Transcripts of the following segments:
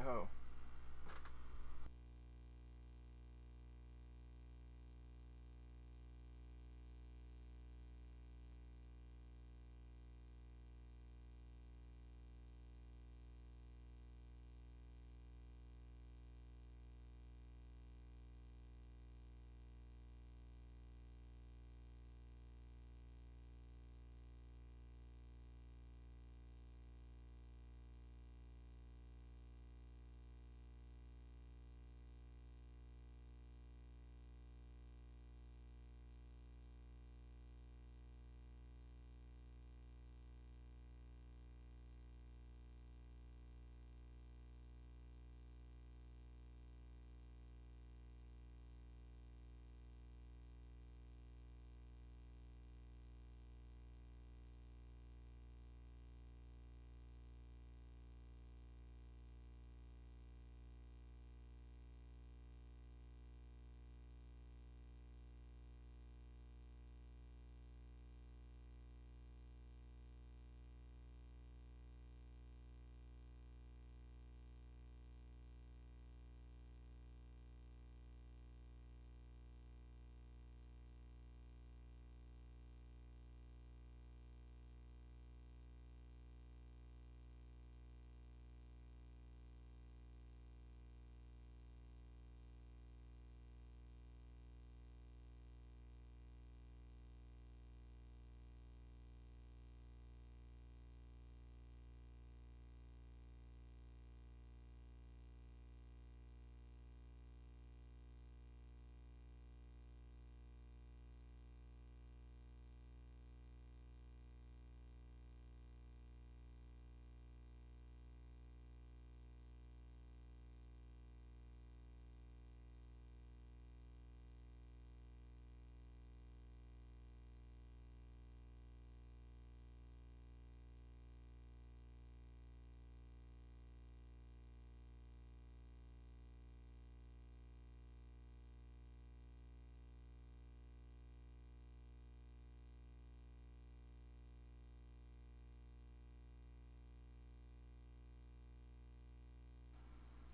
go.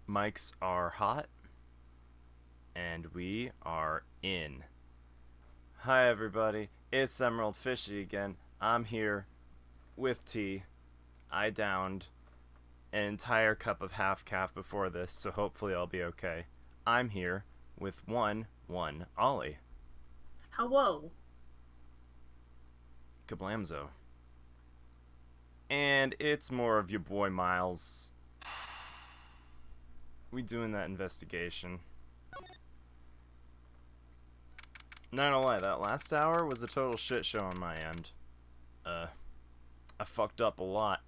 Mics are hot, and we are in. Hi everybody, it's Emerald Fishy again. I'm here with tea. I downed an entire cup of half calf before this, so hopefully I'll be okay. I'm here with one Ollie. Hello. Kablamzo. And it's more of your boy Miles. We doing that investigation. Not gonna lie, that last hour was a total shit show on my end. I fucked up a lot.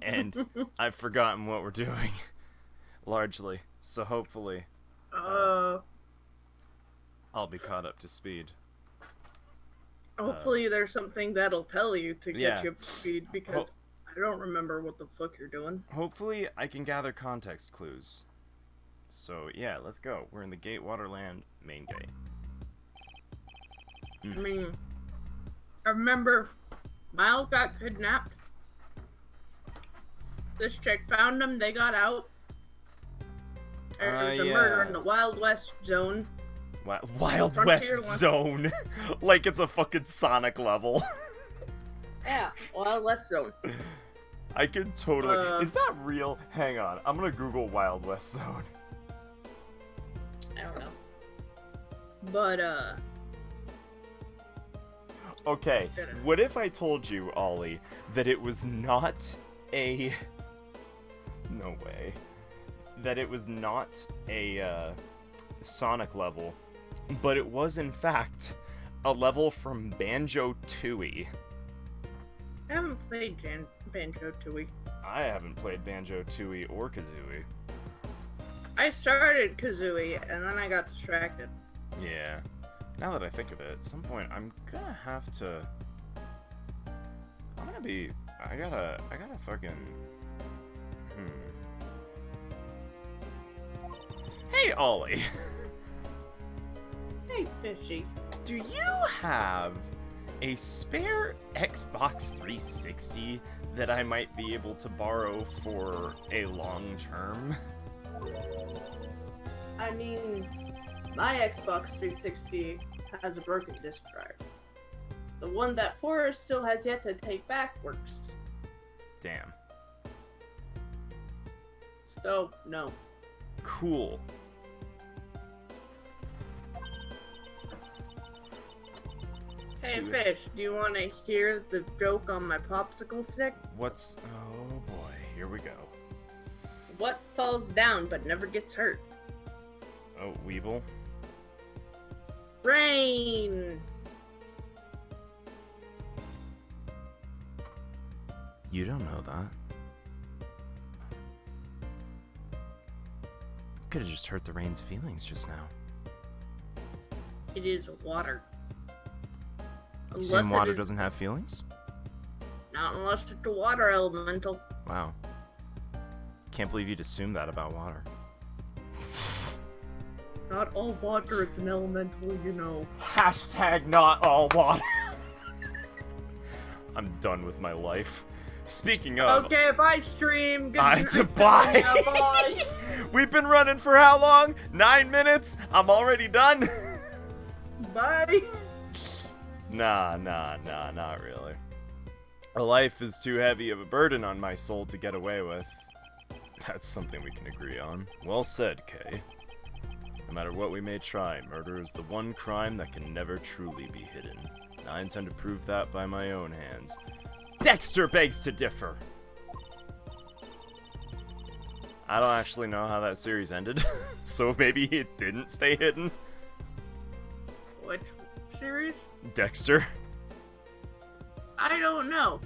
And I've forgotten what we're doing. Largely. So hopefully I'll be caught up to speed. Hopefully there's something that'll tell you to get yeah. you up to speed, because I don't remember what the fuck you're doing. Hopefully I can gather context clues. So yeah, let's go. We're in the Gatewaterland main gate. I mean, I remember Miles got kidnapped. This chick found him, they got out. There's a murder in the Wild West zone. Wild West zone? Like it's a fucking Sonic level. Yeah, Wild West zone. I could totally... Is that real? Hang on, I'm gonna Google Wild West zone. I don't know. But, Okay, what if I told you, Ollie, that it was not a... No way. That it was not a, Sonic level, but it was, in fact, a level from Banjo-Tooie. I haven't played Banjo-Tooie. I haven't played Banjo-Tooie or Kazooie. I started Kazooie, and then I got distracted. Yeah. Now that I think of it, at some point, I'm gonna have to... I gotta fucking... Hey, Ollie! Hey, Fishy. Do you have a spare Xbox 360 that I might be able to borrow for a long term? I mean, my Xbox 360 has a broken disk drive. The one that Forrest still has yet to take back works. Damn. So, no. Cool. Hey, Fish, do you want to hear the joke on my popsicle stick? What's... Oh boy, here we go. What falls down but never gets hurt? Oh, Weeble? Rain! You don't know that. Could have just hurt the rain's feelings just now. It is water. You saying water doesn't have feelings? Not unless it's a water elemental. Wow. Can't believe you'd assume that about water. Not all water is an elemental, you know. Hashtag not all water. I'm done with my life. Speaking of... Okay, bye stream. Good I night, to bye. bye. We've been running for how long? 9 minutes? I'm already done? Bye. Nah, not really. A life is too heavy of a burden on my soul to get away with. That's something we can agree on. Well said, Kay. No matter what we may try, murder is the one crime that can never truly be hidden. And I intend to prove that by my own hands. Dexter begs to differ! I don't actually know how that series ended, so maybe it didn't stay hidden. Which series? Dexter. I don't know.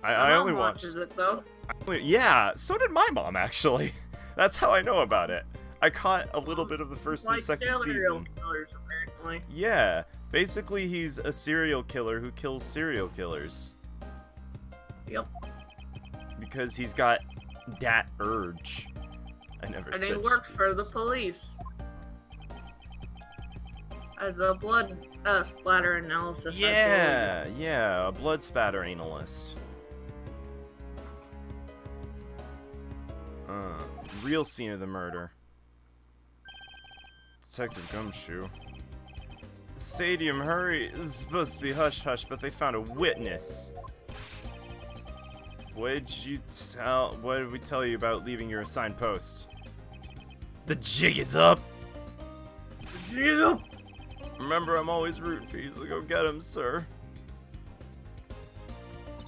I only watched... watches it, though. Yeah, so did my mom, actually. That's how I know about it. I caught a little bit of the first and second season. Killers, apparently. Yeah, basically he's a serial killer who kills serial killers. Yep. Because he's got that urge. I never And said he works for the police. As a blood splatter analysis. Yeah, a blood spatter analyst. Real scene of the murder. Detective Gumshoe. The stadium, hurry! This is supposed to be hush-hush, but they found a witness. What did we tell you about leaving your assigned post? The jig is up! The jig is up! Remember, I'm always rooting for you, so go get him, sir.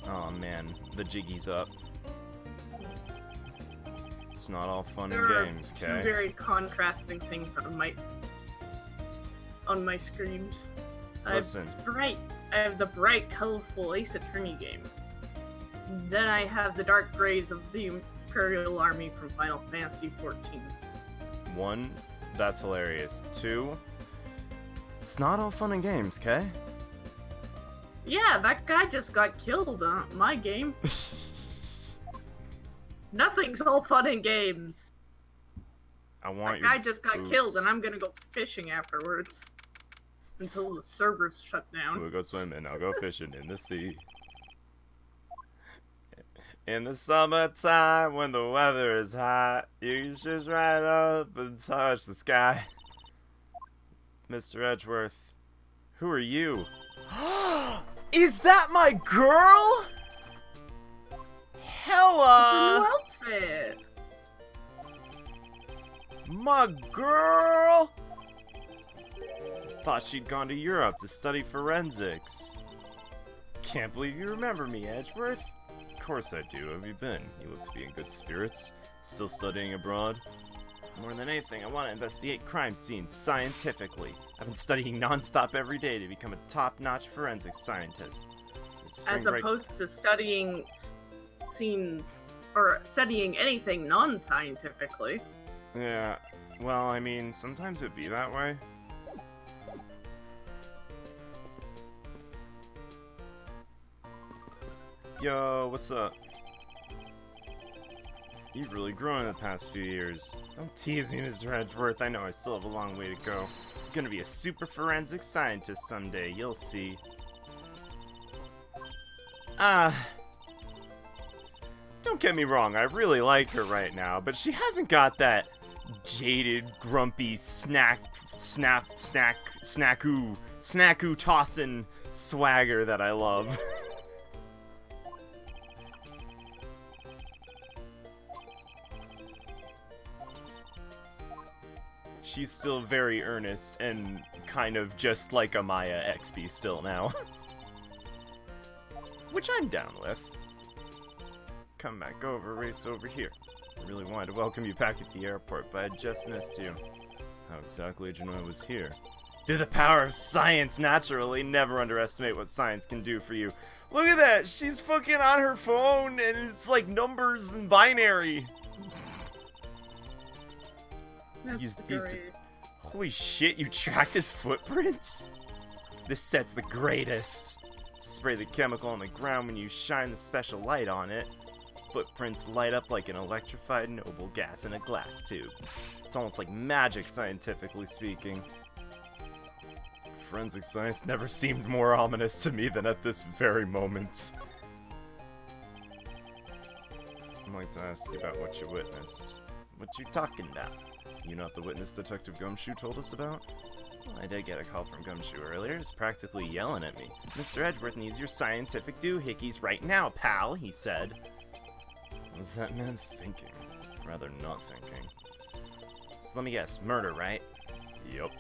Oh man, the jiggy's up. It's not all fun and games, There Kay. are two very contrasting things on my screens. Listen. It's bright. I have the bright, colorful Ace Attorney game. Then I have the dark grays of the Imperial Army from Final Fantasy XIV. 1, that's hilarious. 2, it's not all fun and games, Kay. Yeah, that guy just got killed on my game. Nothing's all fun and games. I want that guy just got killed, and I'm gonna go fishing afterwards. Until the servers shut down. We'll go swimming, I'll go fishing in the sea. In the summertime, when the weather is hot, you just right up and touch the sky. Mr. Edgeworth, who are you? Is that my girl? Hella! New outfit! My girl! Thought she'd gone to Europe to study forensics. Can't believe you remember me, Edgeworth. Of course I do. How have you been? You look to be in good spirits. Still studying abroad? More than anything, I want to investigate crime scenes scientifically. I've been studying non-stop every day to become a top-notch forensics scientist. As opposed to studying scenes, or studying anything non-scientifically. Yeah, well, I mean, sometimes it'd be that way. Yo, what's up? You've really grown in the past few years. Don't tease me, Mr. Edgeworth. I know I still have a long way to go. I'm gonna be a super forensic scientist someday, you'll see. Don't get me wrong, I really like her right now, but she hasn't got that jaded, grumpy, snackoo tossin' swagger that I love. She's still very earnest and kind of just like a Maya XP still now. Which I'm down with. Come back over, raced over here. I really wanted to welcome you back at the airport, but I just missed you. How exactly did you know I was here? Through the power of science, naturally. Never underestimate what science can do for you. Look at that! She's fucking on her phone, and it's like numbers and binary. Holy shit, you tracked his footprints? This set's the greatest. Spray the chemical on the ground when you shine the special light on it. Footprints light up like an electrified noble gas in a glass tube. It's almost like magic, scientifically speaking. Forensic science never seemed more ominous to me than at this very moment. I'd like to ask you about what you witnessed. What you talking about? You not the witness Detective Gumshoe told us about? Well, I did get a call from Gumshoe earlier. He's practically yelling at me. Mr. Edgeworth needs your scientific doohickeys right now, pal, he said. What was that man thinking? Rather not thinking. So let me guess, murder, right? Yup.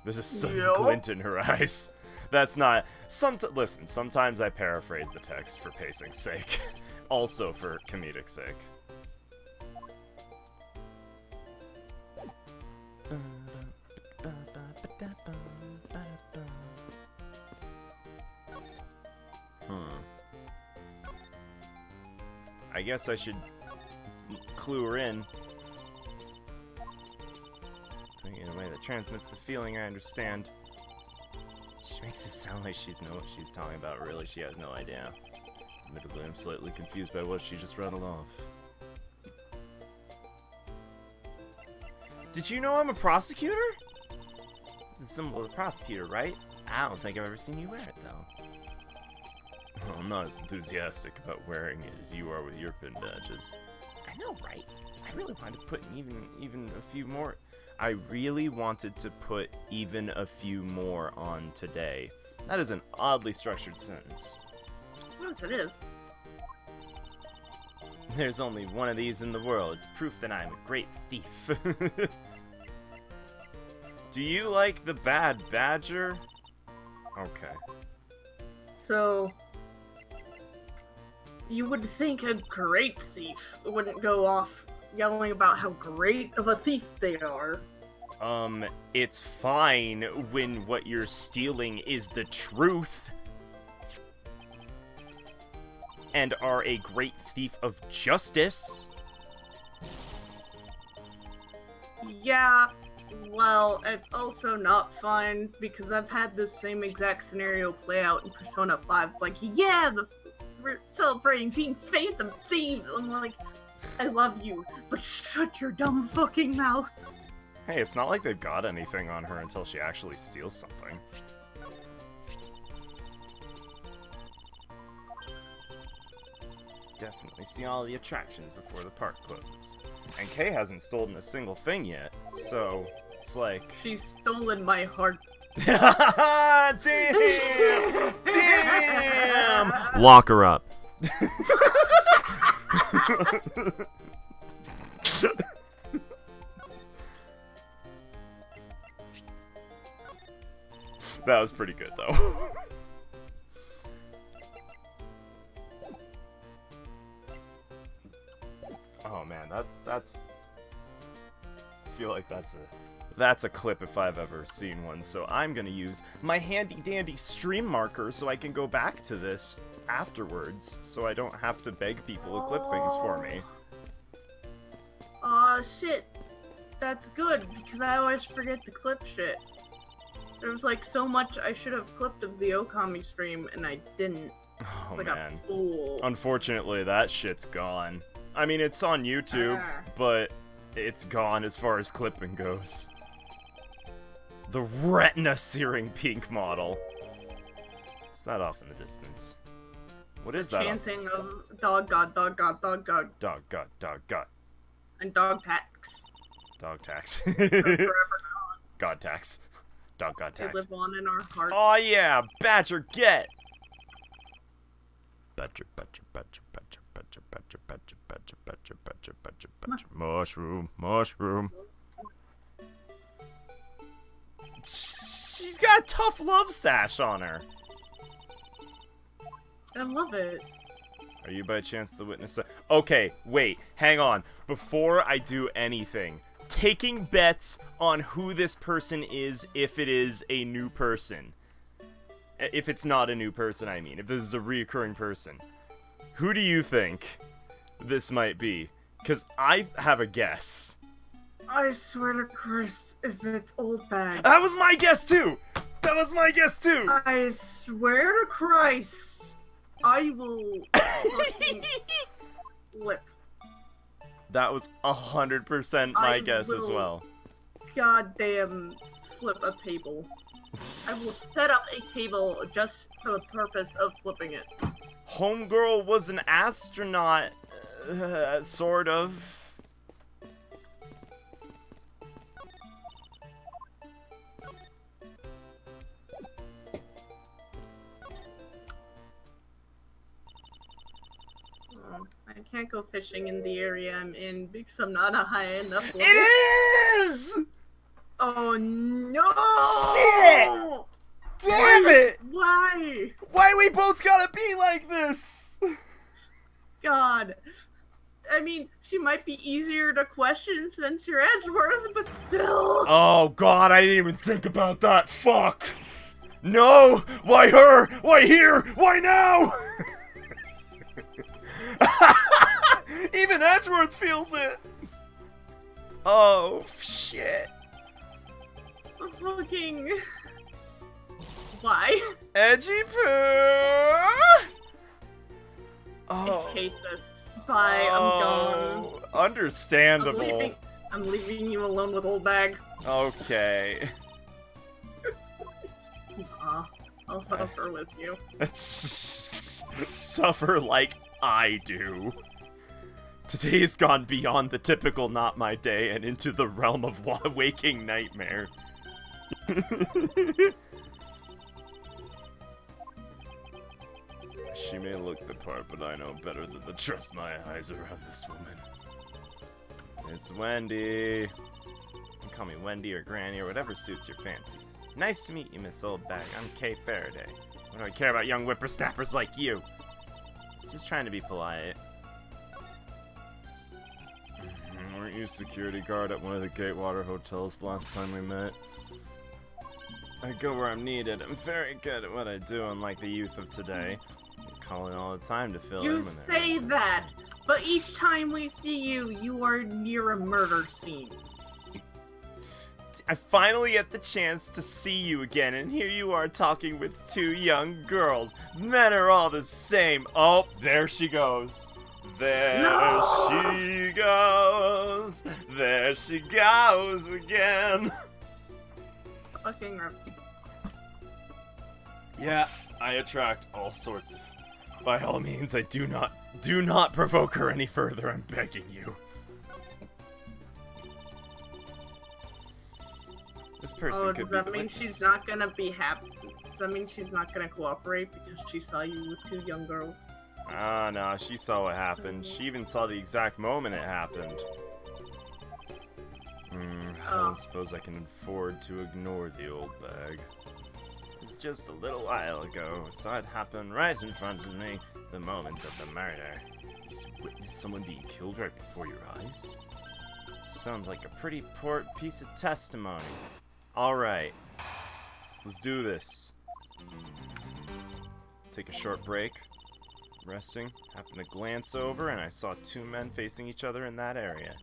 There's a sudden glint in her eyes. That's not... Listen, sometimes I paraphrase the text for pacing's sake. Also for comedic sake. I guess I should clue her in. Putting it in a way that transmits the feeling I understand. She makes it sound like she knows what she's talking about. Really, she has no idea. Admittedly, I'm slightly confused by what she just rattled off. Did you know I'm a prosecutor? It's a symbol of the prosecutor, right? I don't think I've ever seen you wear it, though. Well, I'm not as enthusiastic about wearing it as you are with your pin badges. I know, right? I really wanted to put even a few more... I really wanted to put even a few more on today. That is an oddly structured sentence. Yes, it is. There's only one of these in the world. It's proof that I'm a great thief. Do you like the Bad Badger? Okay. So, you would think a great thief wouldn't go off yelling about how great of a thief they are. It's fine when what you're stealing is the truth. And are a great thief of justice. Yeah, well, it's also not fine because I've had this same exact scenario play out in Persona 5. It's like, yeah, we're celebrating being Phantom Thieves. I'm like, I love you, but shut your dumb fucking mouth. Hey, it's not like they've got anything on her until she actually steals something. Definitely see all the attractions before the park closes. And Kay hasn't stolen a single thing yet, so it's like... She's stolen my heart. Damn! Damn! Lock her up. That was pretty good, though. Oh man, that's. I feel like that's a clip if I've ever seen one. So I'm gonna use my handy dandy stream marker so I can go back to this afterwards, so I don't have to beg people to clip things for me. Aw, shit. That's good, because I always forget to clip shit. There was like so much I should have clipped of the Okami stream, and I didn't. Oh like man. A fool. Unfortunately, that shit's gone. I mean, it's on YouTube, but it's gone as far as clipping goes. The retina searing pink model. It's not off in the distance. What is that? Chanting of dog god, dog god, dog god, Dog god, dog god. and dog tax. Dog tax. Forever God tax. Dog god they tax. live on in our hearts. Oh yeah, Badger get! Badger, badger, badger, badger, badger, badger, badger, badger, badger, badger, badger, badger. Mushroom, mushroom. She's got a tough love sash on her. I love it. Are you by chance the witness? Okay, wait, hang on. Before I do anything, taking bets on who this person is if it is a new person. If it's not a new person, I mean. If this is a reoccurring person. Who do you think this might be? Because I have a guess. I swear to Christ, if it's old bag. That was my guess too! That was my guess too! I swear to Christ, I will fucking flip. That was 100% my guess as well. Goddamn flip a table. I will set up a table just for the purpose of flipping it. Homegirl was an astronaut, sort of. I can't go fishing in the area I'm in because I'm not a high enough level. It is! Oh no! Shit! Damn it! Why? Why we both gotta be like this? God. I mean, she might be easier to question since you're Edgeworth, but still. Oh god, I didn't even think about that. Fuck! No! Why her? Why here? Why now? Even Edgeworth feels it! Oh, shit. Fucking. Why? Edgy poo! Oh. I hate this. Bye, I'm gone. Understandable. I'm leaving you alone with old bag. Okay. I'll suffer with you. Suffer like I do. Today's gone beyond the typical not my day and into the realm of waking nightmare. She may look the part, but I know better than to trust my eyes around this woman. It's Wendy. You can call me Wendy or Granny or whatever suits your fancy. Nice to meet you, Miss Oldbag. I'm Kay Faraday. What do I care about young whippersnappers like you? It's just trying to be polite. Weren't you security guard at one of the Gatewater hotels the last time we met? I go where I'm needed. I'm very good at what I do, unlike the youth of today. I'm calling all the time to fill in You when say that, but each time we see you, you are near a murder scene. I finally get the chance to see you again, and here you are talking with two young girls. Men are all the same. Oh, there she goes. There she goes. There she goes again. Fucking rip. Yeah, I attract all sorts of... By all means, I do not provoke her any further, I'm begging you. This person could does be that the mean witness. she's not gonna be happy? Does that mean she's not gonna cooperate because she saw you with two young girls? Ah, no, she saw what happened. She even saw the exact moment it happened. I don't suppose I can afford to ignore the old bag. It's just a little while ago, saw it happen right in front of me, the moments of the murder. Just witnessed someone being killed right before your eyes? Sounds like a pretty poor piece of testimony. Alright, let's do this. Take a short break. Resting. Happened to glance over and I saw two men facing each other in that area.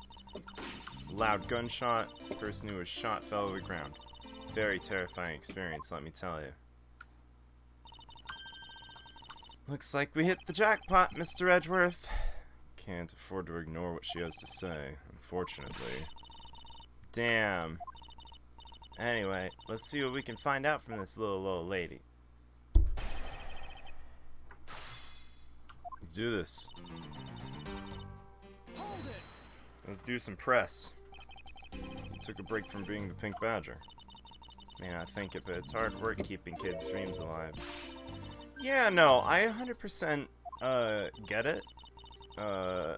Loud gunshot. The person who was shot fell to the ground. Very terrifying experience, let me tell you. Looks like we hit the jackpot, Mr. Edgeworth. Can't afford to ignore what she has to say, unfortunately. Damn. Anyway, let's see what we can find out from this little old lady. Let's do this. Let's do some press. Took a break from being the Pink Badger. Man, I think it, but it's hard work keeping kids' dreams alive. Yeah, no, I 100% get it. A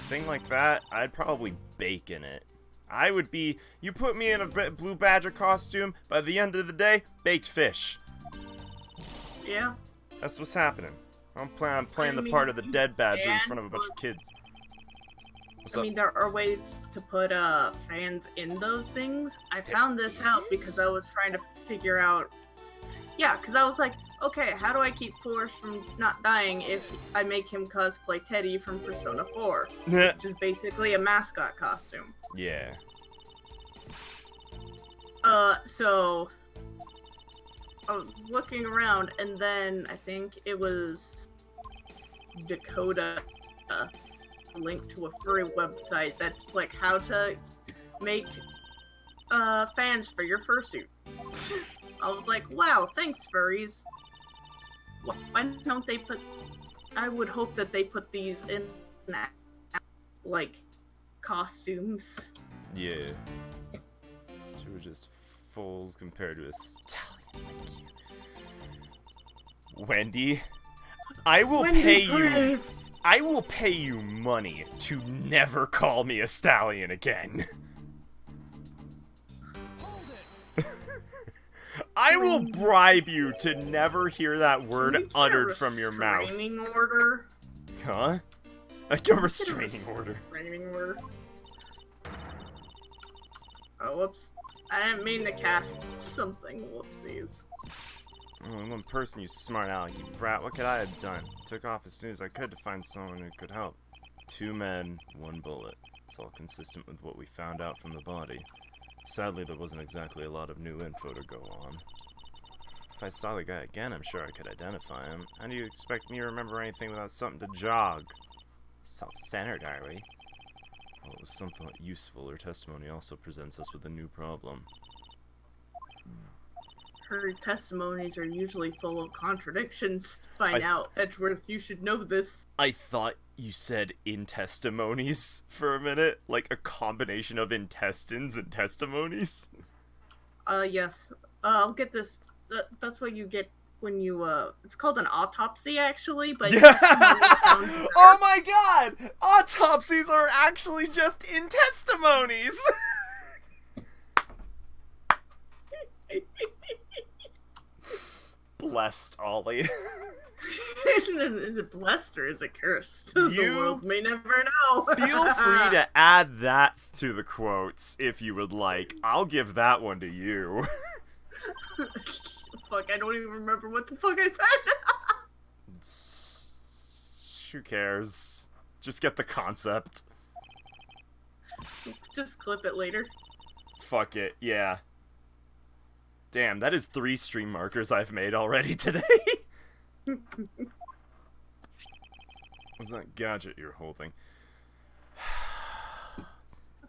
thing like that, I'd probably bake in it. I would be, you put me in a blue badger costume, by the end of the day, baked fish. Yeah. That's what's happening. I'm playing the part of the dead badger in front of a bunch of kids. I mean, there are ways to put fans in those things. I found this out because I was trying to figure out. Yeah, because I was like, okay, how do I keep Forrest from not dying if I make him cosplay Teddy from Persona 4, which is basically a mascot costume. Yeah. So I was looking around, and then I think it was Dakota. Link to a furry website that's like how to make fans for your fursuit. I was like, wow, thanks furries. Why don't they put, I would hope that they put these in like costumes. Yeah. These two are just fools compared to a stallion like you. Wendy, I will pay you. I will pay you money to never call me a stallion again. I will bribe you to never hear that word uttered from your mouth. Restraining order? Huh? Like a restraining order. Restraining order. Oh, whoops. I didn't mean to cast something. Whoopsies. One person, you smart aleck, you brat. What could I have done? Took off as soon as I could to find someone who could help. 2 men, 1 bullet. It's all consistent with what we found out from the body. Sadly, there wasn't exactly a lot of new info to go on. If I saw the guy again, I'm sure I could identify him. How do you expect me to remember anything without something to jog? Self-centered, are we? Well, it was something useful. Her testimony also presents us with a new problem. Her testimonies are usually full of contradictions. By now, Edgeworth, you should know this. I thought you said intestimonies for a minute. Like a combination of intestines and testimonies. Yes. I'll get this. That's what you get when you, it's called an autopsy, actually, but testimony sounds better. Oh my god! Autopsies are actually just intestimonies! Blessed, Ollie. Is it blessed or is it cursed? The world may never know. Feel free to add that to the quotes if you would like. I'll give that one to you. Fuck, I don't even remember what the fuck I said. Who cares? Just get the concept. Just clip it later. Fuck it, yeah. Damn, that is 3 stream markers I've made already today. What's that gadget you're holding?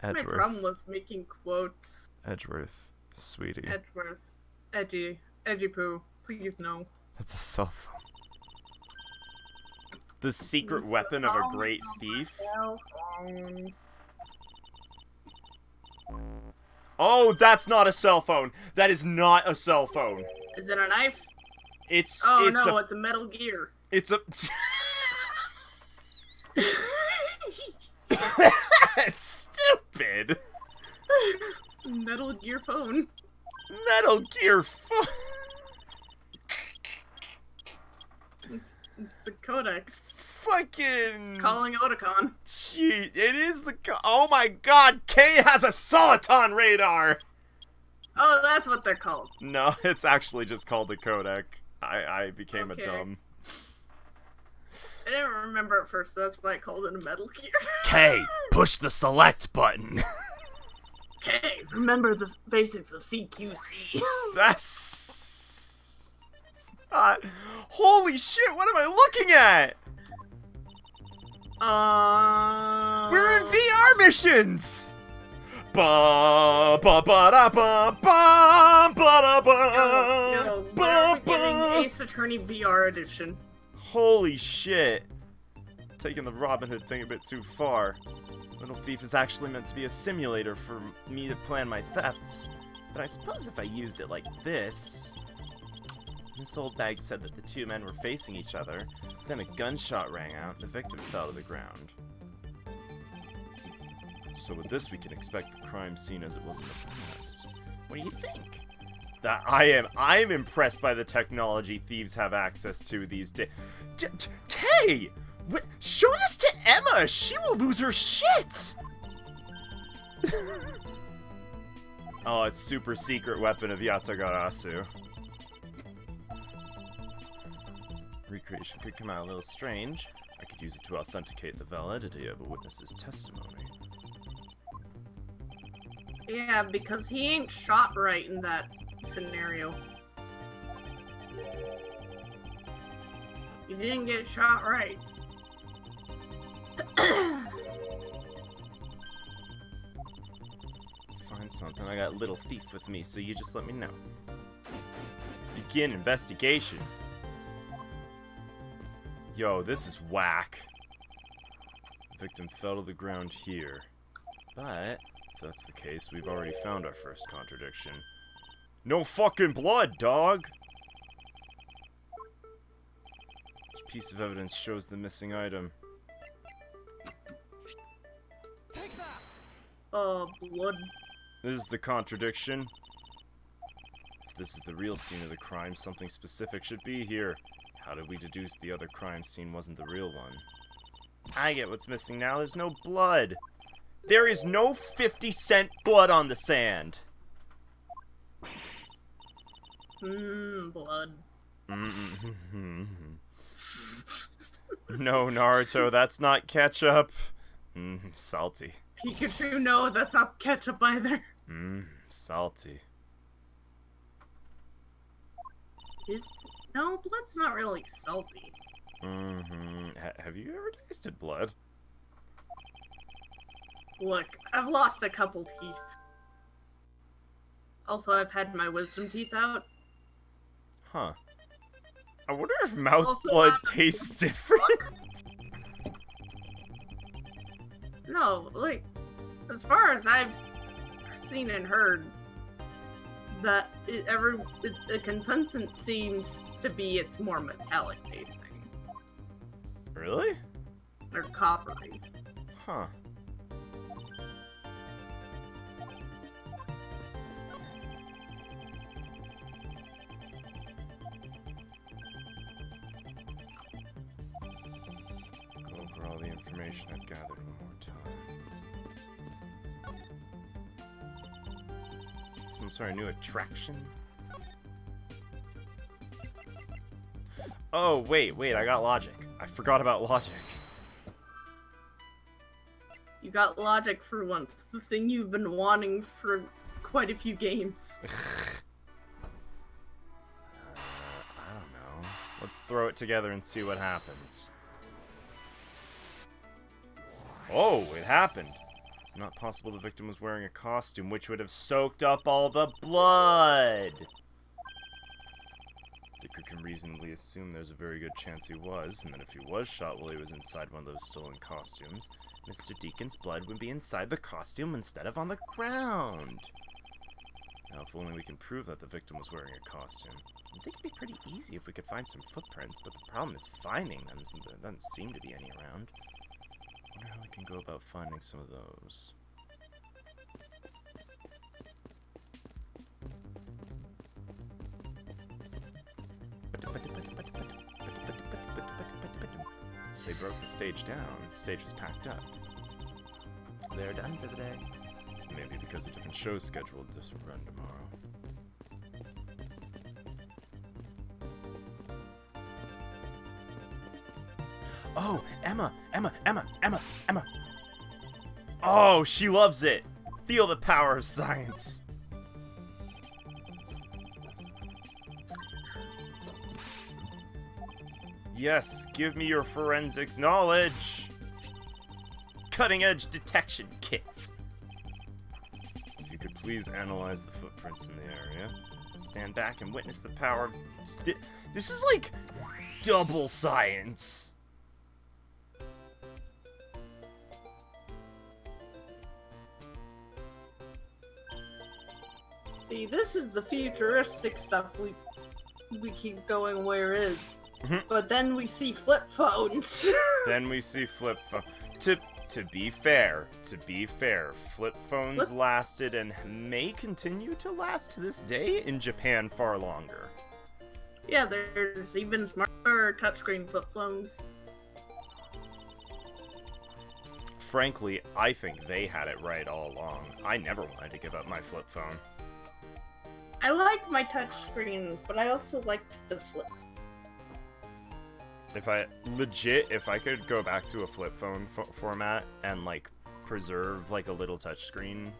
That's my problem with making quotes. Edgeworth, sweetie. Edgeworth. Edgy poo. Please no. That's a cell phone. The secret weapon of a great thief. Oh, that's not a cell phone. That is not a cell phone. Is it a knife? It's it's a Metal Gear. It's a It's stupid. Metal Gear phone. Metal Gear phone. It's the codec. Fucking calling Otakon. Gee, it is the oh my god, K has a Soliton radar. Oh, that's what they're called. No, it's actually just called the codec. I became a dumb. I didn't remember at first, so that's why I called it a Metal Gear. K, push the select button. K, remember the basics of CQC. That's not... Holy shit, what am I looking at? We're in VR missions! Ba ba ba da ba ba ba da ba. We're getting Ace Attorney VR edition. Holy shit. taking the Robin Hood thing a bit too far. Little Thief is actually meant to be a simulator for me to plan my thefts. But I suppose if I used it like this... This old bag said that the two men were facing each other. Then a gunshot rang out and the victim fell to the ground. So with this we can expect the crime scene as it was in the past. What do you think? That I am impressed by the technology thieves have access to these days. Kay! Show this to Emma! She will lose her shit! Oh, it's super secret weapon of Yatagarasu. Recreation could come out a little strange. I could use it to authenticate the validity of a witness's testimony. Yeah, because he ain't shot right in that scenario. He didn't get shot right. Find something. I got Little Thief with me, so you just let me know. Begin investigation. Yo, this is whack. Victim fell to the ground here. But, if that's the case, we've already found our first contradiction. No fucking blood, dog! Which piece of evidence shows the missing item? Blood. This is the contradiction. If this is the real scene of the crime, something specific should be here. How did we deduce the other crime scene wasn't the real one? I get what's missing now. There's no blood. There is no 50-cent blood on the sand. Blood. No, Naruto, that's not ketchup. Salty. Pikachu, no, that's not ketchup either. Salty. No, blood's not really salty. Have you ever tasted blood? Look, I've lost a couple teeth. Also, I've had my wisdom teeth out. Huh. I wonder if mouth Also, blood tastes different. No, like, as far as I've seen and heard, that the consensus seems to be it's more metallic tasting. Really? Or coppery. Huh. Go over all the information I've gathered one more time. Some sort of new attraction? Oh, wait, I got logic. I forgot about logic. You got logic for once. The thing you've been wanting for quite a few games. I don't know. Let's throw it together and see what happens. Oh, it happened. It's not possible the victim was wearing a costume, which would have soaked up all the blood. Dicker can reasonably assume there's a very good chance he was, and that if he was shot while he was inside one of those stolen costumes, Mr. Deacon's blood would be inside the costume instead of on the ground. Now, if only we can prove that the victim was wearing a costume. I think it'd be pretty easy if we could find some footprints, but the problem is finding them, since there doesn't seem to be any around. I wonder how we can go about finding some of those. They broke the stage down. The stage was packed up. They're done for the day. Maybe because a different show's scheduled to run tomorrow. Oh, Emma! Oh, she loves it! Feel the power of science! Yes, give me your forensics knowledge! Cutting-edge detection kit! If you could please analyze the footprints in the area. Stand back and witness the power of... This is like double science! See, this is the futuristic stuff we keep going where is. But then we see flip phones. Then we see flip phone. To be fair, flip phones lasted and may continue to last to this day in Japan far longer. Yeah, there's even smarter touchscreen flip phones. Frankly, I think they had it right all along. I never wanted to give up my flip phone. I liked my touchscreen, but I also liked the flip. If I could go back to a flip phone format and, like, preserve, like, a little touchscreen,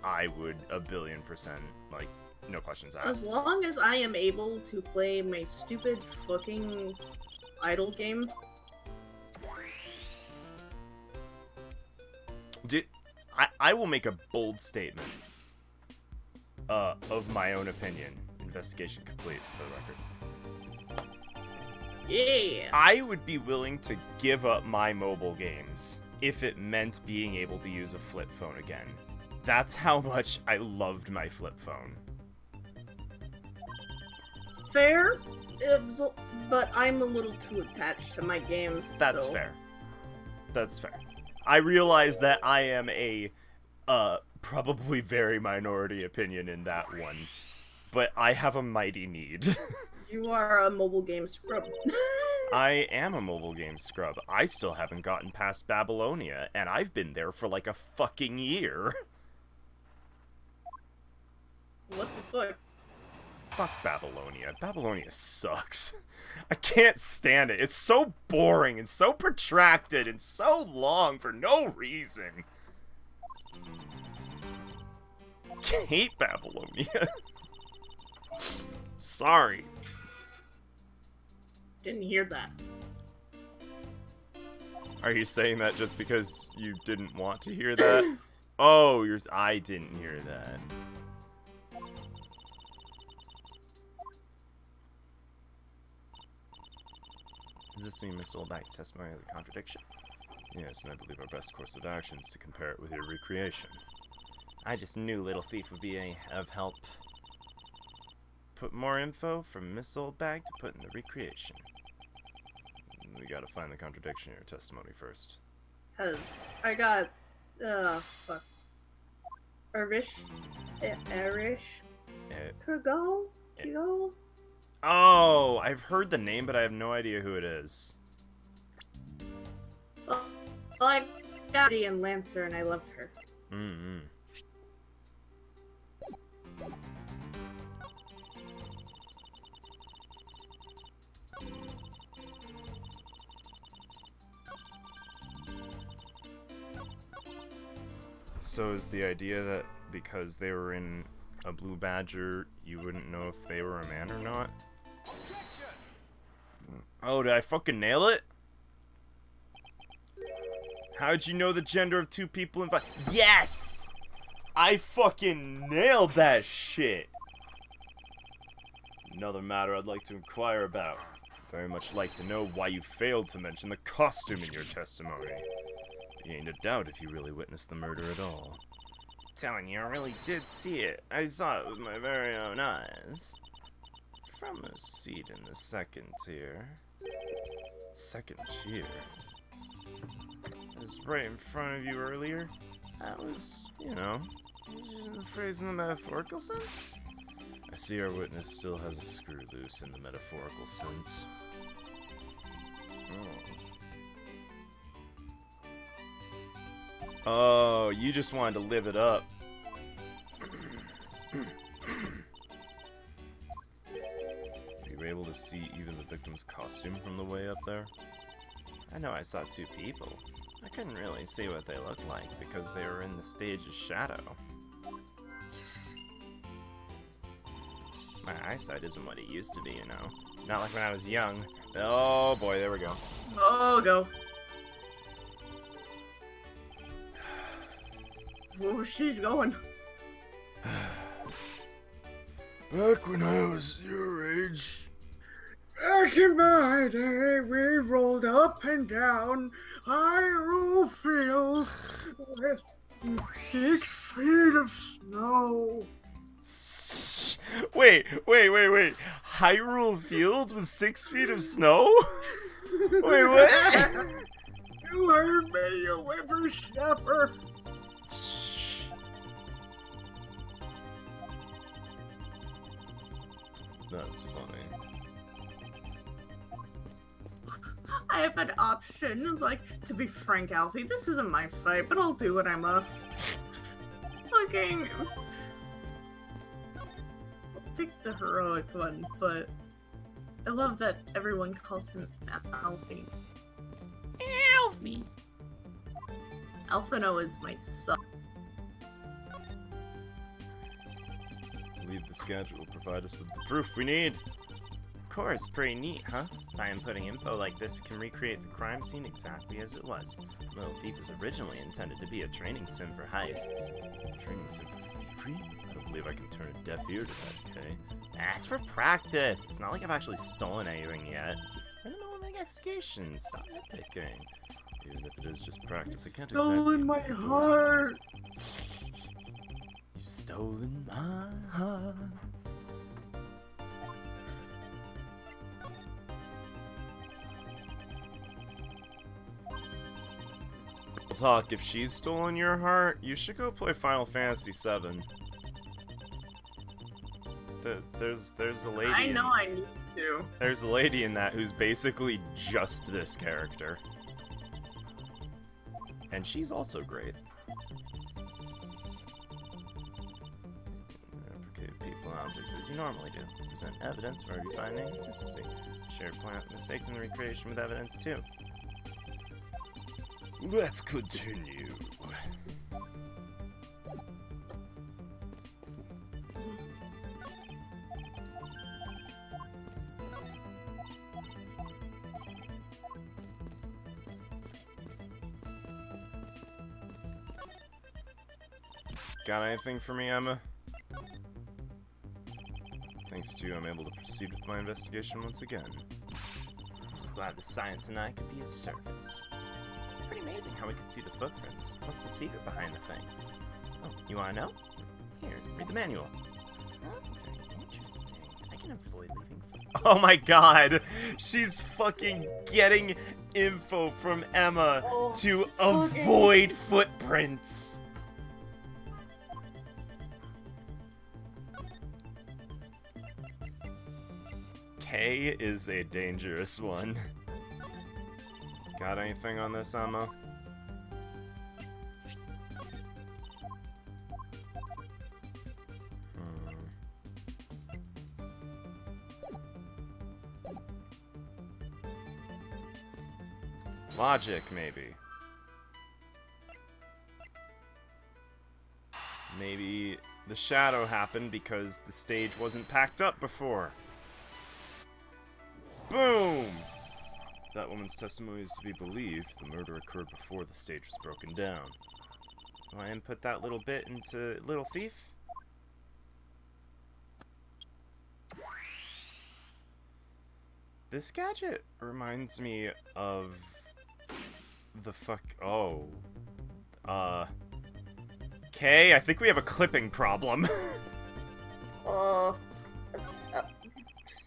I would 1,000,000,000%, like, no questions asked. As long as I am able to play my stupid fucking idle game. I will make a bold statement of my own opinion. Investigation complete, for the record. Yeah. I would be willing to give up my mobile games if it meant being able to use a flip phone again. That's how much I loved my flip phone. Fair, but I'm a little too attached to my games. That's fair. That's fair. I realize that I am a probably very minority opinion in that one, but I have a mighty need. You are a mobile game scrub. I am a mobile game scrub. I still haven't gotten past Babylonia, and I've been there for like a fucking year. What the fuck? Fuck Babylonia. Babylonia sucks. I can't stand it. It's so boring and so protracted and so long for no reason. Hate Babylonia. Sorry. Didn't hear that. Are you saying that just because you didn't want to hear that? Oh, I didn't hear that. Does this mean Miss Oldback's testimony is a contradiction? Yes, and I believe our best course of action is to compare it with your recreation. I just knew Little Thief would be of help. Put more info from Miss Oldbag to put in the recreation. We gotta find the contradiction in your testimony first. Cause I got, fuck. Irish? Kago? Oh, I've heard the name, but I have no idea who it is. Well, I got Daddy and Lancer, and I loved her. Mm-hmm. So is the idea that because they were in a blue badger, you wouldn't know if they were a man or not? Oh, did I fucking nail it? How'd you know the gender of two people in Yes! I fucking nailed that shit! Another matter I'd like to inquire about. Very much like to know why you failed to mention the costume in your testimony. Be ain't a doubt if you really witnessed the murder at all. Telling you, I really did see it. I saw it with my very own eyes. From a seat in the second tier. Second tier? It was right in front of you earlier. That was, using the phrase in the metaphorical sense. I see our witness still has a screw loose in the metaphorical sense. Oh, you just wanted to live it up. You were able to see even the victim's costume from the way up there? I know I saw two people. I couldn't really see what they looked like because they were in the stage's shadow. My eyesight isn't what it used to be, Not like when I was young. Oh boy, there we go. Oh, go. Where she's going? Back when I was your age. Back in my day, we rolled up and down Hyrule Field with 6 feet of snow. Wait. Hyrule Field with 6 feet of snow? Wait, what? You heard me, you whippersnapper. That's funny. I have an option. It's like, to be frank, Alfie, this isn't my fight, but I'll do what I must. Fucking... I'll pick the heroic one, but... I love that everyone calls him Alfie. Alfie! Alphino is my son. Leave the schedule. Provide us with the proof we need. Of course, pretty neat, huh? By inputting info like this, it can recreate the crime scene exactly as it was. Little Thief was originally intended to be a training sim for heists. Training sim for thievery? I don't believe I can turn a deaf ear to that, okay? That's for practice! It's not like I've actually stolen anything yet. We're in the middle of an investigation. Stop nitpicking. Even if it is just practice, I can't Stolen my heart! You've stolen my heart. Talk, if she's stolen your heart, you should go play Final Fantasy VII. There's a lady. I know I need to. There's a lady in that who's basically just this character. And she's also great. Replicate people and objects as you normally do. Present evidence wherever you find inconsistency. Share point out mistakes in the recreation with evidence too. Let's continue. Got anything for me, Emma? Thanks to you, I'm able to proceed with my investigation once again. I was glad the science and I could be of service. Pretty amazing how we could see the footprints. What's the secret behind the thing? Oh, you wanna know? Here, read the manual. Oh, very interesting. I can avoid leaving footprints. Oh my god! She's fucking getting info from Emma to avoid footprints! K is a dangerous one. Got anything on this, Emma? Logic, maybe. Maybe the shadow happened because the stage wasn't packed up before. Boom! That woman's testimony is to be believed. The murder occurred before the stage was broken down. Do I input that little bit into Little Thief? This gadget reminds me of the Okay, I think we have a clipping problem.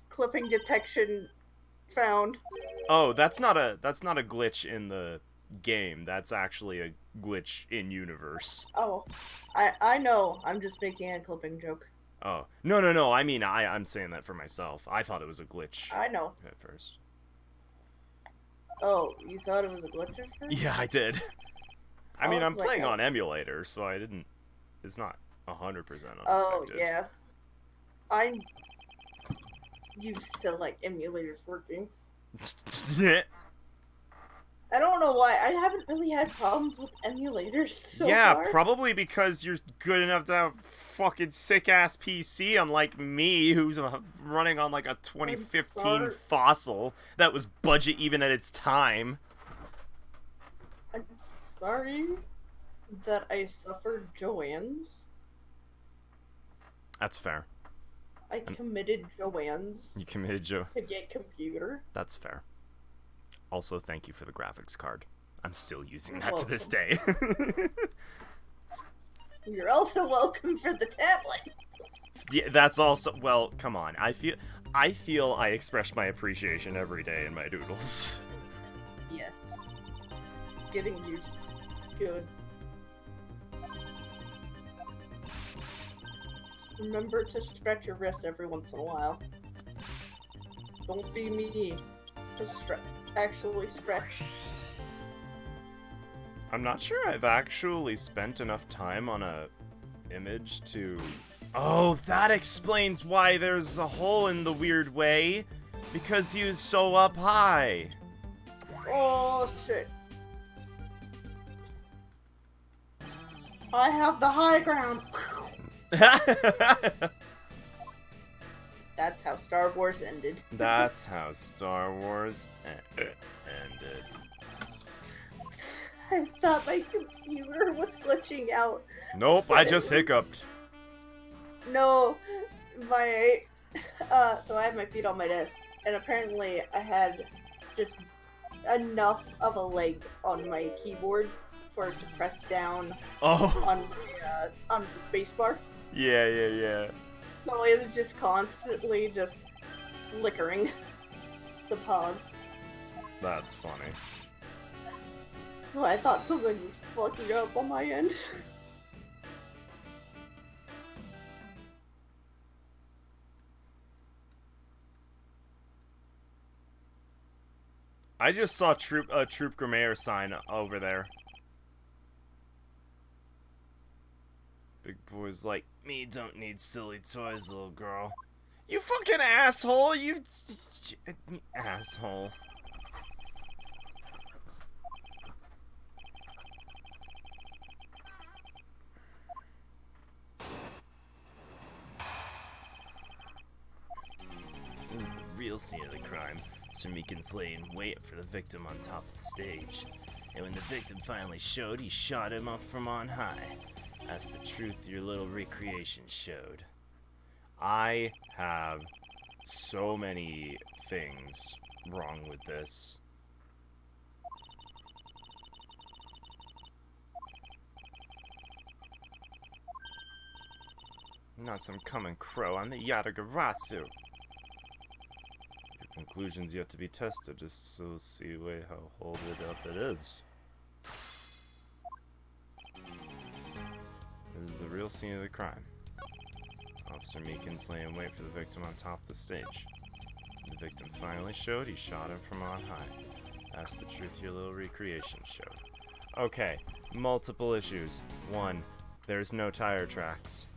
Clipping detection found. Oh, that's not a glitch in the game. That's actually a glitch in universe. Oh, I know. I'm just making a clipping joke. Oh, no. I mean, I'm saying that for myself. I thought it was a glitch. I know. At first. Oh, you thought it was a glitch at first? Yeah, I did. I mean, I'm it's like playing on emulator, so I didn't. It's not 100% unexpected. Oh, yeah. I'm used to, like, emulators working. I don't know why. I haven't really had problems with emulators so far. Probably because you're good enough to have a fucking sick-ass PC, unlike me, who's running on, like, a 2015 Fossil that was budget even at its time. I'm sorry that I suffered Joanne's. That's fair. I committed Joanne's. You committed to get computer. That's fair. Also, thank you for the graphics card. I'm still using that to this day. You're also welcome for the tablet. Yeah, that's also, well, come on. I feel I express my appreciation every day in my doodles. Yes. Getting used. Good. Remember to stretch your wrists every once in a while. Don't be me. Just actually stretch. I'm not sure I've actually spent enough time on a image to... Oh, that explains why there's a hole in the weird way. Because he was so up high. Oh, shit. I have the high ground. That's how Star Wars ended. That's how Star Wars ended. I thought my computer was glitching out. Nope, I just hiccuped. No, so I had my feet on my desk, and apparently I had just enough of a leg on my keyboard for it to press down on the space bar. Yeah. So it was just constantly just flickering the pause. That's funny. So I thought something was fucking up on my end. I just saw a Troop Grimaire sign over there. Big boy's like, me don't need silly toys, little girl. You fucking asshole! You asshole. This is the real scene of the crime. Sir Meekin's lay in wait for the victim on top of the stage. And when the victim finally showed, he shot him up from on high. That's the truth your little recreation showed. I have so many things wrong with this. Not some common crow, I'm the Yatagarasu. Your conclusion's yet to be tested, just so see how hold it up it is. This is the real scene of the crime. Officer Meekin's lay in wait for the victim on top of the stage. When the victim finally showed, he shot him from on high. That's the truth your little recreation showed. Okay, multiple issues. 1, there's no tire tracks.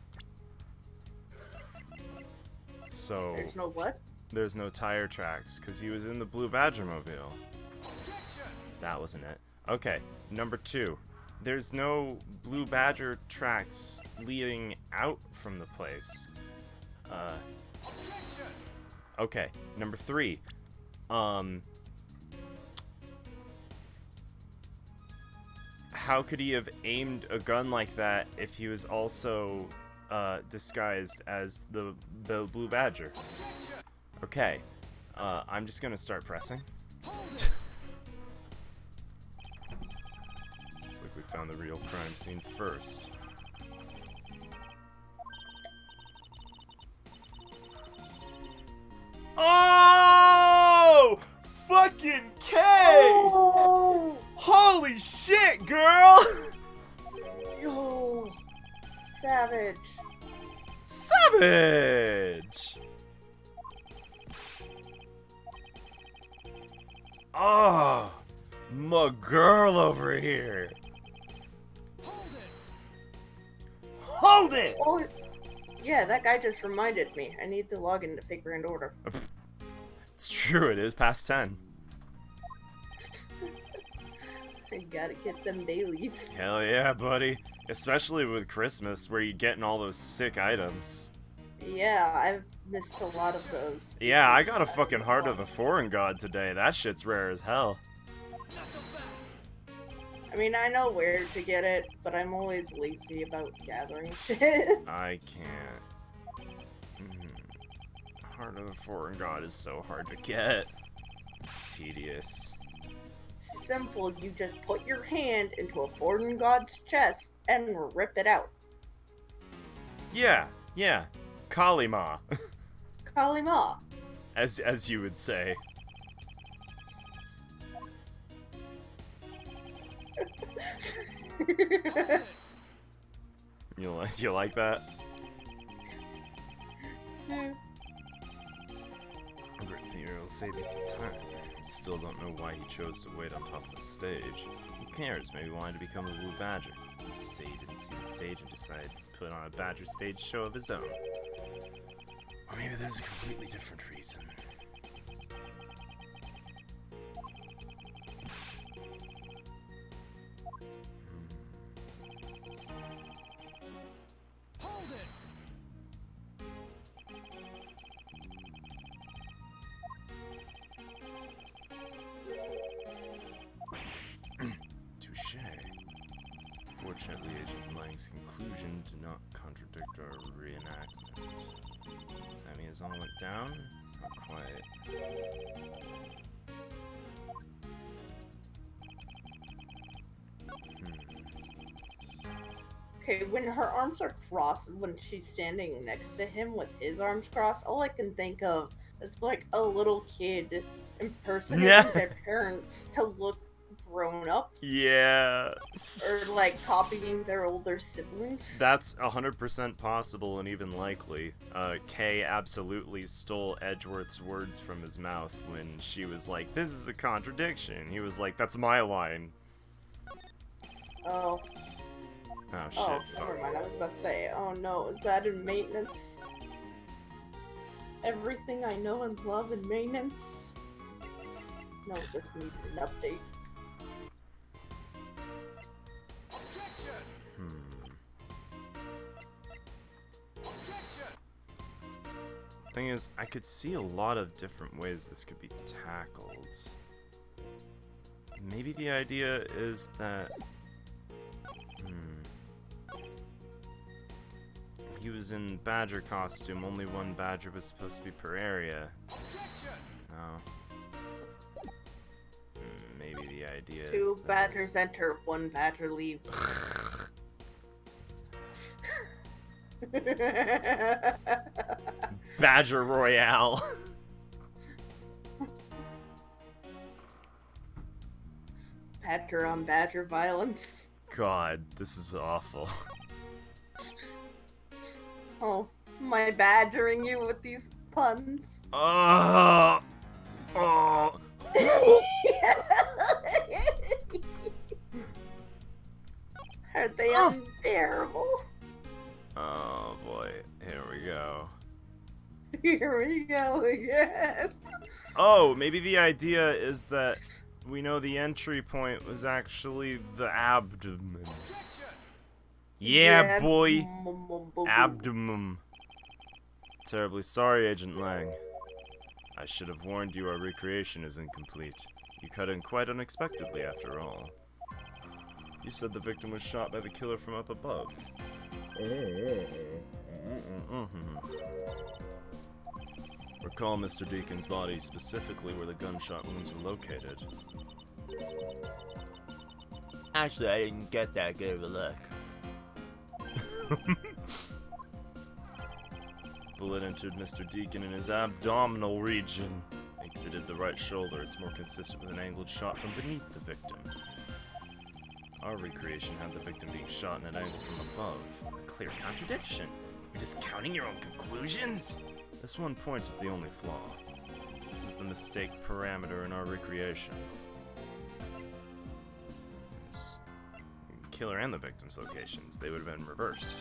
So... There's no what? There's no tire tracks, because he was in the Blue Badger mobile. That wasn't it. Okay, number 2. There's no Blue Badger tracks leading out from the place. Okay, number 3. How could he have aimed a gun like that if he was also disguised as the Blue Badger? Okay, I'm just gonna start pressing. Looks like we found the real crime scene first. Oh! Fucking K! Oh! Holy shit, girl! Yo! Savage. Savage! Oh, my girl over here. Hold it! Oh, yeah, that guy just reminded me. I need to log into Fake Grand Order. It's true, it is past 10. I gotta get them dailies. Hell yeah, buddy. Especially with Christmas, where you're getting all those sick items. Yeah, I've missed a lot of those. Yeah, I got a fucking Heart of the Foreign God today. That shit's rare as hell. I mean, I know where to get it, but I'm always lazy about gathering shit. I can't. Heart of the Foreign God is so hard to get. It's tedious. Simple, you just put your hand into a foreign god's chest and rip it out. Yeah. Kalima, Kalima. as you would say. You like that? Great theory will save you some time. Still don't know why he chose to wait on top of the stage. Who cares? Maybe he wanted to become a blue badger. Just say he didn't see the stage and decided to put on a badger stage show of his own. Or maybe there's a completely different reason. Touche. Fortunately, Agent Lang's conclusion did not contradict our reenactment. Does that mean his all went down? Not quite. Okay, when her arms are crossed, when she's standing next to him with his arms crossed, all I can think of is like a little kid impersonating their parents to look grown up. Yeah. Or like copying their older siblings. That's 100% possible and even likely. Kay absolutely stole Edgeworth's words from his mouth when she was like, "This is a contradiction." He was like, "That's my line." Oh. Oh shit. Oh, Fuck. never mind. I was about to say, oh no, is that in maintenance? Everything I know and love in maintenance? No, just needs an update. Thing is, I could see a lot of different ways this could be tackled. Maybe the idea is that he was in badger costume, only one badger was supposed to be per area. No. Maybe the idea is Two that... badgers enter, one badger leaves. Badger Royale. Badger on badger violence. God, this is awful. Oh, am I badgering you with these puns? Oh. Are they unbearable? Oh boy, here we go. Here we go again. Oh, maybe the idea is that we know the entry point was actually the abdomen. Yeah, boy. Abdomen. Terribly sorry, Agent Lang. I should have warned you our recreation is incomplete. You cut in quite unexpectedly, after all. You said the victim was shot by the killer from up above. Recall Mr. Deacon's body, specifically where the gunshot wounds were located. Actually, I didn't get that good of a look. Bullet entered Mr. Deacon in his abdominal region. Exited the right shoulder. It's more consistent with an angled shot from beneath the victim. Our recreation had the victim being shot in an angle from above. A clear contradiction. You're discounting your own conclusions? This one point is the only flaw. This is the mistake parameter in our recreation. Killer and the victim's locations. They would have been reversed.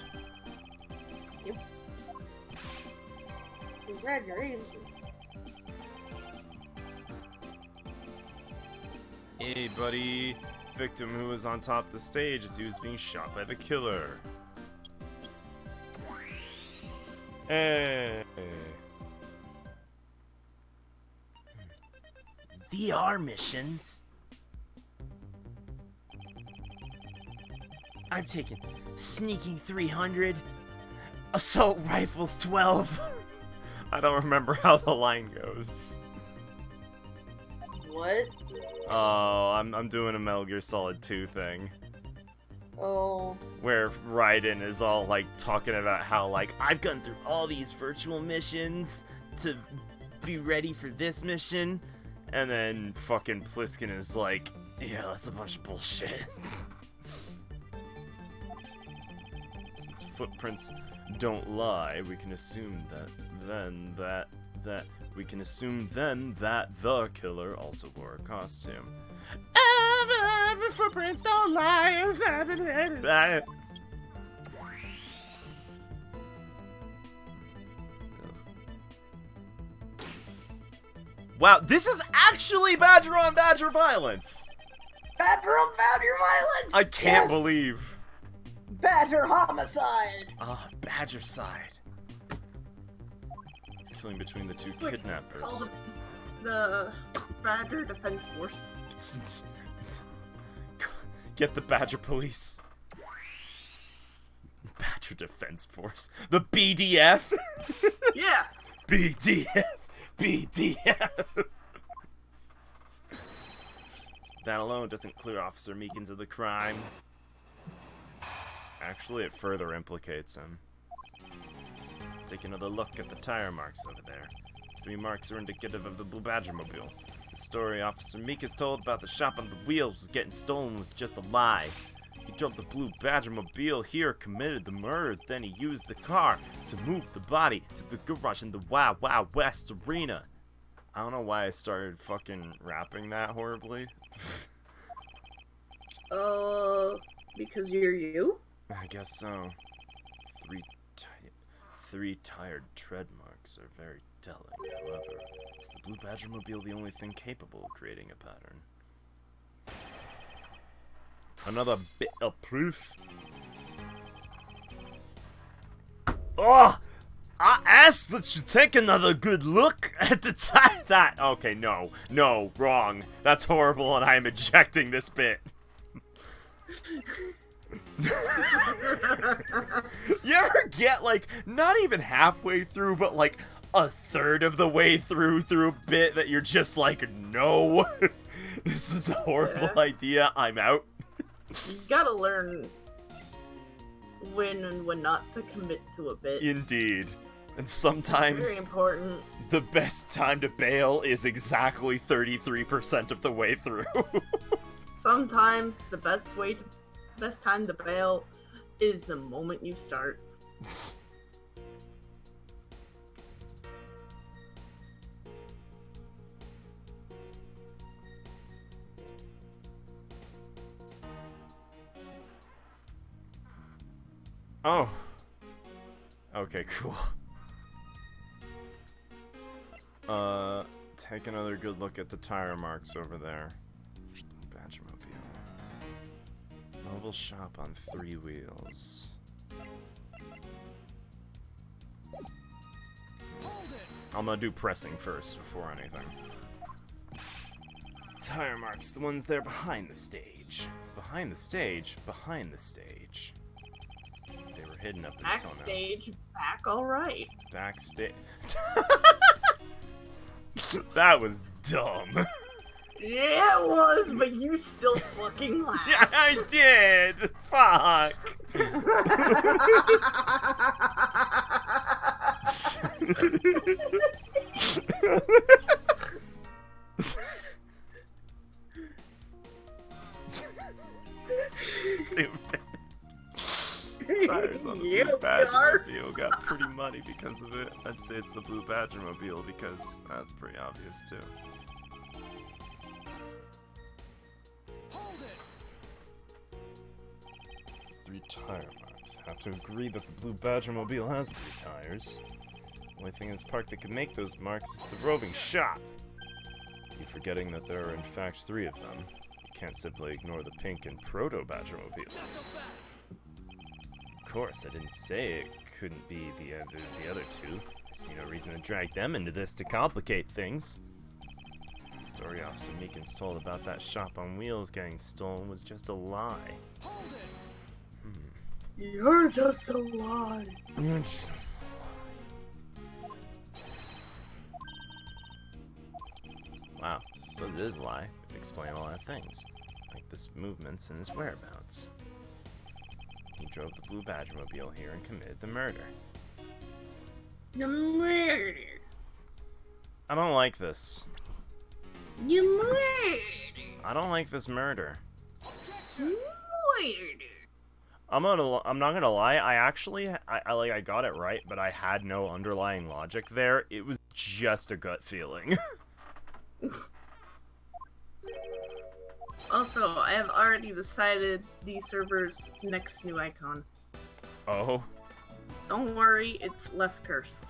Yep. Congratulations. Hey, buddy. Victim who was on top of the stage as he was being shot by the killer. Hey. VR missions? I've taken sneaking 300, assault rifles 12. I don't remember how the line goes. What? Oh, I'm doing a Metal Gear Solid 2 thing. Oh. Where Raiden is all, like, talking about how, like, I've gone through all these virtual missions to be ready for this mission. And then fucking Pliskin is like, yeah, that's a bunch of bullshit. Since footprints don't lie, we can assume that the killer also wore a costume. Footprints don't lie. Wow, this is actually Badger on Badger violence! Badger on Badger violence! I can't believe. Badger homicide! Ah, Badger side. Killing between the two kidnappers. Call the Badger Defense Force. Get the Badger Police. Badger Defense Force. The BDF? Yeah! BDF! BDF! That alone doesn't clear Officer Meekins of the crime. Actually, it further implicates him. Take another look at the tire marks over there. 3 marks are indicative of the Blue Badger mobile. The story Officer Meekins told about the shop on the wheels was getting stolen was just a lie. He drove the Blue Badger mobile here, committed the murder, then he used the car to move the body to the garage in the Wild Wild West arena. I don't know why I started fucking rapping that horribly. Because you're you? I guess so. 3 tired tread marks are very telling, however. Is the Blue Badger mobile the only thing capable of creating a pattern? Another bit of proof. Oh! I asked that you take another good look at the time that... Okay, no, wrong. That's horrible and I am ejecting this bit. You ever get, like, not even halfway through, but, like, a third of the way through a bit that you're just like, no, this is a horrible idea, I'm out? You gotta learn when and when not to commit to a bit. Indeed. And sometimes very important. The best time to bail is exactly 33% of the way through. Sometimes the best time to bail is the moment you start. Oh. Okay, cool. Take another good look at the tire marks over there. Badger mobile. Mobile shop on 3 wheels. I'm gonna do pressing first before anything. Tire marks, the ones there behind the stage. Behind the stage? Behind the stage. They were hidden up until now. Backstage, back alright. Backstage. That was dumb. Yeah, it was, but you still fucking laughed. Yeah, I did. Fuck. Stupid. Tires on the Blue Badger mobile got pretty muddy because of it. I'd say it's the Blue Badger mobile because that's pretty obvious too. Hold it. 3 tire marks. Have to agree that the Blue Badger mobile has 3 tires. The only thing in this park that can make those marks is the roving shop. You're forgetting that there are in fact 3 of them. You can't simply ignore the pink and proto Badger mobiles. Of course, I didn't say it couldn't be the other 2. I see no reason to drag them into this to complicate things. The story Officer Meekins told about that shop on wheels getting stolen was just a lie. You're just a lie. You're just a lie. Wow, I suppose it is a lie. It would explain a lot of things, like this movements and his whereabouts. He drove the blue Badgermobile here and committed the murder. The murder. I don't like this. You murder. I don't like this murder. Murder. I'm not gonna lie. I got it right, but I had no underlying logic there. It was just a gut feeling. Also, I have already decided the server's next new icon. Oh. Don't worry, it's less cursed.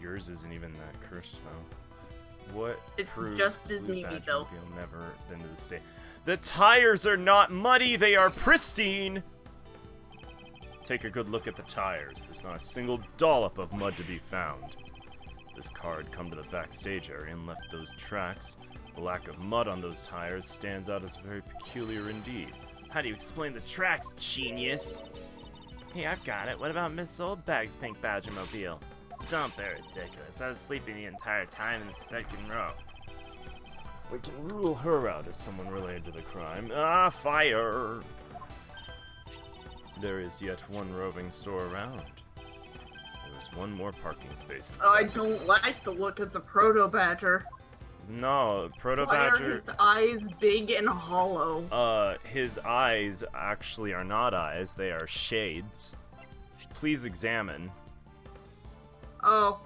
Yours isn't even that cursed though. What? It's proves just as Blue meaty though. Badgermobile never been to the state. The tires are not muddy, they are pristine! Take a good look at the tires. There's not a single dollop of mud to be found. This car had come to the backstage area and left those tracks. The lack of mud on those tires stands out as very peculiar indeed. How do you explain the tracks, genius? Hey, I've got it. What about Miss Oldbag's pink Badgermobile? Don't be ridiculous. I was sleeping the entire time in the second row. We can rule her out as someone related to the crime. Ah, fire! There is yet one roving store around. There is one more parking space in I sight. don't like the look of the Proto Badger. No, Proto Why are Badger. his eyes big and hollow? His eyes actually are not eyes, they are shades. Please examine. Oh,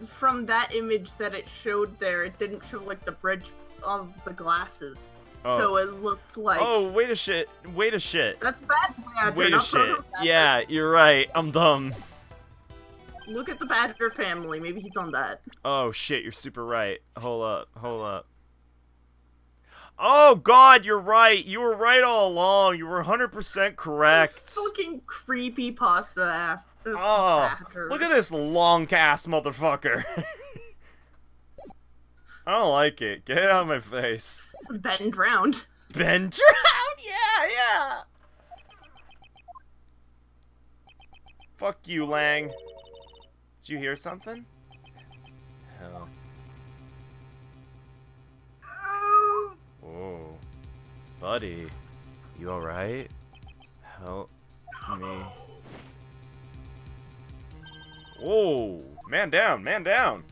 from that image that it showed there, it didn't show like the bridge of the glasses. Oh. So it looked like. Oh, wait a shit. That's bad Badger, Wait a not shit. Proto Badger. Yeah, you're right. I'm dumb. Look at the Badger family. Maybe he's on that. Oh shit, you're super right. Hold up. Oh god, you're right. You were right all along. You were 100% correct. Fucking creepy pasta ass. This Oh, Badger. look at this long cast motherfucker. I don't like it. Get it out of my face. Ben drowned. Ben drowned? Yeah. Fuck you, Lang. Did you hear something? Hell. Oh. Buddy. You alright? Help me. Whoa! Man down!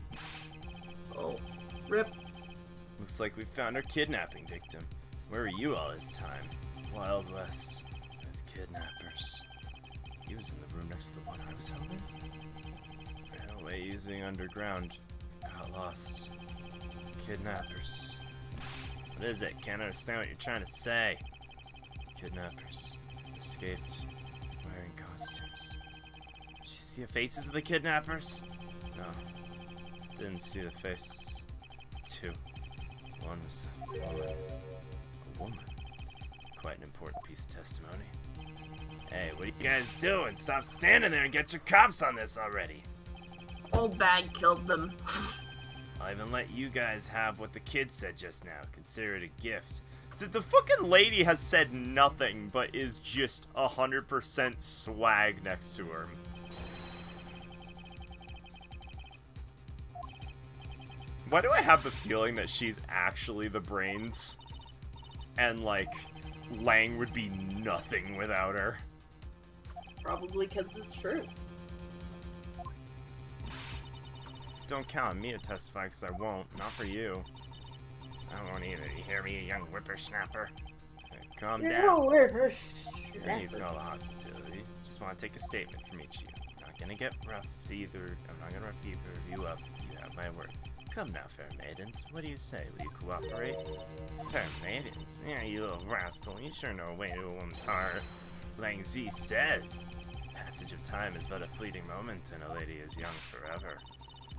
Oh, rip. Looks like we found our kidnapping victim. Where were you all this time? Wild West. With kidnappers. He was in the room next to the one I was held in. Ran away using underground. Got lost. Kidnappers. What is it? Can't understand what you're trying to say. Kidnappers. Escaped. Wearing costumes. Did you see the faces of the kidnappers? No. Didn't see the faces. Two. One was a woman. A woman? Quite an important piece of testimony. Hey, what are you guys doing? Stop standing there and get your cops on this already. Old bag killed them. I'll even let you guys have what the kid said just now. Consider it a gift. The fucking lady has said nothing, but is just 100% swag next to her. Why do I have the feeling that she's actually the brains? And, like, Lang would be nothing without her. Probably because it's true. Don't count on me to testify, because I won't. Not for you. I don't want either. You hear me, you young whippersnapper? Okay, calm down. I need all the hostility. Just want to take a statement from each of you. I'm not gonna get rough either. I'm not gonna rough either of you up. You have my word. Come now, fair maidens. What do you say? Will you cooperate? Fair maidens? Yeah, you little rascal. You sure know a way to a woman's heart. Lang Z says, passage of time is but a fleeting moment, and a lady is young forever.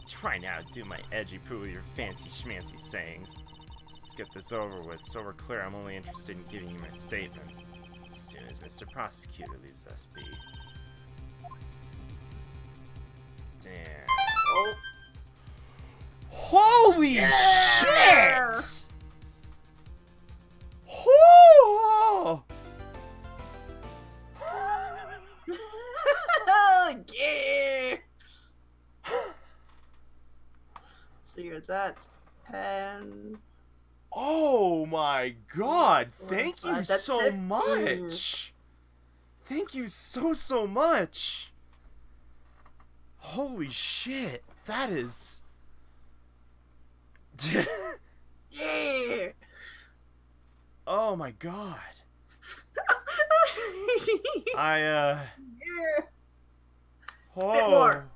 Try now to do my edgy poo with your fancy schmancy sayings. Let's get this over with, so we're clear I'm only interested in giving you my statement. As soon as Mr. Prosecutor leaves us be. Damn. Oh. Holy Yeah! shit! Oh! Yeah. So you're that 10. Oh my god, thank you That's so 15. much. Thank you so much. Holy shit, that is... Yeah. Oh my god. Yeah. Oh. Bit more.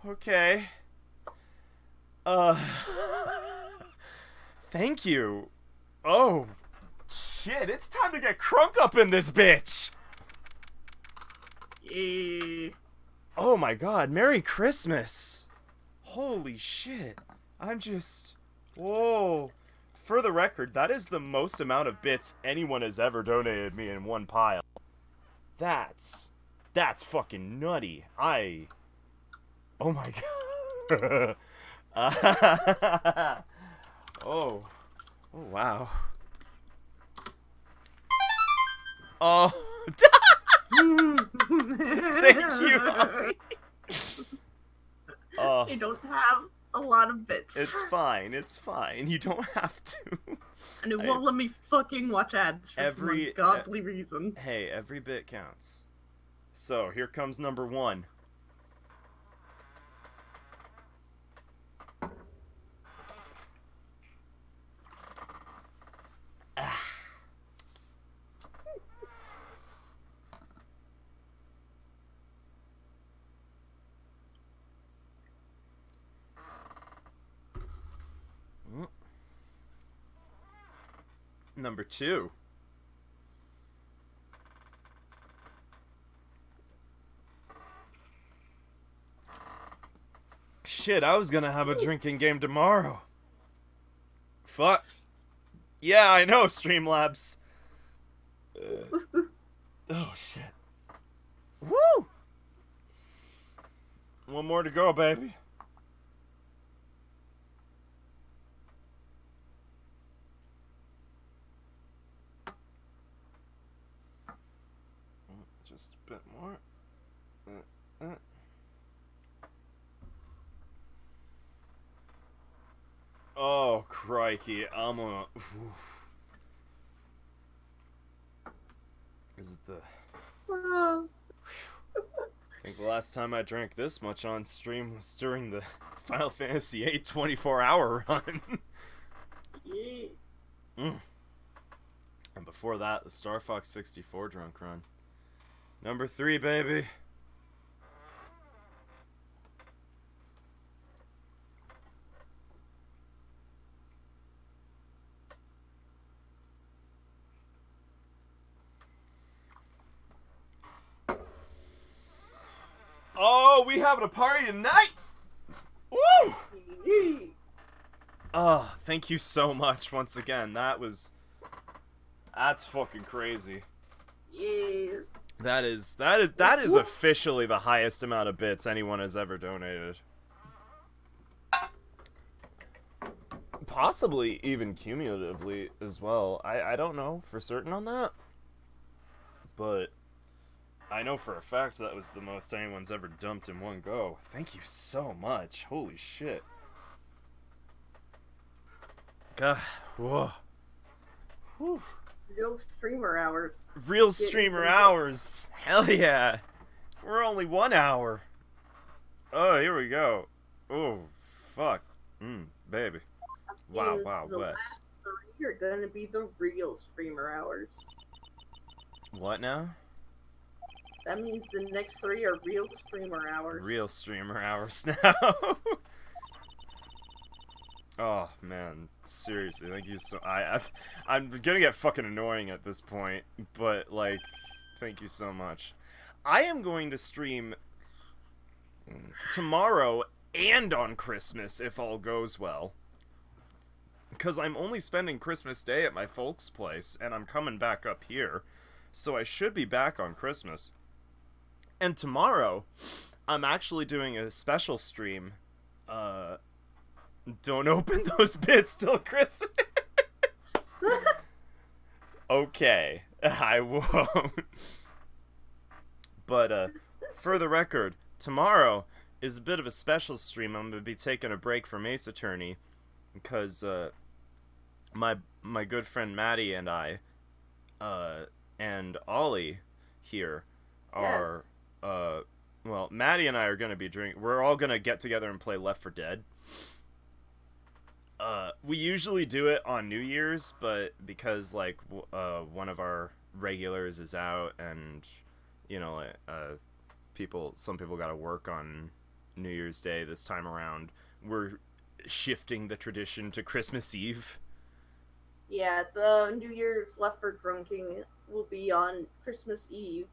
Okay. Thank you. Oh. Shit, it's time to get crunk up in this bitch. Yeah. Oh my god, Merry Christmas. Holy shit. I'm just... Whoa. For the record, that is the most amount of bits anyone has ever donated me in one pile. That's fucking nutty. Oh my god. Oh. Oh wow. Oh. Thank you. Oh. I don't have a lot of bits. It's fine. It's fine. You don't have to. And it won't let me fucking watch ads for some ungodly reason. Hey, every bit counts. So, here comes number 1. Number 2. Shit, I was gonna have a drinking game tomorrow. Fuck. Yeah, I know, Streamlabs. Oh, shit. Woo! One more to go, baby. Just a bit more. Oh, crikey. I'm gonna... This is the... I think the last time I drank this much on stream was during the Final Fantasy VIII 24-hour run. And before that, the Star Fox 64 drunk run. Number 3, baby. Oh, we having a party tonight! Woo! Oh, thank you so much once again. That's fucking crazy. Yeah. That is officially the highest amount of bits anyone has ever donated. Possibly even cumulatively as well. I don't know for certain on that. But I know for a fact that was the most anyone's ever dumped in one go. Thank you so much. Holy shit. God, whoa. Whew. Real streamer hours. Real streamer hours. Hell yeah. We're only 1 hour. Oh, here we go. Oh, fuck. Baby. Wow, wow, The Wes. last 3 are gonna be the real streamer hours. What now? That means the next 3 are real streamer hours. Real streamer hours now. Oh man, seriously, thank you so. I'm gonna get fucking annoying at this point, but like, thank you so much. I am going to stream tomorrow and on Christmas if all goes well, because I'm only spending Christmas Day at my folks' place, and I'm coming back up here, so I should be back on Christmas. And tomorrow, I'm actually doing a special stream. Don't open those bits till Christmas. Okay, I won't. But, for the record, tomorrow is a bit of a special stream. I'm going to be taking a break from Ace Attorney because, my good friend Maddie and I, and Ollie here are, Yes. well, Maddie and I are gonna be we're all gonna get together and play Left 4 Dead. We usually do it on New Year's, but because like one of our regulars is out, and you know, some people got to work on New Year's Day this time around, we're shifting the tradition to Christmas Eve. Yeah, the New Year's left for drinking will be on Christmas Eve.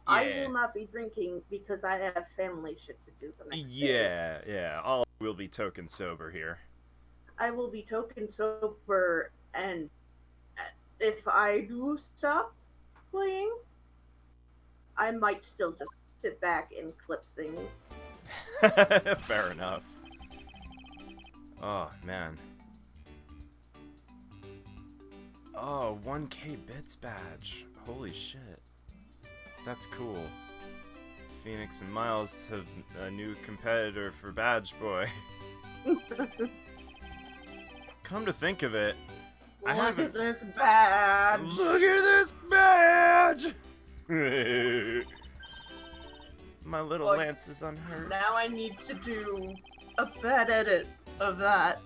I Yeah. will not be drinking because I have family shit to do the next day. Yeah. All will be token sober here. I will be token sober, and if I do stop playing, I might still just sit back and clip things. Fair enough. Oh, man. Oh, 1K bits badge. Holy shit. That's cool. Phoenix and Miles have a new competitor for Badge Boy. Come to think of it, I Look haven't... at this badge! Look at this badge! My little Look, lance is unhurt. now I need to do a bad edit of that.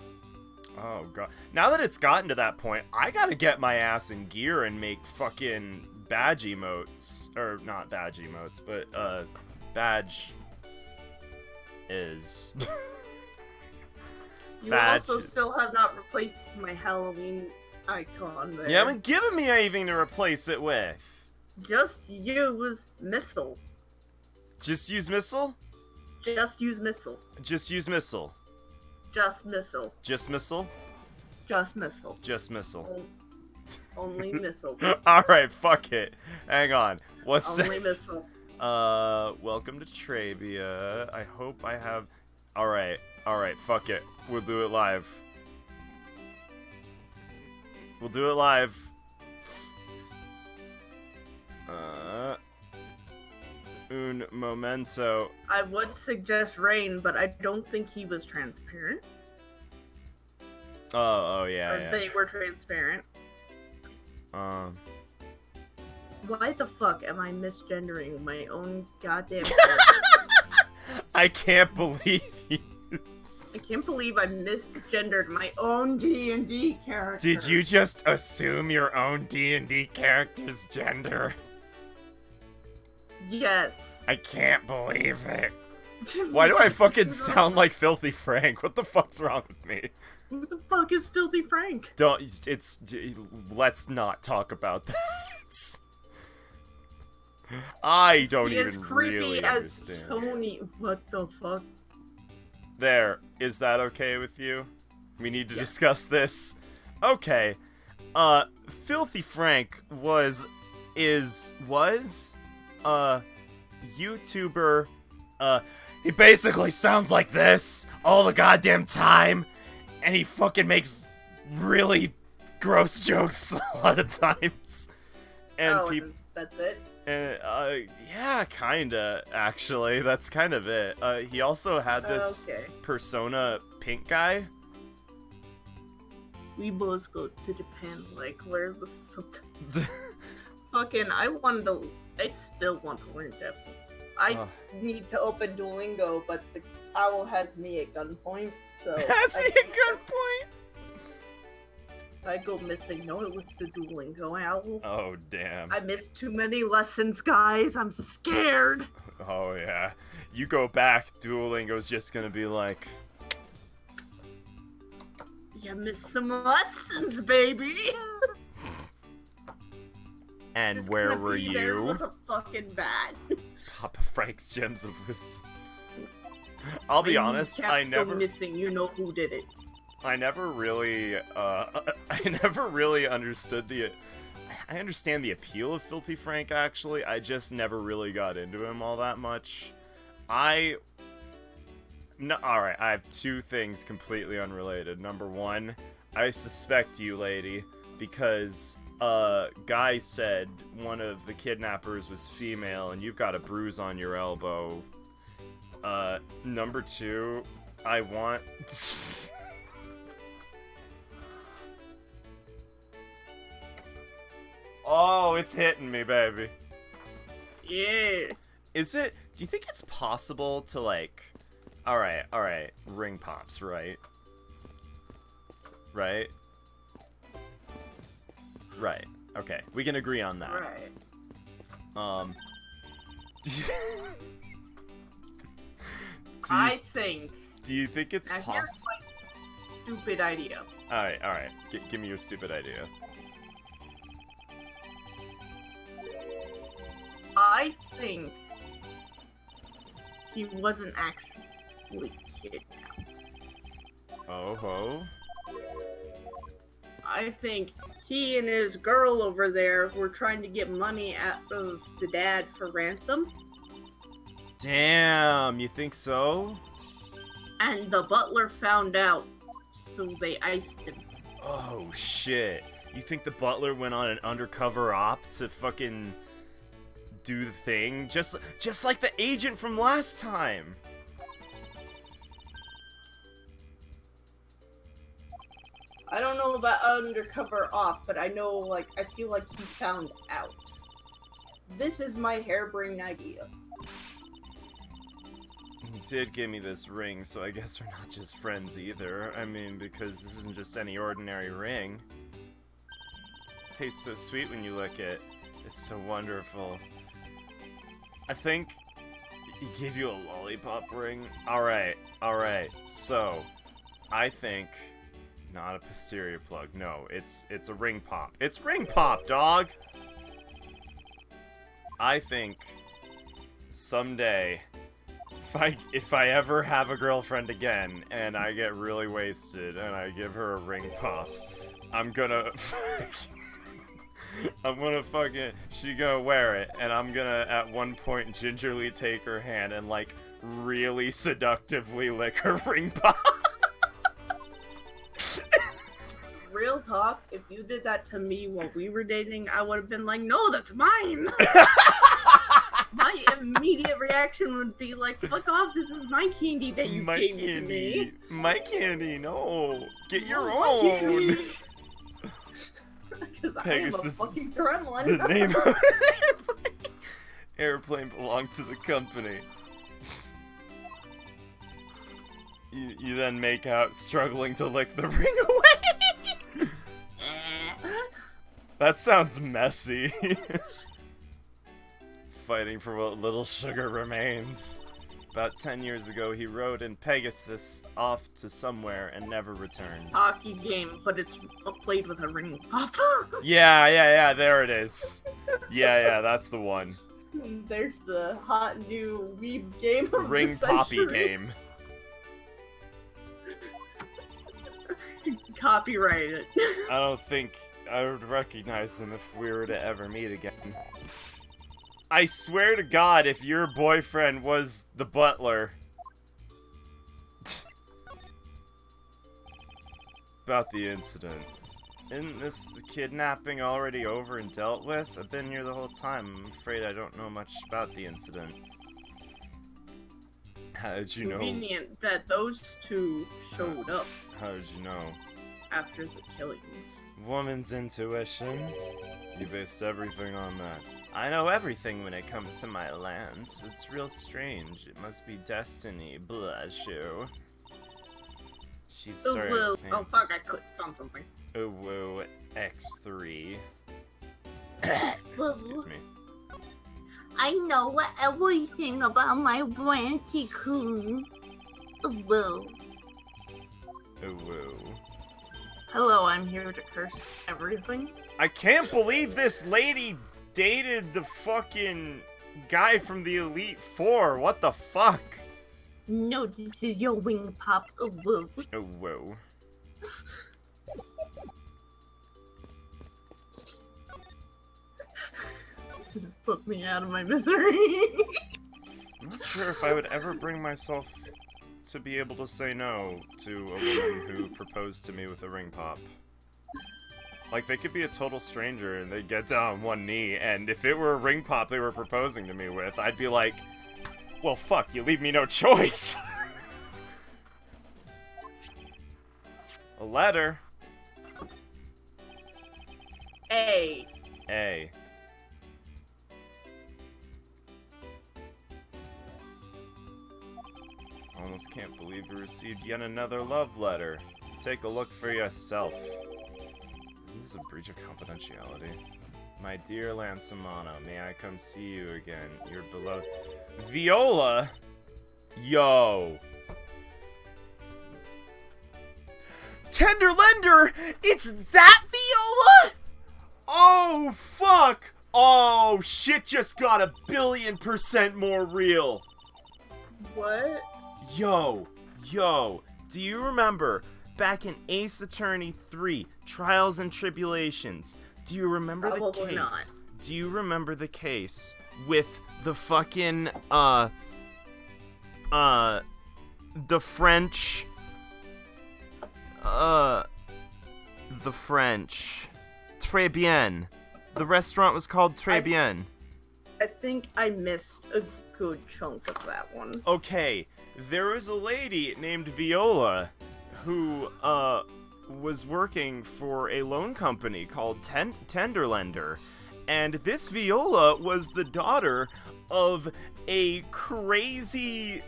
Oh god. Now that it's gotten to that point, I gotta get my ass in gear and make fucking badge emotes. Or not badge emotes, but badge is. You Badge. also still have not replaced my Halloween icon there. You haven't given me anything to replace it with. Just use missile. Just use missile? Just use missile. Just use missile. Just missile. Just missile? Just missile. Just missile. Only missile. Alright, fuck it. Hang on. What's Only missile. welcome to Trabia. I hope I have... Alright, fuck it. We'll do it live. We'll do it live. Un momento. I would suggest Rain, but I don't think he was transparent. Oh yeah, Or yeah. they were transparent. Why the fuck am I misgendering my own goddamn character? I can't believe you. I can't believe I misgendered my own D&D character. Did you just assume your own D&D character's gender? Yes. I can't believe it. Why do I fucking sound like Filthy Frank? What the fuck's wrong with me? Who the fuck is Filthy Frank? Let's not talk about that. I don't He even is creepy really as understand. Tony. What the fuck? There, is that okay with you? We need to discuss this. Okay. Filthy Frank was YouTuber. He basically sounds like this all the goddamn time, and he fucking makes really gross jokes a lot of times. And and that's it? yeah, kinda, actually. That's kind of it. He also had this Okay. persona pink guy. We both go to Japan. Like, where's the subtitles? Fucking, I still want to learn Japanese. I need to open Duolingo, but the owl has me at gunpoint, so... Has me at gunpoint? I go missing. No, it was the Duolingo owl. Oh, damn. I missed too many lessons, guys. I'm scared. Oh, yeah. You go back, Duolingo's just gonna be like... You missed some lessons, baby. And Just where gonna were be there you? with a fucking bat. Papa Frank's Gems of Wisdom. I'll be honest, I never... missing. You know who did it. I never really, I never really understood I understand the appeal of Filthy Frank, actually. I just never really got into him all that much. Alright, I have two things completely unrelated. Number one, I suspect you, lady, because, Guy said one of the kidnappers was female, and you've got a bruise on your elbow. Number two, I want... Oh, it's hitting me, baby. Yeah. Is it? Do you think it's possible to like? All right. Ring pops, right? Right. Right. Okay, we can agree on that. Right. I think. Do you think it's Now here's possible? my stupid idea. All right. Give me your stupid idea. I think he wasn't actually kidnapped. Oh ho. I think he and his girl over there were trying to get money out of the dad for ransom, Damn, you think so? and the butler found out, so they iced him. Oh shit. You think the butler went on an undercover op to fucking do the thing? Just like the agent from last time. I don't know about undercover off, but I know, like, I feel like he found out. This is my harebrained idea. He did give me this ring, so I guess we're not just friends either. I mean, because this isn't just any ordinary ring. It tastes so sweet when you lick it. It's so wonderful. I think he gave you a lollipop ring. Alright. So, I think not a posterior plug. No, it's a ring pop. It's ring pop, dog! I think someday, if I ever have a girlfriend again and I get really wasted and I give her a ring pop, I'm gonna she gonna wear it, and I'm gonna at one point gingerly take her hand and like really seductively lick her ring pop. Real talk, if you did that to me while we were dating, I would have been like, no, that's mine! My immediate reaction would be like, fuck off, this is my candy that you gave to me. My candy, no. Get your My own. candy. Because I am a Pegasus fucking is gremlin. The name of the airplane belonged to the company. You then make out struggling to lick the ring away. That sounds messy. Fighting for what little sugar remains. About 10 years ago, he rode in Pegasus off to somewhere and never returned. Hockey game, but it's played with a ring pop. Yeah, there it is. Yeah, that's the one. There's the hot new weeb game of Ring the Poppy century. game. Copyright it. I don't think I would recognize him if we were to ever meet again. I swear to God, if your boyfriend was the butler. About the incident. Isn't this kidnapping already over and dealt with? I've been here the whole time. I'm afraid I don't know much about the incident. How did you know? Convenient that those two showed up How did you know? after the killings. Woman's intuition. You based everything on that. I know everything when it comes to my lands. It's real strange. It must be destiny. Bless you. She's starting to Oh fuck, I clicked on something. Oh, whoa, X3. Excuse me. I know everything about my Brancy Coon. Whoa. Oh, whoa. Hello, I'm here to curse everything. I can't believe this lady dated the fucking guy from the Elite Four. What the fuck? No, this is your wing pop. Whoa. Oh, whoa. Just put me out of my misery. I'm not sure if I would ever bring myself to be able to say no to a woman who proposed to me with a ring pop. Like, they could be a total stranger and they'd get down on one knee, and if it were a ring pop they were proposing to me with, I'd be like, well, fuck, you leave me no choice. A letter. A. A. almost can't believe you received yet another love letter. Take a look for yourself. Isn't this a breach of confidentiality? My dear Lansamano, may I come see you again? Your beloved... Viola? Yo. Tender Lender? It's that Viola? Oh, fuck. Oh, shit just got 1,000,000,000% more real. What? Yo, do you remember back in Ace Attorney 3, Trials and Tribulations? Do you remember the Probably case? not. Do you remember the case with the fucking, the French, Très Bien. The restaurant was called Très Bien. I think I missed a good chunk of that one. Okay, there was a lady named Viola who, was working for a loan company called Tenderlender, and this Viola was the daughter of a crazy,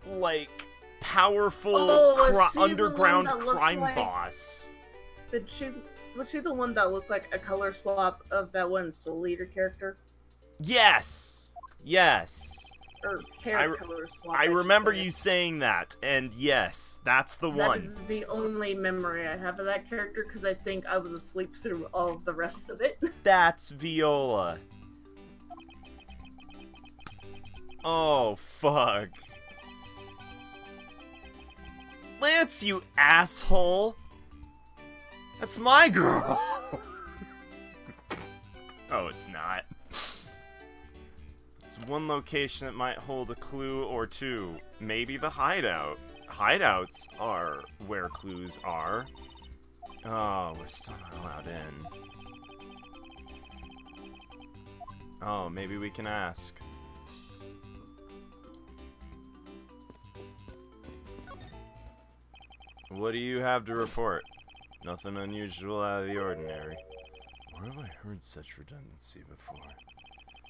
like, powerful underground crime boss. Was she the one that looked like a color swap of that one Soul Eater character? Yes! Or hair color swap. I should remember say. you saying that, and yes, that's the That one. is the only memory I have of that character, because I think I was asleep through all of the rest of it. That's Viola. Oh, fuck. Lance, you asshole! That's my girl! Oh, it's not. It's one location that might hold a clue or two. Maybe the hideout. Hideouts are where clues are. Oh, we're still not allowed in. Oh, maybe we can ask. What do you have to report? Nothing unusual out of the ordinary. Where have I heard such redundancy before?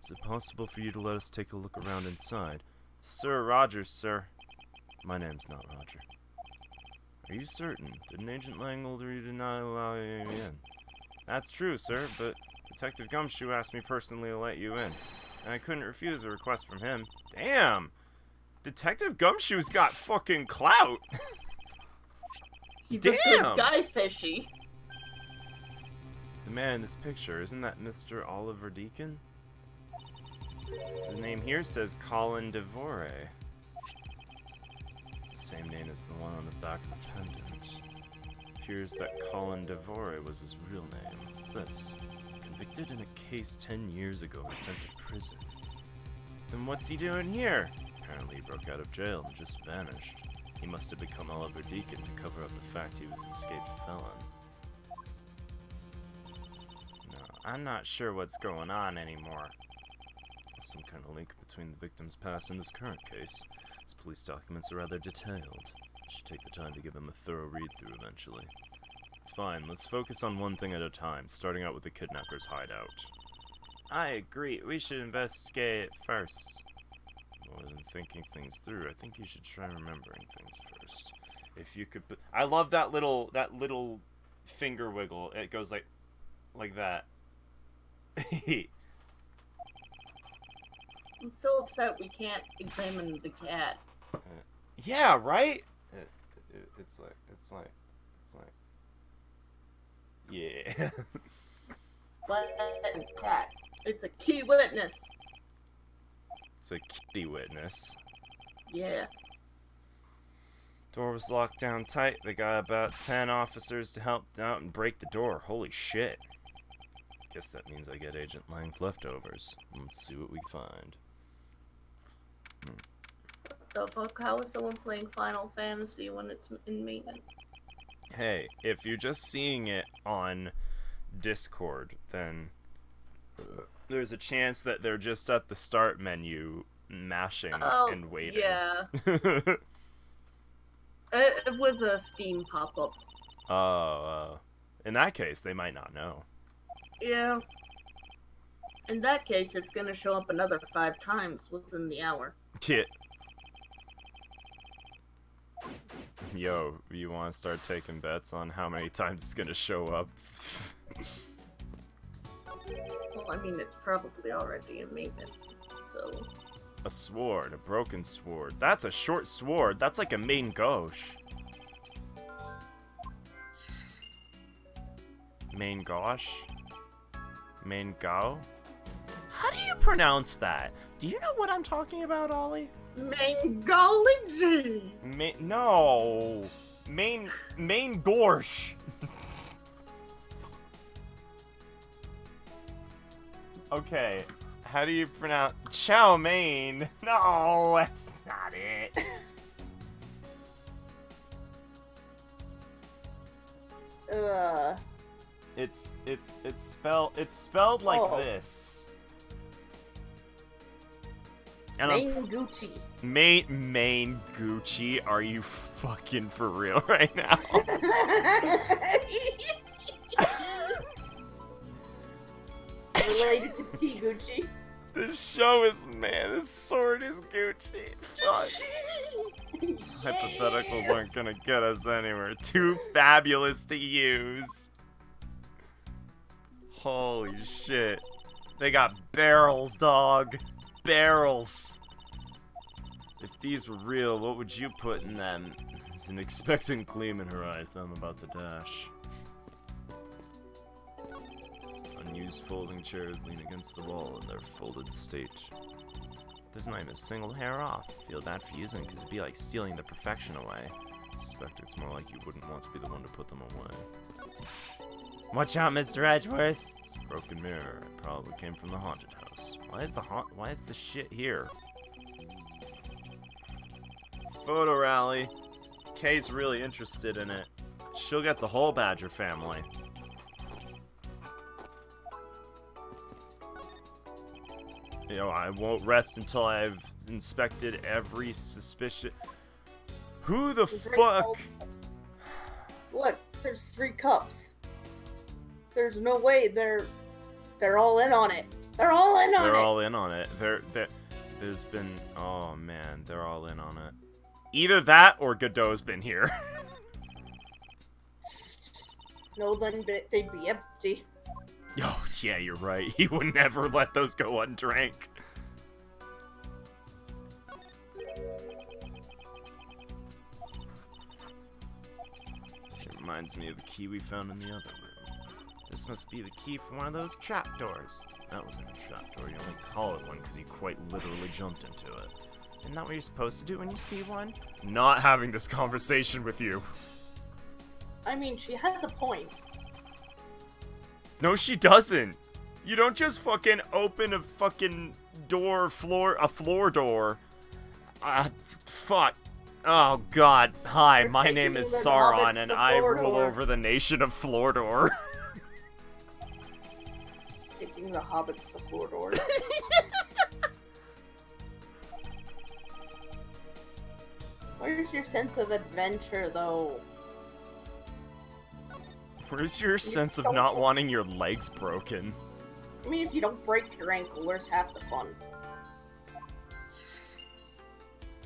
Is it possible for you to let us take a look around inside? Sir Rogers, sir. My name's not Roger. Are you certain? Didn't Agent Lang order you to not allow you in? That's true, sir, but Detective Gumshoe asked me personally to let you in, and I couldn't refuse a request from him. Damn! Detective Gumshoe's got fucking clout! He's Damn! a good guy, Fishy. The man in this picture, isn't that Mr. Oliver Deacon? The name here says Colin Devore. It's the same name as the one on the back of the pendant. Appears that Colin Devore was his real name. What's this? Convicted in a case 10 years ago and sent to prison. Then what's he doing here? Apparently he broke out of jail and just vanished. He must have become Oliver Deacon to cover up the fact he was an escaped felon. No, I'm not sure what's going on anymore. There's some kind of link between the victim's past and this current case. His police documents are rather detailed. I should take the time to give him a thorough read-through eventually. It's fine, let's focus on one thing at a time, starting out with the kidnapper's hideout. I agree, we should investigate first. More than thinking things through, I think you should try remembering things first. If you could, I love that little finger wiggle. It goes like that. I'm so upset we can't examine the cat. Yeah, right. It's like, yeah. What cat? It's a key witness. It's a kitty witness. Yeah. Door was locked down tight. They got about 10 officers to help out and break the door. Holy shit. Guess that means I get Agent Lang's leftovers. Let's see what we find. What the fuck? How is someone playing Final Fantasy when it's in maintenance? Hey, if you're just seeing it on Discord, then there's a chance that they're just at the start menu mashing and waiting. Yeah. It was a Steam pop-up. Oh, in that case, they might not know. Yeah. In that case, it's gonna show up another 5 times within the hour. Yeah. Yo, you want to start taking bets on how many times it's gonna show up? Well, I mean, it's probably already in maintenance, so... A sword, a broken sword. That's a short sword. That's like a main gauche. Main gauche? Main gao? How do you pronounce that? Do you know what I'm talking about, Ollie? Mangology! No! Main gorsh! Okay, how do you pronounce chow mein? No, that's not it. It's spelled like this. And Main Gucci. Main Gucci. Are you fucking for real right now? Related to T Gucci. This show is, man, this sword is Gucci. Fuck. Hypotheticals aren't gonna get us anywhere. Too fabulous to use. Holy shit. They got barrels, dog. Barrels. If these were real, what would you put in them? There's an expectant gleam in her eyes that I'm about to dash. Unused folding chairs lean against the wall in their folded state. There's not even a single hair off. Feel bad for using because it'd be like stealing the perfection away. Suspect it's more like you wouldn't want to be the one to put them away. Watch out, Mr. Edgeworth! It's a broken mirror. It probably came from the haunted house. Why is the shit here? Photo rally. Kay's really interested in it. She'll get the whole Badger family. You know, I won't rest until I've inspected every suspicious... Who the fuck? Look, there's 3 cups. There's no way they're all in on it. They're all in on it. They're all in on it. There's been... Oh, man. They're all in on it. Either that or Godot's been here. No, then they'd be empty. Oh, yeah, you're right. He would never let those go undrank. It reminds me of the key we found in the other room. This must be the key for one of those trapdoors. That wasn't a trapdoor. You only call it one because you quite literally jumped into it. Isn't that what you're supposed to do when you see one? Not having this conversation with you. I mean, she has a point. No, she doesn't. You don't just fucking open a fucking a floor door. Fuck. Oh, God. Hi, You're my name is taking the Sauron, hobbits and to I rule Mordor. over the nation of Floridor. Taking the hobbits to Floridor. Where's your sense of adventure, though? Where's your sense of not wanting your legs broken? I mean, if you don't break your ankle, where's half the fun?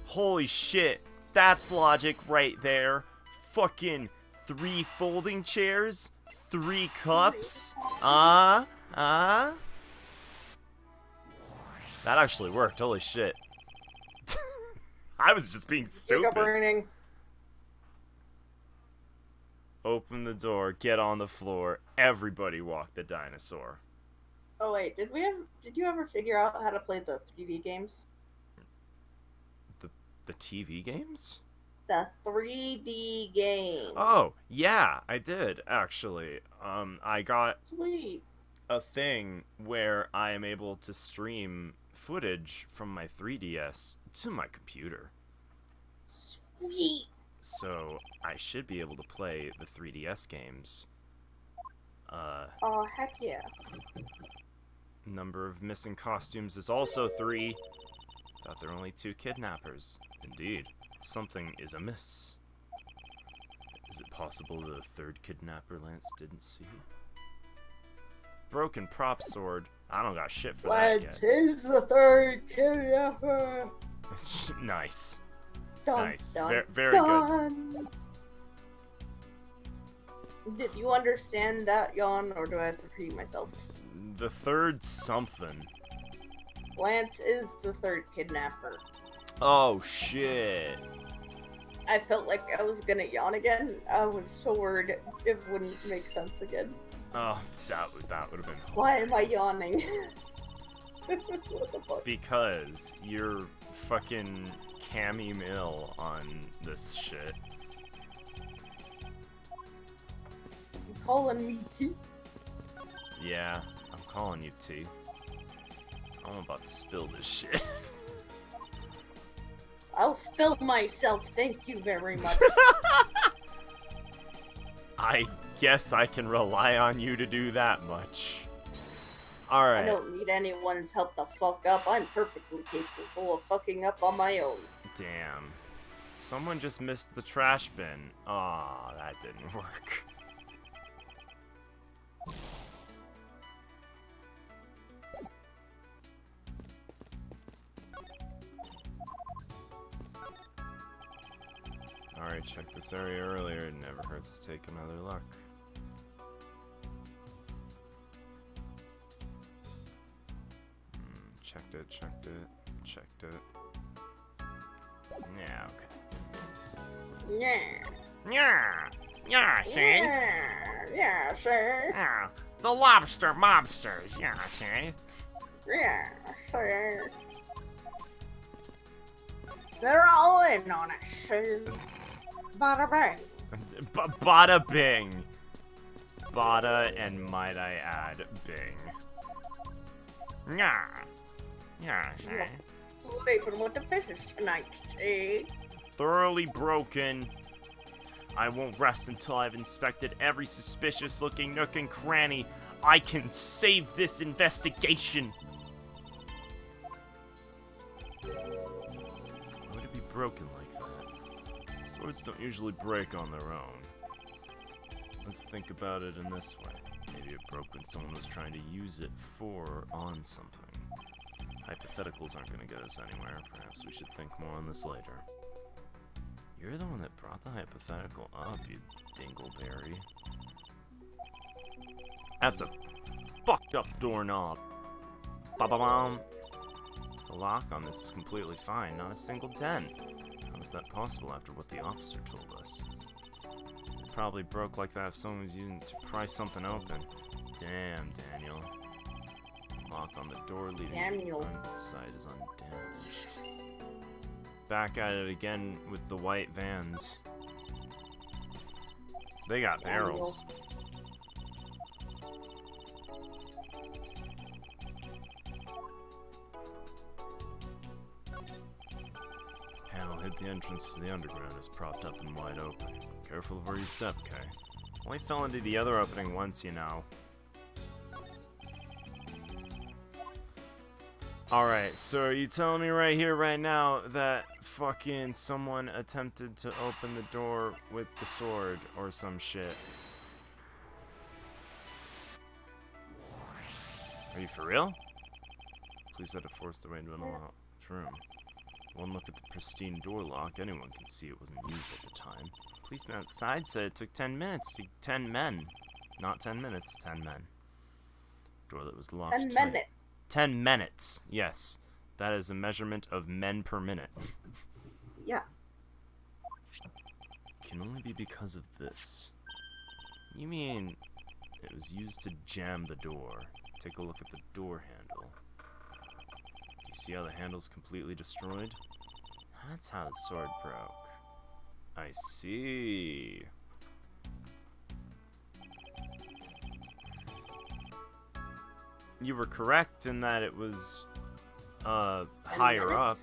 Holy shit. That's logic right there. Fucking 3 folding chairs, 3 cups. That actually worked. Holy shit. I was just being stupid. Burning. Open the door, get on the floor, everybody walk the dinosaur. Oh wait, did you ever figure out how to play the 3D games? The TV games? The 3D game. Oh, yeah, I did, actually. I got Sweet. a thing where I am able to stream footage from my 3DS to my computer. Sweet. So I should be able to play the 3DS games. Oh, heck yeah. Number of missing costumes is also 3. Thought there were only 2 kidnappers. Indeed, something is amiss. Is it possible the 3rd kidnapper Lance didn't see? Broken prop sword. I don't got shit for that yet. Lance is the 3rd kidnapper. Nice. Dun, Nice. dun, Very good. dun. Did you understand that yawn, or do I have to repeat myself? The third something. Lance is the third kidnapper. Oh, shit. I felt like I was gonna yawn again. I was so worried it wouldn't make sense again. Oh, that would have been hilarious. Why am I yawning? What the fuck? Because you're fucking Cammy Mill on this shit. You calling me T? Yeah, I'm calling you T. I'm about to spill this shit. I'll spill myself, thank you very much. I guess I can rely on you to do that much. I Alright. don't need anyone's help to fuck up. I'm perfectly capable of fucking up on my own. Damn. Someone just missed the trash bin. Aw, that didn't work. Alright, checked this area earlier. It never hurts to take another look. Checked it. Yeah, okay. Yeah. Yeah, see? Yeah, sure. Yeah, the lobster mobsters, yeah, see? Yeah, sure. They're all in on it, sure. Bada bang. Bada bing. Bada and might I add, bing. Yeah. Yeah, see? Sleeping with the fishes tonight, see? Thoroughly broken. I won't rest until I've inspected every suspicious-looking nook and cranny. I can save this investigation. Why would it be broken like that? Swords don't usually break on their own. Let's think about it in this way. Maybe it broke when someone was trying to use it for or on something. Hypotheticals aren't going to get us anywhere. Perhaps we should think more on this later. You're the one that brought the hypothetical up, you dingleberry. That's a fucked up doorknob. Ba-ba-bum. The lock on this is completely fine, not a single dent. How is that possible after what the officer told us? It probably broke like that if someone was using it to pry something open. Damn, Daniel. Lock on the door leading Daniel. inside is undamaged. Back at it again with the white vans. They got barrels. Panel hid the entrance to the underground is propped up and wide open. Careful of where you step, Kay. Only fell into the other opening once, you know. Alright, so are you telling me right here, right now, that fucking someone attempted to open the door with the sword or some shit? Are you for real? Please let it force the way into an unlocked room. One look at the pristine door lock, anyone can see it wasn't used at the time. Policeman outside said it took 10 minutes to 10 men. Not 10 minutes, 10 men. Door that was locked 10 tight. minutes. 10 minutes, yes. That is a measurement of men per minute. Yeah. Can only be because of this. You mean it was used to jam the door? Take a look at the door handle. Do you see how the handle's completely destroyed? That's how the sword broke. I see. You were correct in that it was higher up,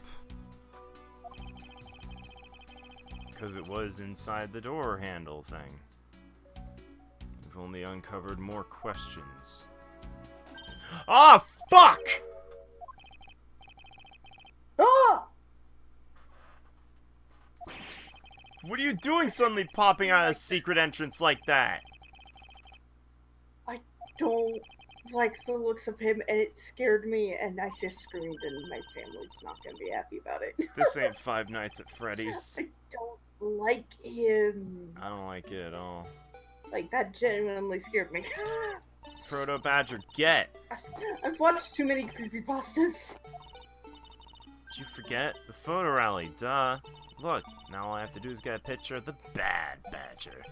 because it was inside the door handle thing. We've only uncovered more questions. Ah, fuck! Ah! What are you doing suddenly popping out of a secret entrance like that? Don't like the looks of him, and it scared me, and I just screamed, and my family's not gonna be happy about it. This ain't Five Nights at Freddy's. I don't like him. I don't like it at all. Like, that genuinely scared me. Proto Badger, get! I've watched too many creepypastas. Did you forget? The photo rally, duh. Look, now all I have to do is get a picture of the Bad Badger.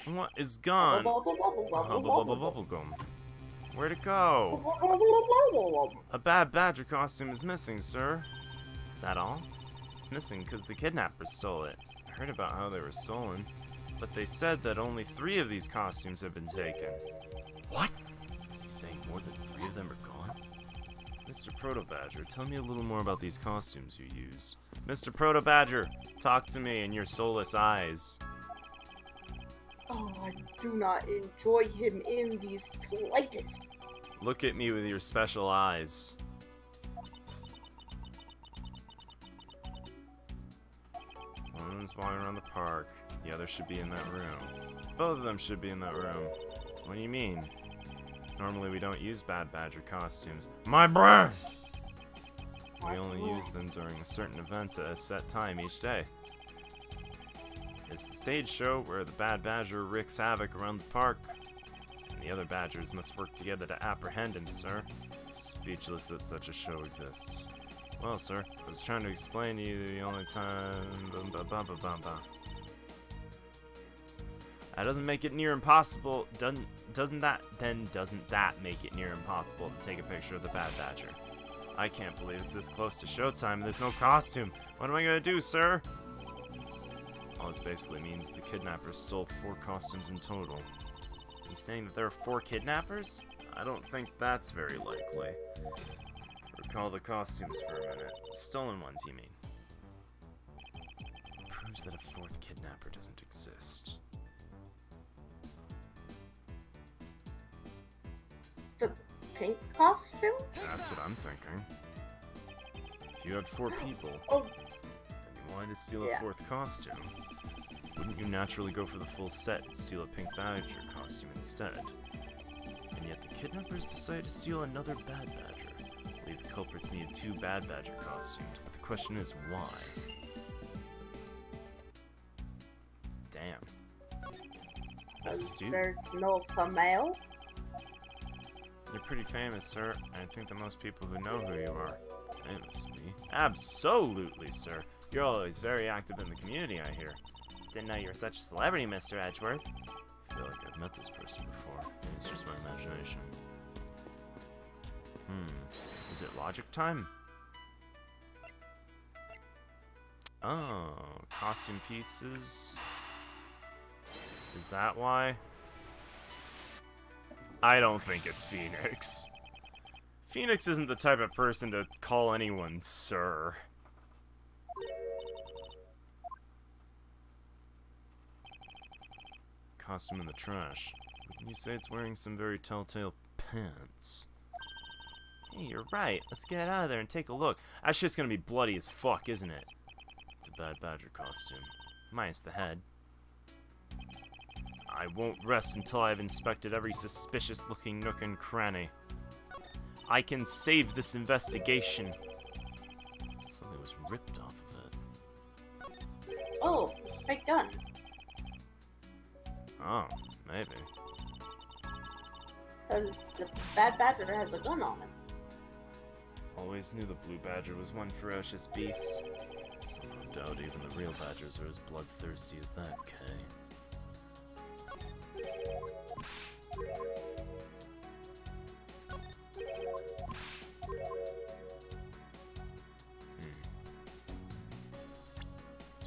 What is gone? Bubblegum. Where'd it go? A Bad Badger costume is missing, sir. Is that all? It's missing because the kidnappers stole it. I heard about how they were stolen, but they said that only 3 of these costumes have been taken. What? Is he saying more than 3 of them are gone? Mr. Proto Badger, tell me a little more about these costumes you use. Mr. Proto Badger, talk to me in your soulless eyes. Oh, I do not enjoy him in the slightest. Look at me with your special eyes. One's walking around the park. The other should be in that room. Both of them should be in that room. What do you mean? Normally we don't use Bad Badger costumes. My brand! We only use them during a certain event at a set time each day. It's the stage show where the Bad Badger wreaks havoc around the park, and the other Badgers must work together to apprehend him, sir. Speechless that such a show exists. Well, sir, I was trying to explain to you the only time... That doesn't make it near impossible. Doesn't that make it near impossible to take a picture of the Bad Badger? I can't believe it's this close to showtime and there's no costume. What am I gonna do, sir? All this basically means the kidnappers stole 4 costumes in total. Are you saying that there are 4 kidnappers? I don't think that's very likely. Recall the costumes for a minute. Stolen ones, you mean? Proves that a 4th kidnapper doesn't exist. The pink costume? That's what I'm thinking. If you had 4 people, Oh, and you wanted to steal a yeah. 4th costume, wouldn't you naturally go for the full set and steal a pink badger costume instead? And yet the kidnappers decided to steal another Bad Badger. I believe the culprits needed 2 Bad Badger costumes, but the question is why? Damn. Astute. There's no female? You're pretty famous, sir. I think that most people who know who you are. Famous, me? Absolutely, sir. You're always very active in the community, I hear. Didn't know you were such a celebrity, Mr. Edgeworth. I feel like I've met this person before. Maybe it's just my imagination. Is it logic time? Oh, costume pieces. Is that why? I don't think it's Phoenix. Phoenix isn't the type of person to call anyone sir. Costume in the trash. Wouldn't you say it's wearing some very telltale pants? Hey, you're right. Let's get out of there and take a look. That shit's gonna be bloody as fuck, isn't it? It's a Bad Badger costume. Minus the head. I won't rest until I've inspected every suspicious-looking nook and cranny. I can save this investigation. Something was ripped off of it. Oh, fake gun. Oh, maybe. Because the Bad Badger has a gun on him. Always knew the Blue Badger was one ferocious beast. Somehow doubt even the real badgers are as bloodthirsty as that, Kay. Do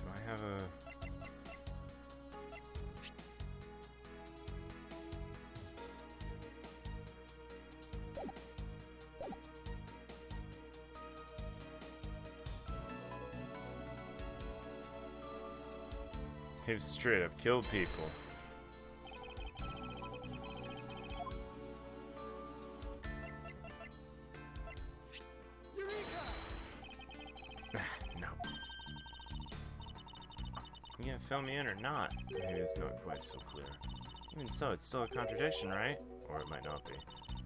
I have a... They've straight up killed people. gonna fill me in or not? Maybe it's not quite so clear. Even so, it's still a contradiction, right? Or it might not be.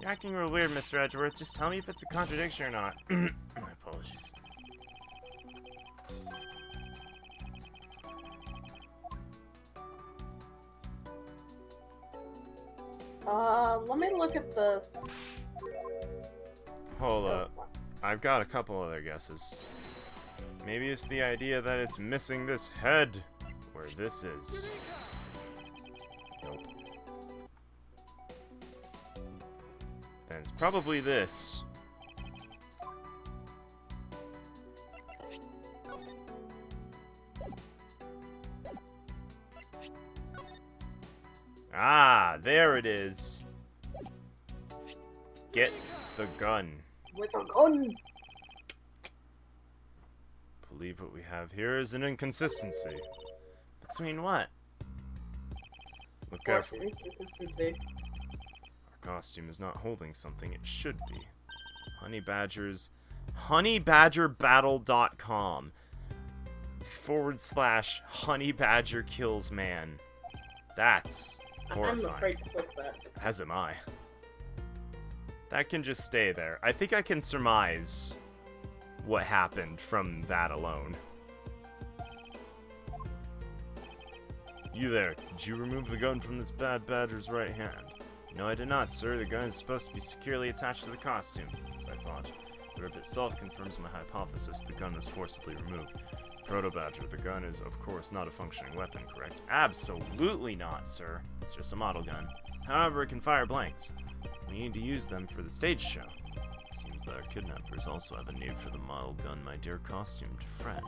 You're acting real weird, Mr. Edgeworth. Just tell me if it's a contradiction or not. My apologies. Let me look at the... Hold up. I've got a couple other guesses. Maybe it's the idea that it's missing this head, where this is. Nope. Then it's probably this. Ah, there it is. Get the gun. With a gun! Believe what we have here is an inconsistency. Between what? Look careful. Inconsistency. Our costume is not holding something it should be. honeybadgerbattle.com /honeybadgerkillsman. That's horrifying. I'm afraid to click that. As am I. That can just stay there. I think I can surmise what happened from that alone. You there, did you remove the gun from this bad badger's right hand? No, I did not, sir. The gun is supposed to be securely attached to the costume, as I thought. The rip itself confirms my hypothesis. The gun was forcibly removed. Proto-Badger, the gun is, of course, not a functioning weapon, correct? Absolutely not, sir. It's just a model gun. However, it can fire blanks. We need to use them for the stage show. It seems that our kidnappers also have a need for the model gun, my dear costumed friend.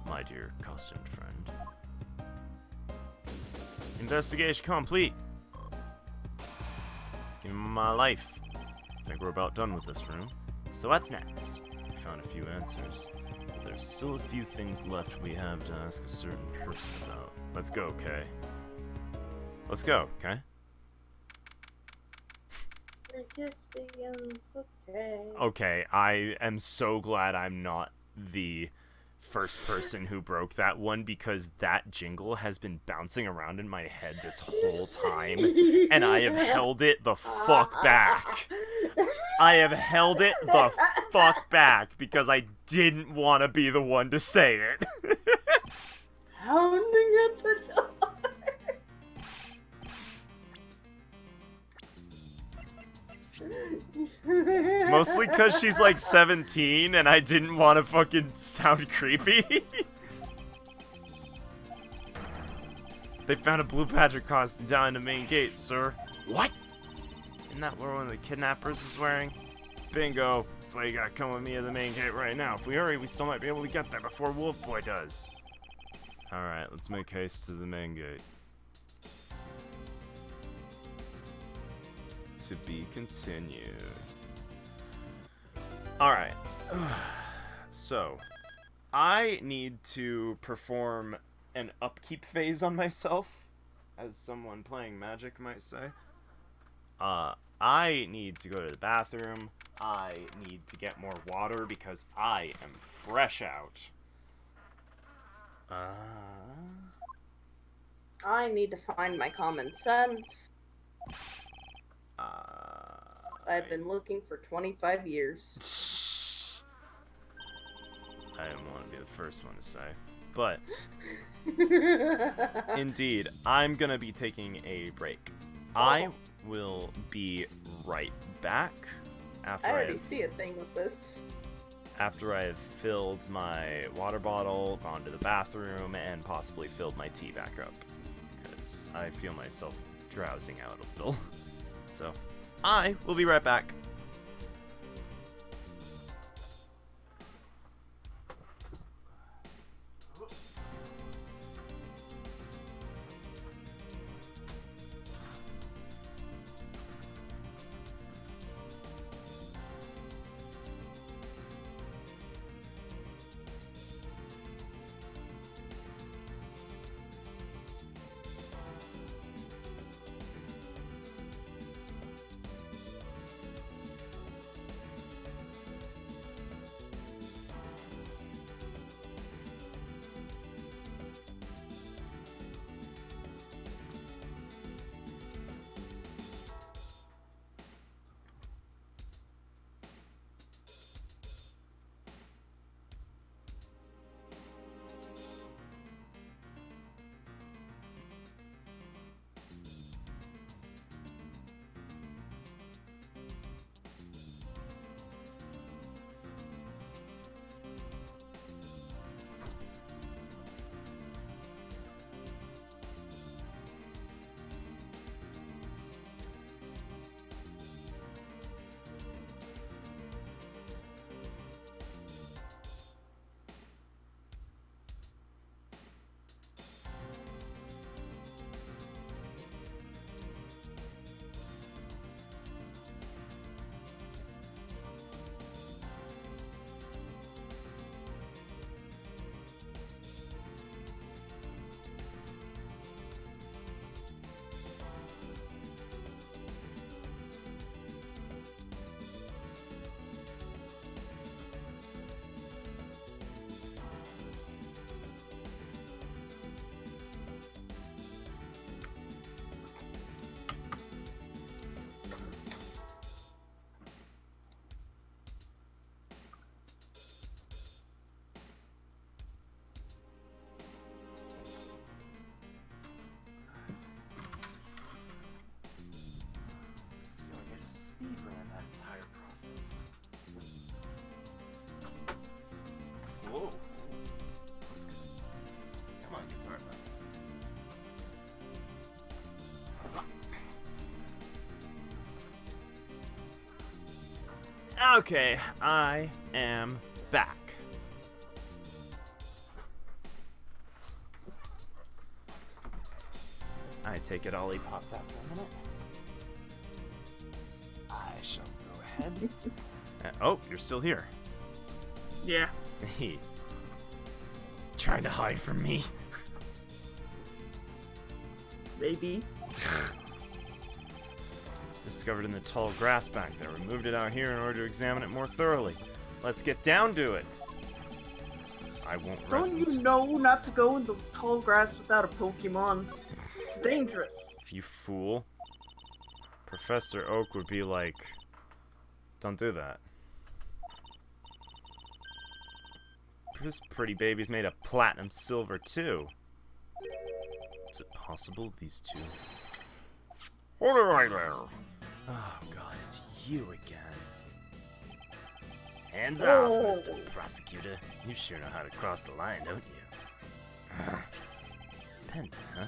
My dear costumed friend. Investigation complete. Give me my life. I think we're about done with this room. So what's next? We found a few answers. But there's still a few things left we have to ask a certain person about. Let's go, Kay. Let's go, Kay. Okay, I am so glad I'm not the first person who broke that one, because that jingle has been bouncing around in my head this whole time, and I have held it the fuck back. I have held it the fuck back because I didn't want to be the one to say it. Pounding at the door. Mostly because she's like 17 and I didn't want to fucking sound creepy. They found a blue badger costume down in the main gate, sir. What? Isn't that what one of the kidnappers was wearing? Bingo. That's why you gotta come with me to the main gate right now. If we hurry, we still might be able to get there before Wolf Boy does. Alright, let's make haste to the main gate. To be continued. Alright. So, I need to perform an upkeep phase on myself, as someone playing Magic might say. I need to go to the bathroom. I need to get more water because I am fresh out. I need to find my common sense. I've been looking for 25 years. I didn't want to be the first one to say. But, indeed, I'm going to be taking a break. I will be right back after I already see a thing with this. After I have filled my water bottle, gone to the bathroom, and possibly filled my tea back up. Because I feel myself drowsing out a little. So, I will be right back. Whoa. Come on, guitar player. Okay, I am back. I take it Ollie popped out for a minute. So I shall go ahead. Oh, you're still here. Yeah. Trying to hide from me. Maybe. It's discovered in the tall grass back there. We moved it out here in order to examine it more thoroughly. Let's get down to it. I won't rest. Don't you know not to go in the tall grass without a Pokemon? It's dangerous. You fool. Professor Oak would be like, don't do that. This pretty baby's made of platinum silver, too. Is it possible these two... Hold it right there. Oh, God, it's you again. Hands off, Mr. Prosecutor. You sure know how to cross the line, don't you? Pendant, huh?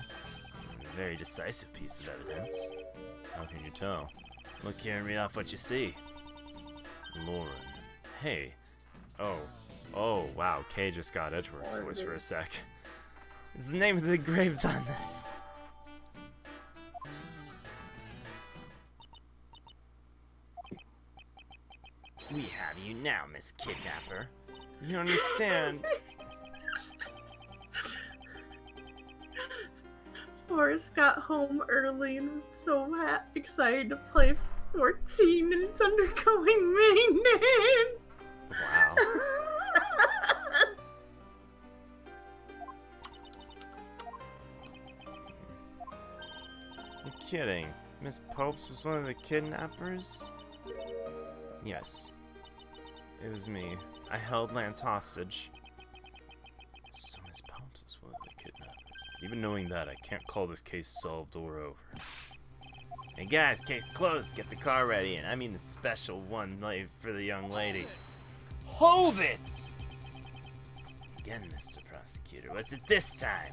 A very decisive piece of evidence. How can you tell? Look here and read off what you see. Lauren. Hey. Oh, wow. Kay just got Edgeworth's voice for a sec. It's the name of the graves on this. We have you now, Miss Kidnapper. You understand? Forrest got home early and was so excited to play 14 and it's undergoing maintenance. Wow. You're kidding. Miss Popes was one of the kidnappers? Yes. It was me. I held Lance hostage. So Miss Popes is one of the kidnappers. But even knowing that, I can't call this case solved or over. Hey guys, case closed. Get the car ready. And I mean the special one for the young lady. Hold it! Again, Mr. Prosecutor, what's it this time?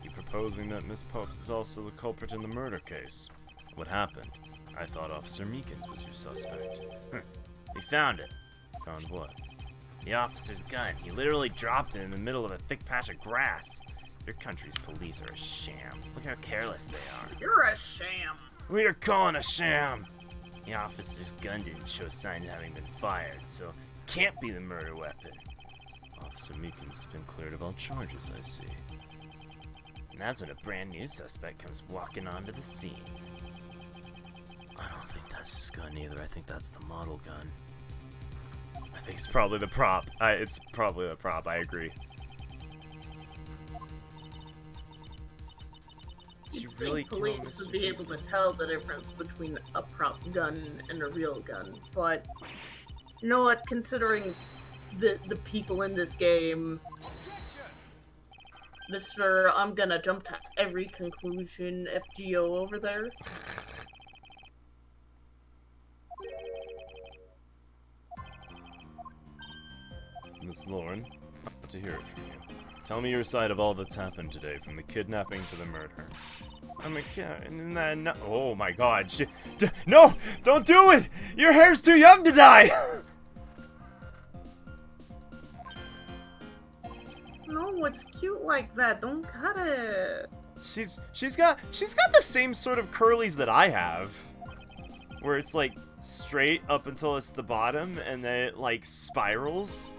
You proposing that Miss Popes is also the culprit in the murder case. What happened? I thought Officer Meekins was your suspect. We found it. Found what? The officer's gun. He literally dropped it in the middle of a thick patch of grass. Your country's police are a sham. Look how careless they are. You're a sham. We are calling a sham. The officer's gun didn't show signs of having been fired, so can't be the murder weapon. Officer Meekins has been cleared of all charges, I see. And that's when a brand new suspect comes walking onto the scene. I don't think that's his gun either. I think that's the model gun. I think it's probably the prop. It's probably the prop. I agree. Did you really kill police Mr. would be able to Deacon? tell the difference between a prop gun and a real gun, but you know what? Considering the people in this game, Mr. I'm gonna jump to every conclusion FGO over there. Miss Lauren, I want to hear it from you. Tell me your side of all that's happened today, from the kidnapping to the murder. I'm a kid, and then no, oh my God! No! Don't do it! Your hair's too young to die. No, it's cute like that. Don't cut it. She's got the same sort of curlies that I have, where it's like straight up until it's the bottom, and then it like spirals.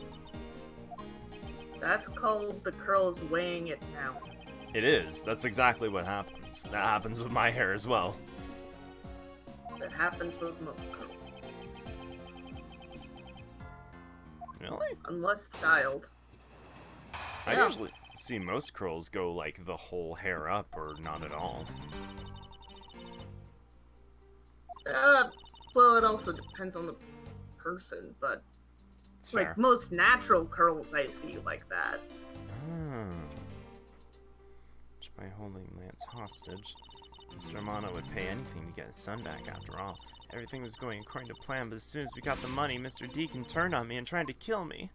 That's called the curls weighing it now. It is. That's exactly what happens. That happens with my hair as well. That happens with most curls. Really? Unless styled. I Yeah. usually see most curls go like the whole hair up or not at all. Well, it also depends on the person, but It's fair. like most natural curls I see like that. Oh. Just by holding Lance hostage, Mr. Amano would pay anything to get his son back after all. Everything was going according to plan, but as soon as we got the money, Mr. Deacon turned on me and tried to kill me.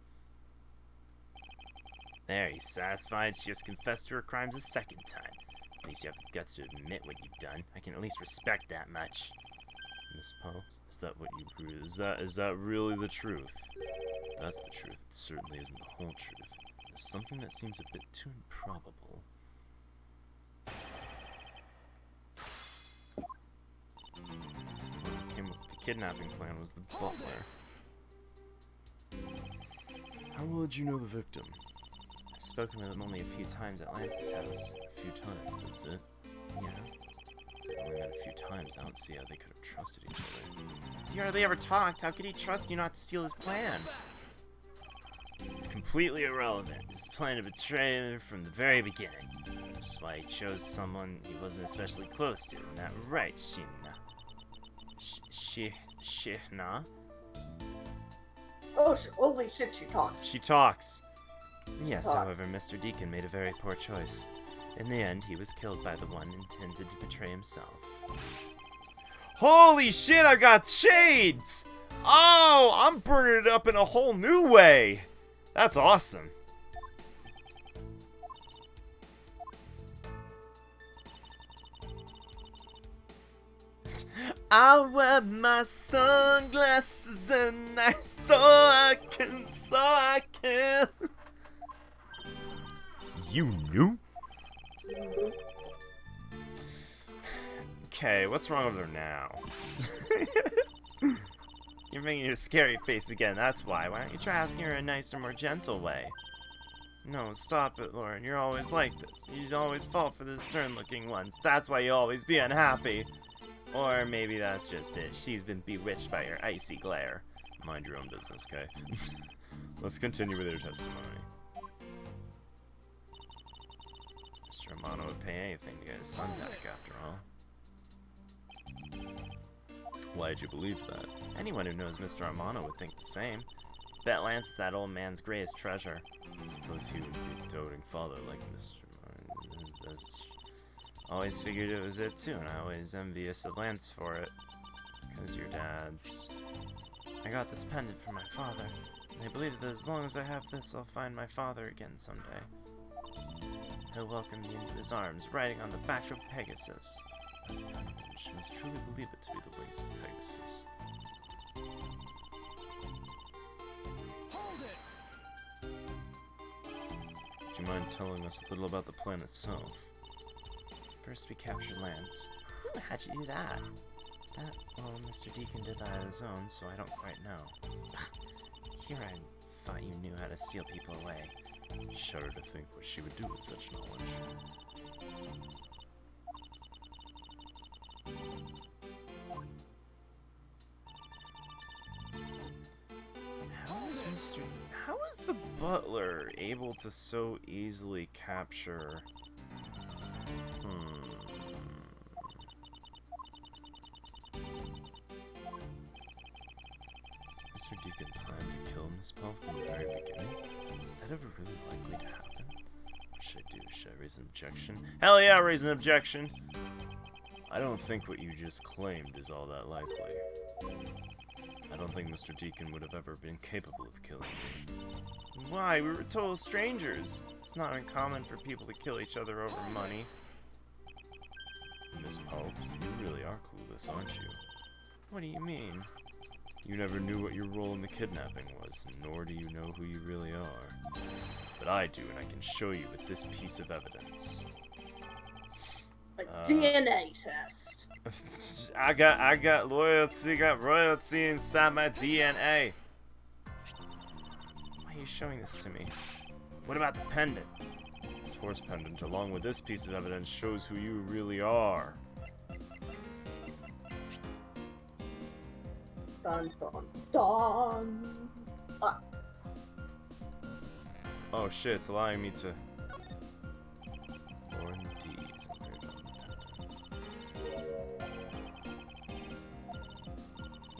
There, he's satisfied. She just confessed to her crimes a second time. At least you have the guts to admit what you've done. I can at least respect that much. Miss Pokes, is that what you... Is that really the truth? That's the truth. It certainly isn't the whole truth. There's something that seems a bit too improbable. What came up with the kidnapping plan was the butler. How well did you know the victim? I've spoken with him only a few times at Lance's house. A few times, that's it? Yeah. They only met a few times. I don't see how they could have trusted each other. If you hardly ever talked, how could he trust you not to steal his plan? It's completely irrelevant. His plan to betray him from the very beginning. Which is why he chose someone he wasn't especially close to. Isn't that right, Shina? Shihna? Oh, holy shit, she talks. She talks. Yes, talks. however, Mr. Deacon made a very poor choice. In the end, he was killed by the one intended to betray himself. Holy shit, I got shades! Oh, I'm burning it up in a whole new way! That's awesome. I wear my sunglasses and so I can. You knew? Okay, what's wrong with her now? You're making a scary face again, that's why. Why don't you try asking her in a nicer, more gentle way? No, stop it, Lauren. You're always like this. You always fall for the stern-looking ones. That's why you always be unhappy. Or maybe that's just it. She's been bewitched by your icy glare. Mind your own business, okay? Let's continue with your testimony. Mr. Amano would pay anything to get his son back, after all. Why'd you believe that? Anyone who knows Mr. Amano would think the same. Bet Lance is that old man's greatest treasure. I suppose he would be a doting father like Mr. That's... Always figured it was it too, and I always envious of Lance for it. Because your dad's... I got this pendant from my father, and I believe that as long as I have this, I'll find my father again someday. He'll welcome me into his arms, riding on the back of Pegasus. She must truly believe it to be the wings of Pegasus. Would you mind telling us a little about the plan itself? First we captured Lance. Ooh, how'd you do that? Well, Mr. Deacon did that on his own, so I don't quite know. Here I thought you knew how to steal people away. Shudder to think what she would do with such knowledge. How is the butler able to so easily capture... Mr. Deacon planned to kill Miss Paul from the very beginning? Is that ever really likely to happen? What should I do? Should I raise an objection? Hell yeah, raise an objection! I don't think what you just claimed is all that likely. I don't think Mr. Deacon would have ever been capable of killing me. Why? We were total strangers. It's not uncommon for people to kill each other over money. Miss Pokes, you really are clueless, aren't you? What do you mean? You never knew what your role in the kidnapping was, nor do you know who you really are. But I do, and I can show you with this piece of evidence. A DNA test. I got loyalty, got royalty inside my DNA. Why are you showing this to me? What about the pendant? This horse pendant, along with this piece of evidence, shows who you really are. Dun dun dun. Oh shit, it's allowing me to... Lauren D.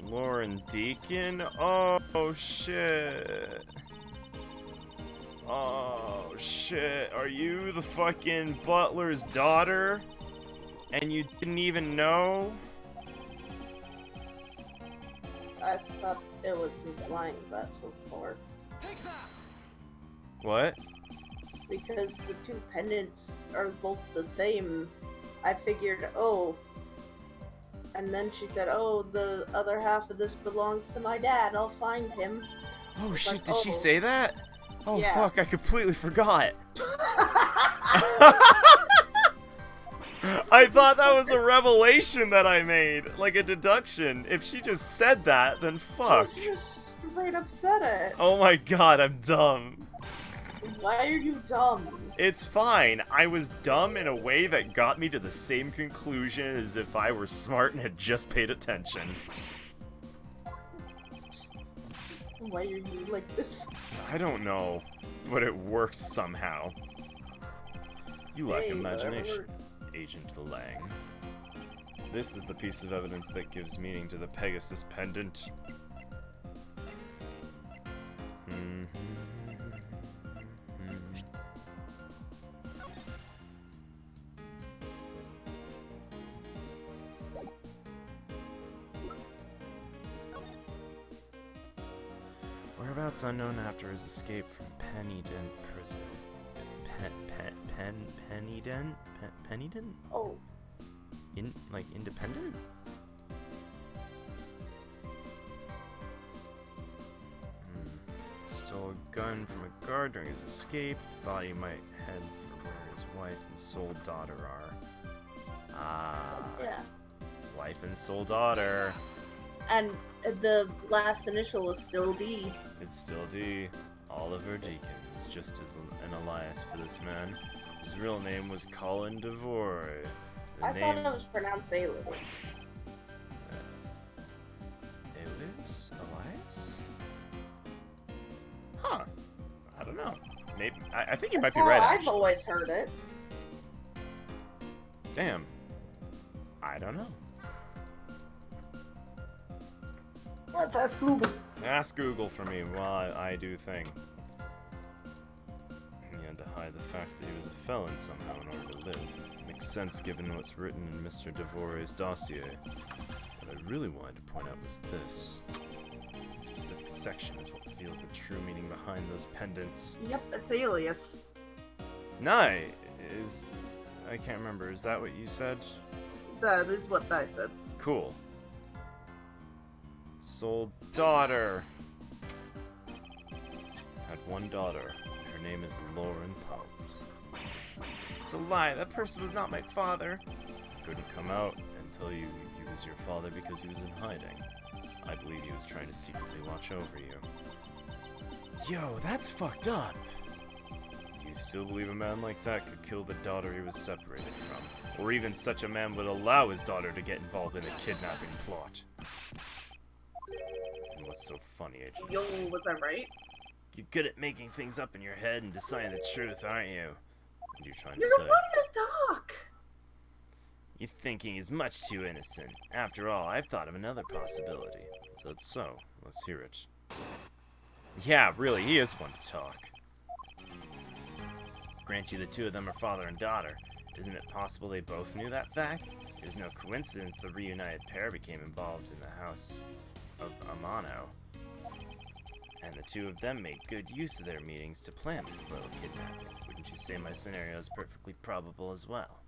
Lauren Deacon? Oh shit. Oh shit. Are you the fucking butler's daughter? And you didn't even know? I thought it was implying that so far. What? because the two pendants are both the same, I figured, oh. And then she said, oh, the other half of this belongs to my dad. I'll find him. Oh shit, like, did she oh. say that? Oh Yeah. fuck, I completely forgot. I thought that was a revelation that I made, like a deduction. If she just said that, then fuck. She just straight up said it. Oh my god, I'm dumb. Why are you dumb? It's fine. I was dumb in a way that got me to the same conclusion as if I were smart and had just paid attention. Why are you like this? I don't know, but it works somehow. You lack Hey, imagination, whatever works. Agent Lang. This is the piece of evidence that gives meaning to the Pegasus pendant. Whereabouts unknown after his escape from Pennydent prison. Pennydent? Pennydent? Oh, Like, independent? Stole a gun from a guard during his escape. Thought he might head for where his wife and sole daughter are. Ah. yeah. Wife and sole daughter. And the last initial is still D. It's still D. Oliver Deakins, just as an alias for this man. His real name was Colin DeVore. The I name... thought it was pronounced Alias. Alias? Elias? Huh. I don't know. Maybe. I think you might That's be how right, I've actually. always heard it. Damn. I don't know. Let's ask Google. Ask Google for me while I do thing. He had to hide the fact that he was a felon somehow in order to live. Makes sense given what's written in Mr. DeVore's dossier. What I really wanted to point out was this. A specific section is what reveals the true meaning behind those pendants. Yep, it's Alias. No, I can't remember. Is that what you said? That is what I said. Cool. Sole daughter. Had one daughter. Her name is Lauren Pope. It's a lie. That person was not my father. Couldn't come out and tell you he was your father because he was in hiding. I believe he was trying to secretly watch over you. Yo, that's fucked up. Do you still believe a man like that could kill the daughter he was separated from? Or even such a man would allow his daughter to get involved in a kidnapping plot? And what's so funny, Agent? Yo, was I right? You're good at making things up in your head and deciding the truth, aren't you? What you're trying to You're say. the one to talk! Your thinking is much too innocent. After all, I've thought of another possibility. So it's so. Let's hear it. Yeah, really, he is one to talk. Grant you the two of them are father and daughter. Isn't it possible they both knew that fact? It is no coincidence the reunited pair became involved in the house of Amano. And the two of them made good use of their meetings to plan this little kidnapping. Wouldn't you say my scenario is perfectly probable as well?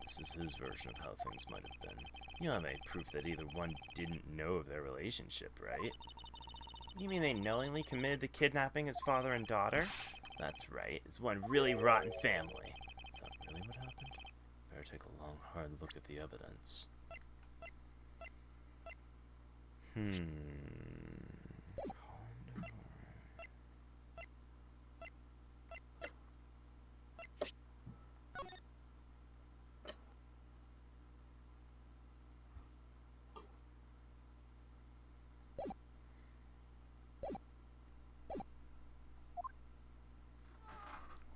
This is his version of how things might have been. You don't have any proof that either one didn't know of their relationship, right? You mean they knowingly committed the kidnapping as father and daughter? That's right, it's one really rotten family. Is that really what happened? Better take a long, hard look at the evidence.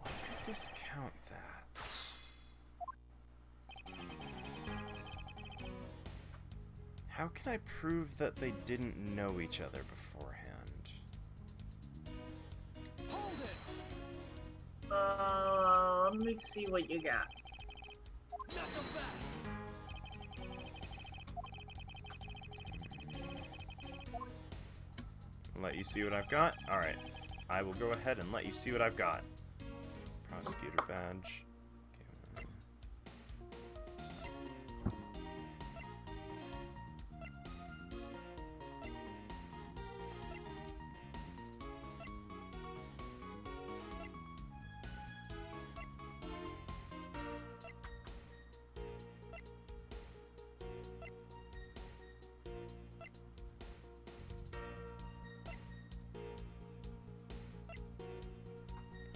What could discount that? How can I prove that they didn't know each other beforehand? Let me see what you got. Let you see what I've got? Alright. I will go ahead and let you see what I've got. Prosecutor badge. Okay.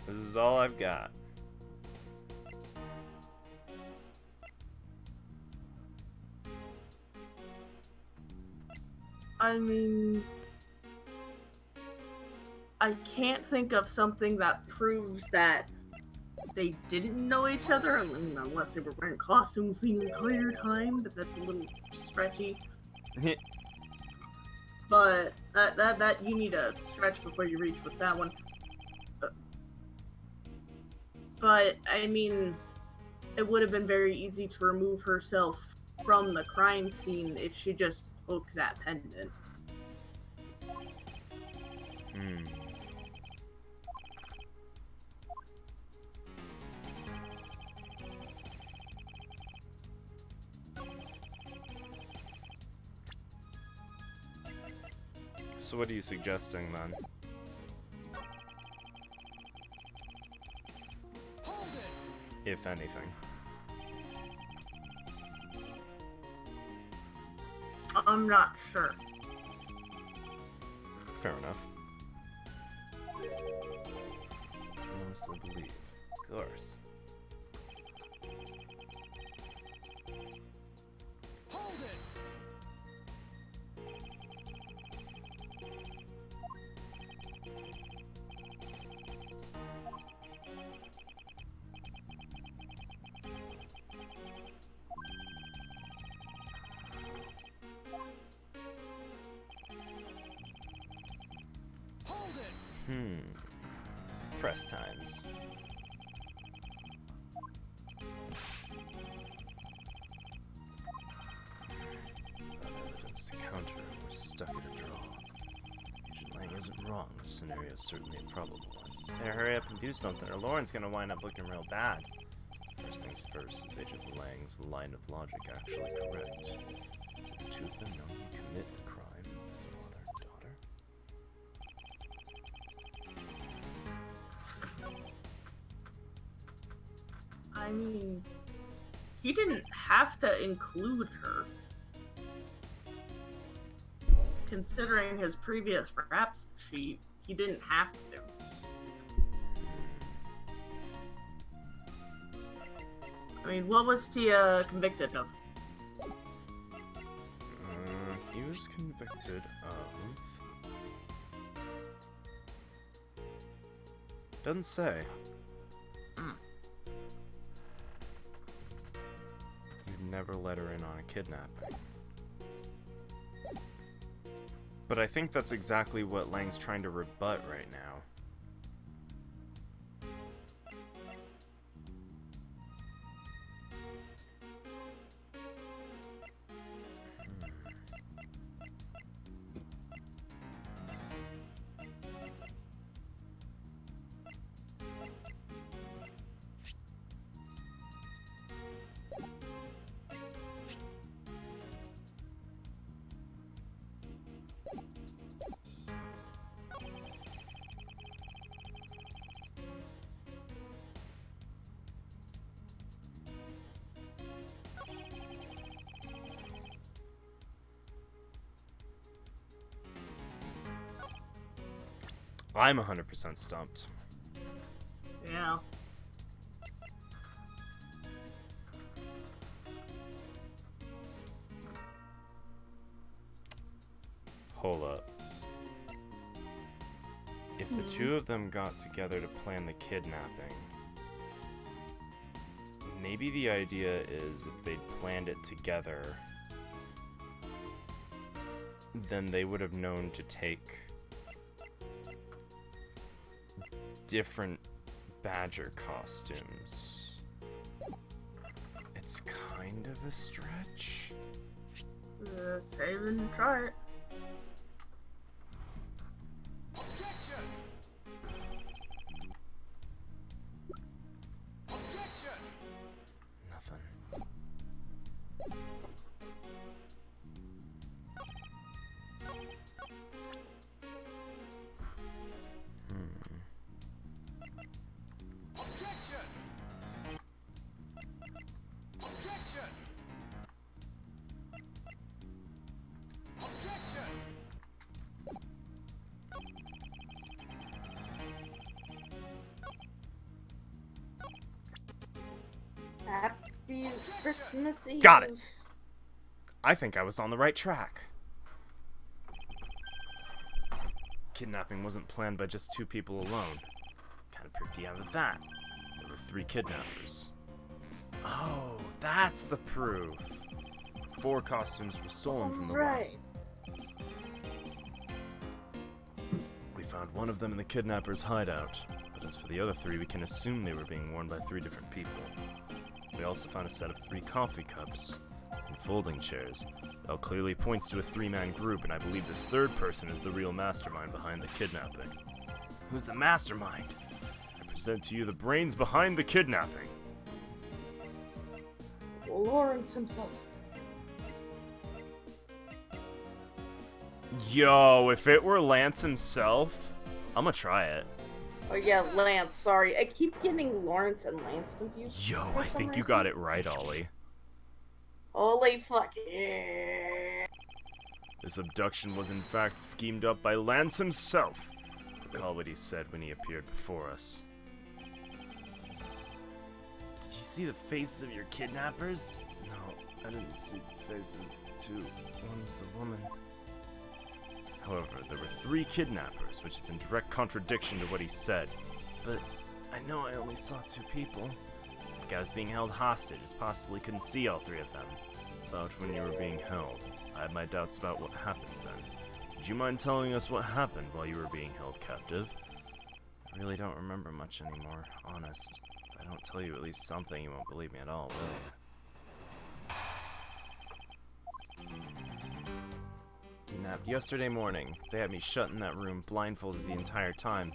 This is all I've got. I mean, I can't think of something that proves that they didn't know each other, I mean, unless they were wearing costumes the entire time, but that's a little stretchy. But that you need a stretch before you reach with that one. But I mean, it would have been very easy to remove herself from the crime scene if she just took that pendant. Hmm. So what are you suggesting then? If anything. I'm not sure. Fair enough. Honestly believe. Of course. Press times. Without evidence to counter it, we're stuck at a draw. Agent Lang isn't wrong. This scenario is certainly a probable one. Better hurry up and do something, or Lauren's gonna wind up looking real bad. First things first, is Agent Lang's line of logic actually correct? Did the two of them knowingly commit the crime as father and daughter? I mean, he didn't have to include her. Considering his previous raps sheet, he didn't have to. I mean, what was he convicted of? He was convicted of... Doesn't say. You'd never let her in on a kidnapping. But I think that's exactly what Lang's trying to rebut right now. I'm 100% stumped. Yeah. Hold up. If the two of them got together to plan the kidnapping, maybe the idea is if they'd planned it together, then they would have known to take different badger costumes. It's kind of a stretch. Save and try it. be Christmas Eve. Got it. I think I was on the right track. Kidnapping wasn't planned by just 2 people alone. Kind of pretty out of that. There were 3 kidnappers. Oh, that's the proof. 4 costumes were stolen from the Right. We found one of them in the kidnapper's hideout, but as for the other 3, we can assume they were being worn by 3 different people. We also found a set of 3 coffee cups and folding chairs. That all clearly points to a 3-man group, and I believe this 3rd person is the real mastermind behind the kidnapping. Who's the mastermind? I present to you the brains behind the kidnapping. Lawrence himself. Yo, if it were Lance himself, I'm gonna try it. Oh yeah, Lance, sorry. I keep getting Lawrence and Lance confused. Yo, for I some think you reason. got it right, Ollie. Holy fuck. Yeah. This abduction was in fact schemed up by Lance himself. Recall what he said when he appeared before us. Did you see the faces of your kidnappers? No, I didn't see the faces. 2. One was a woman. However, there were 3 kidnappers, which is in direct contradiction to what he said. But I know I only saw 2 people. The guy was being held hostage, as possibly couldn't see all 3 of them. About when you were being held, I had my doubts about what happened then. Would you mind telling us what happened while you were being held captive? I really don't remember much anymore, honest. If I don't tell you at least something, you won't believe me at all, will you? Kidnapped yesterday morning. They had me shut in that room, blindfolded the entire time.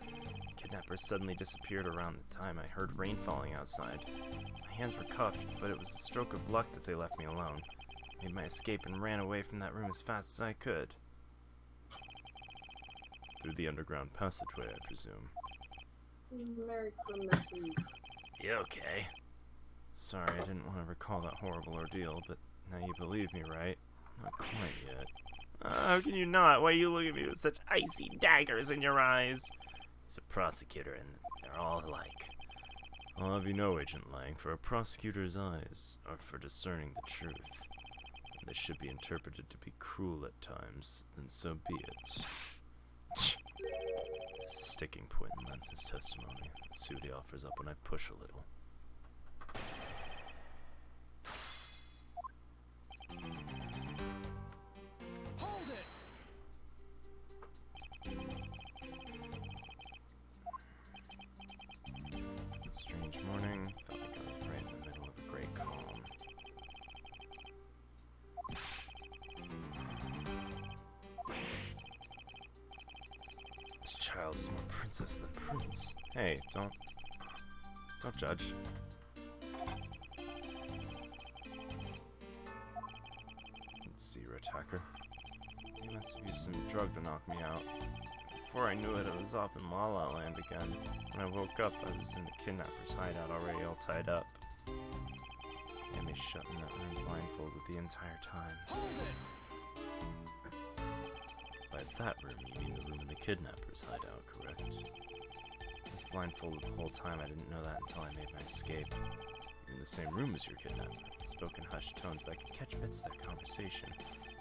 Kidnappers suddenly disappeared around the time I heard rain falling outside. My hands were cuffed, but it was a stroke of luck that they left me alone. Made my escape and ran away from that room as fast as I could. Through the underground passageway, I presume. Merry Christmas Eve. You okay? Sorry, I didn't want to recall that horrible ordeal, but now you believe me, right? Not quite yet. How can you not? Why do you look at me with such icy daggers in your eyes? He's a prosecutor, and they're all alike. I'll have you know, Agent Lang, for a prosecutor's eyes are for discerning the truth. And they should be interpreted to be cruel at times, then so be it. Sticking point in Lance's testimony. Let's see what he offers up when I push a little. Strange morning. Felt like I was right in the middle of a great calm. This child is more princess than prince. Hey, don't judge. Let's see your attacker. He must have used some drug to knock me out. Before I knew it, I was off in La La Land again. When I woke up, I was in the kidnapper's hideout already all tied up. They had me shut in that room blindfolded the entire time. By that room, you mean the room in the kidnapper's hideout, correct? I was blindfolded the whole time. I didn't know that until I made my escape. I'm in the same room as your kidnapper. It spoke in hushed tones, but I could catch bits of that conversation.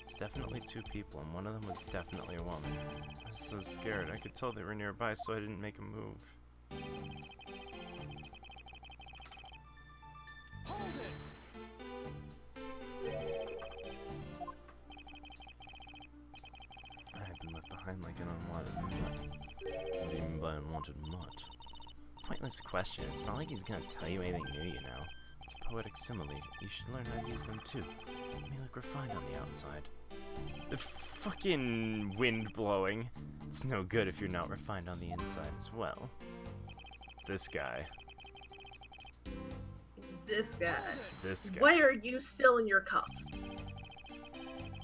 It's definitely 2 people, and one of them was definitely a woman. I was so scared. I could tell they were nearby, so I didn't make a move. I had been left behind like an unwanted mutt. What do you mean by unwanted mutt? Pointless question. It's not like he's gonna tell you anything new, you know. It's a poetic simile. You should learn how to use them too. You may look refined on the outside. The fucking wind blowing. It's no good if you're not refined on the inside as well. This guy. This guy. This guy. Why are you still in your cuffs?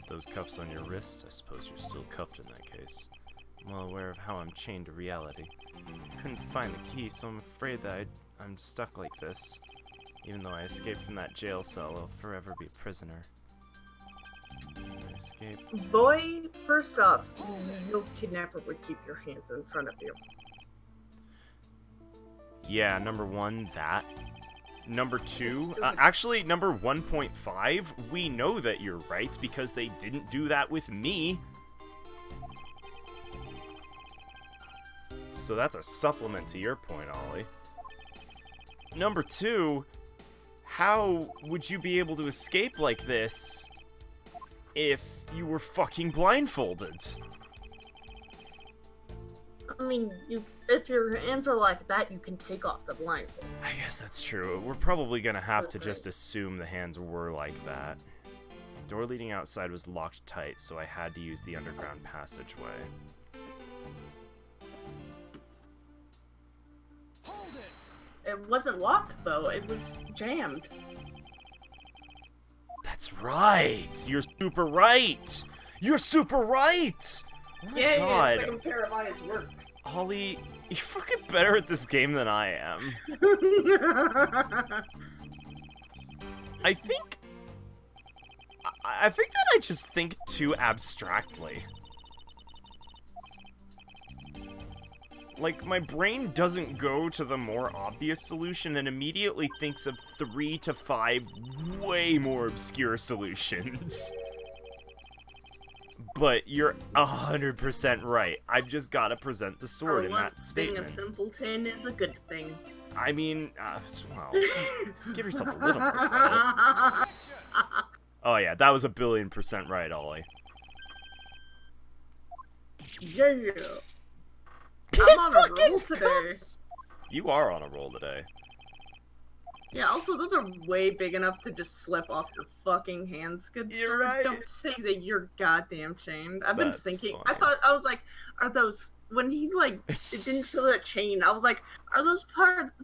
Those cuffs on your wrist, I suppose you're still cuffed in that case. I'm well aware of how I'm chained to reality. I couldn't find the key, so I'm afraid that I'm stuck like this. Even though I escaped from that jail cell, I'll forever be a prisoner. Escape. Boy, first off, no kidnapper would keep your hands in front of you. Yeah, number 1, that. Number 2, Stupid. actually, number 1.5, we know that you're right because they didn't do that with me. So that's a supplement to your point, Ollie. Number 2, how would you be able to escape like this if you were fucking blindfolded? I mean, if your hands are like that, you can take off the blindfold. I guess that's true. We're probably gonna have to just assume the hands were like that. The door leading outside was locked tight, so I had to use the underground passageway. It wasn't locked though. It was jammed. That's right! You're super right! You're super right! Oh my Yeah, God. second pair of eyes work. Ollie, you're fucking better at this game than I am. I think that I just think too abstractly. Like, my brain doesn't go to the more obvious solution and immediately thinks of 3 to 5 way more obscure solutions. But you're 100% right. I've just gotta present the sword in that Being statement. a simpleton is a good thing. I mean, well, give yourself a little more credit. Oh yeah, that was 1,000,000,000% right, Ollie. Yeah. His I'm on a roll fucking today. cups! You are on a roll today. Yeah, also those are way big enough to just slip off your fucking hands, good You're sir. right. Don't say that you're goddamn chained. I've been That's thinking. funny. I was like, are those when he like it didn't show that chain? I was like, is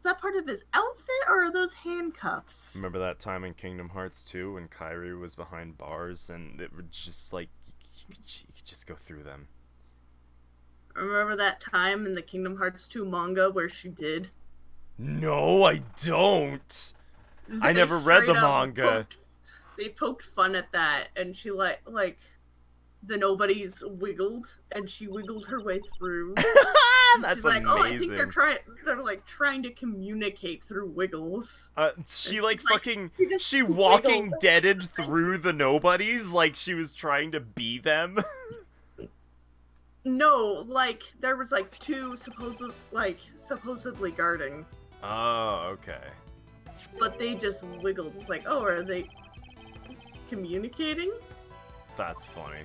that part of his outfit or are those handcuffs? Remember that time in Kingdom Hearts 2 when Kairi was behind bars and it would just like you could just go through them. Remember that time in the Kingdom Hearts 2 manga where she did? No, I don't. I never read the manga. They poked fun at that, and she like the nobodies wiggled, and she wiggled her way through. That's She's like, amazing. oh, I think they're like trying to communicate through wiggles. She like she's like- fucking she just she walking wiggled. deaded through the nobodies like she was trying to be them. No, like there was like two supposedly guarding, Oh, okay. but they just wiggled. Like, oh, are they communicating? That's funny.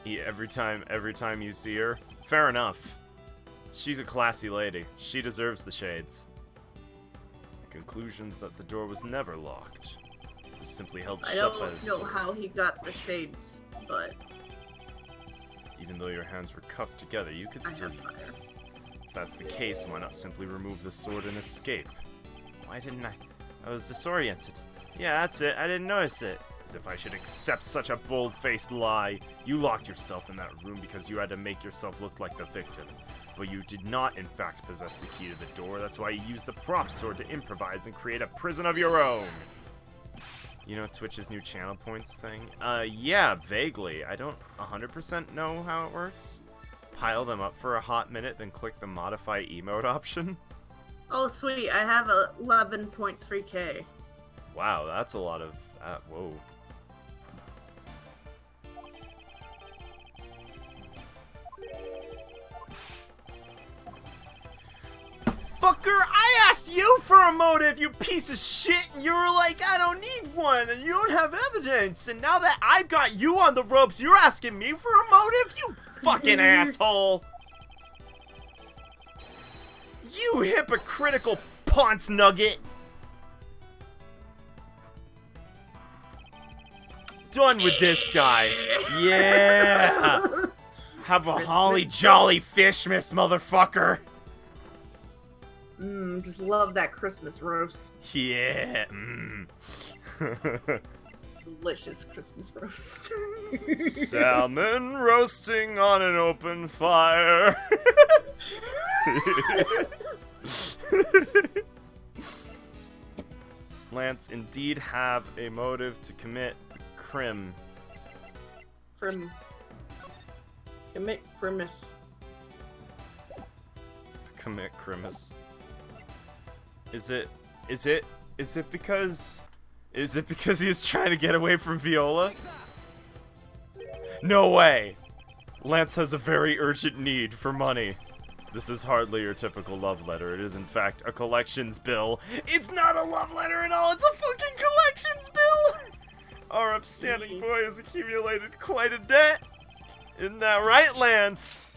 Yeah, every time you see her, fair enough. She's a classy lady. She deserves the shades. The conclusion's that the door was never locked. It was simply held I shut by don't the know sword. how he got the shades, but Even though your hands were cuffed together, you could I still have use fire. them. If that's the case, why not simply remove the sword and escape? Why didn't I? I was disoriented. Yeah, that's it. I didn't notice it. As if I should accept such a bold-faced lie. You locked yourself in that room because you had to make yourself look like the victim. But you did not, in fact, possess the key to the door. That's why you used the prop sword to improvise and create a prison of your own. You know Twitch's new channel points thing? Yeah, vaguely. I don't 100% know how it works. Pile them up for a hot minute, then click the modify emote option. Oh, sweet, I have 11.3k. Wow, that's a lot of... whoa. Fucker, I asked you for a motive, you piece of shit, and you were like, I don't need one, and you don't have evidence, and now that I've got you on the ropes, you're asking me for a motive, you fucking asshole! You hypocritical ponce nugget! Done with this guy. Yeah! Have a holly jolly fishmas, motherfucker! Just love that Christmas roast. Yeah. Delicious Christmas roast. Salmon roasting on an open fire. Lance indeed have a motive to commit crim. Commit grimace. Commit crimus. Is it Is it because he's trying to get away from Viola? No way! Lance has a very urgent need for money. This is hardly your typical love letter. It is, in fact, a collections bill. It's not a love letter at all. It's a fucking collections bill. Our upstanding boy has accumulated quite a debt. Isn't that right, Lance?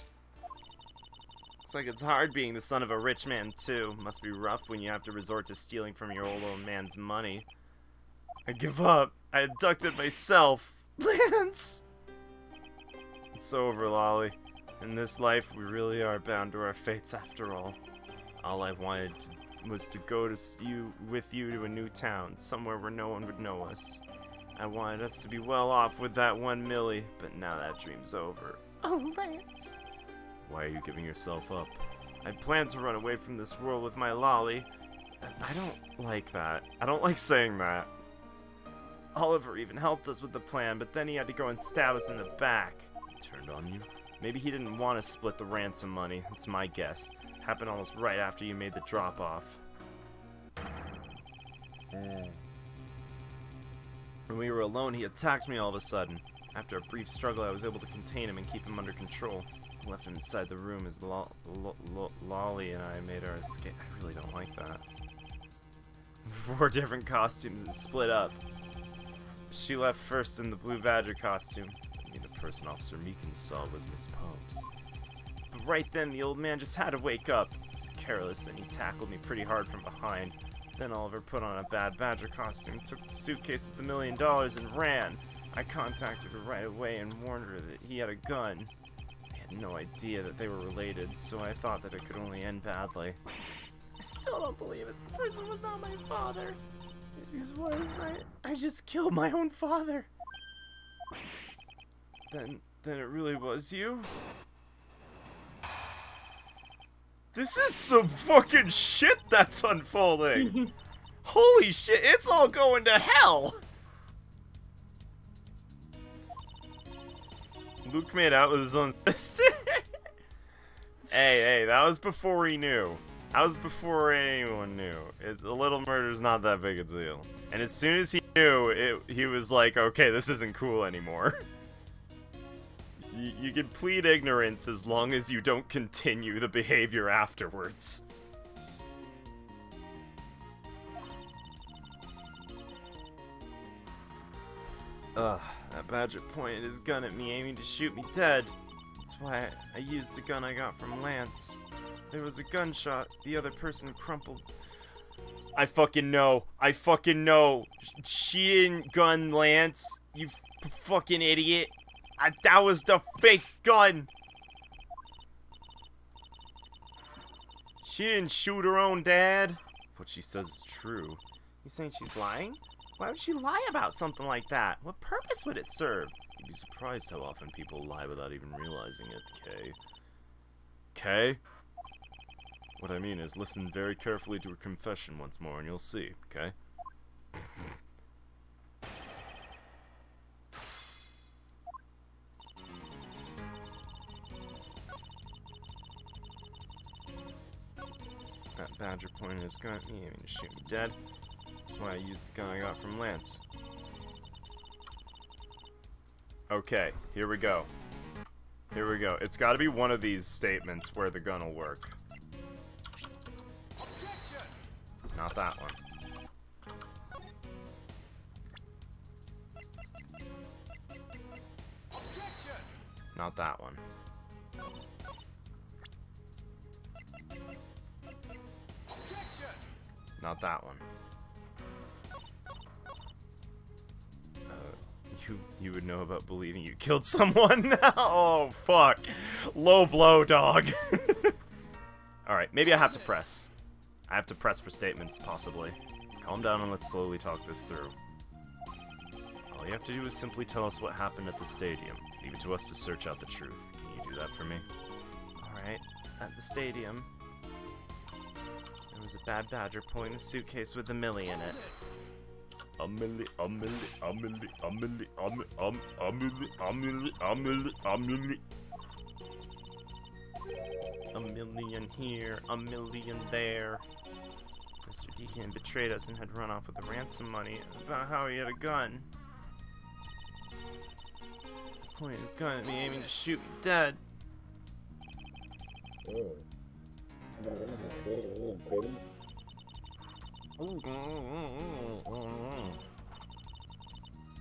Looks like it's hard being the son of a rich man, too. Must be rough when you have to resort to stealing from your old man's money. I give up. I abducted myself. Lance! It's over, Lolly. In this life, we really are bound to our fates after all. All I wanted was to go with you to a new town, somewhere where no one would know us. I wanted us to be well off with that 1 milli, but now that dream's over. Oh, Lance. Why are you giving yourself up? I planned to run away from this world with my Lolly. I don't like that. I don't like saying that. Oliver even helped us with the plan, but then he had to go and stab us in the back. He turned on you? Maybe he didn't want to split the ransom money. That's my guess. Happened almost right after you made the drop-off. When we were alone, he attacked me all of a sudden. After a brief struggle, I was able to contain him and keep him under control. I left him inside the room as Lolly and I made our escape. I really don't like that. We wore different costumes and split up. She left first in the Blue Badger costume. The person Officer Meekins saw was Miss Poe's. But right then, the old man just had to wake up. He was careless, and he tackled me pretty hard from behind. Then Oliver put on a bad Badger costume, took the suitcase with $1 million, and ran. I contacted her right away and warned her that he had a gun. I had no idea that they were related, so I thought that it could only end badly. I still don't believe it. The person was not my father. I just killed my own father. Then it really was you? This is some fucking shit that's unfolding! Holy shit, it's all going to hell! Luke made out with his own sister? Hey, that was before he knew. That was before anyone knew. A little murder's not that big a deal. And as soon as he knew, he was like, okay, this isn't cool anymore. You can plead ignorance as long as you don't continue the behavior afterwards. Ugh, that Badger pointed his gun at me, aiming to shoot me dead. That's why I used the gun I got from Lance. There was a gunshot. The other person crumpled. I fucking know. She didn't gun Lance, you fucking idiot. That was the fake gun! She didn't shoot her own dad. What she says is true. You saying she's lying? Why would she lie about something like that? What purpose would it serve? You'd be surprised how often people lie without even realizing it, Kay. Kay? What I mean is, listen very carefully to her confession once more and you'll see, okay? That Badger pointed his gun at me, aiming to shoot me dead. That's why I used the gun I got from Lance. Okay, here we go. It's gotta be one of these statements where the gun will work. Not that one. Not that one. Not that one. You would know about believing you killed someone? Oh, fuck. Low blow, dog. Alright, maybe I have to press. I have to press for statements, possibly. Calm down and let's slowly talk this through. All you have to do is simply tell us what happened at the stadium. Leave it to us to search out the truth. Can you do that for me? Alright, at the stadium, there was a bad Badger pulling the suitcase with $1 million in it. $1 million here, $1 million there. Mr. Deacon betrayed us and had run off with the ransom money about how he had a gun. Pointing his gun at me, aiming to shoot me dead.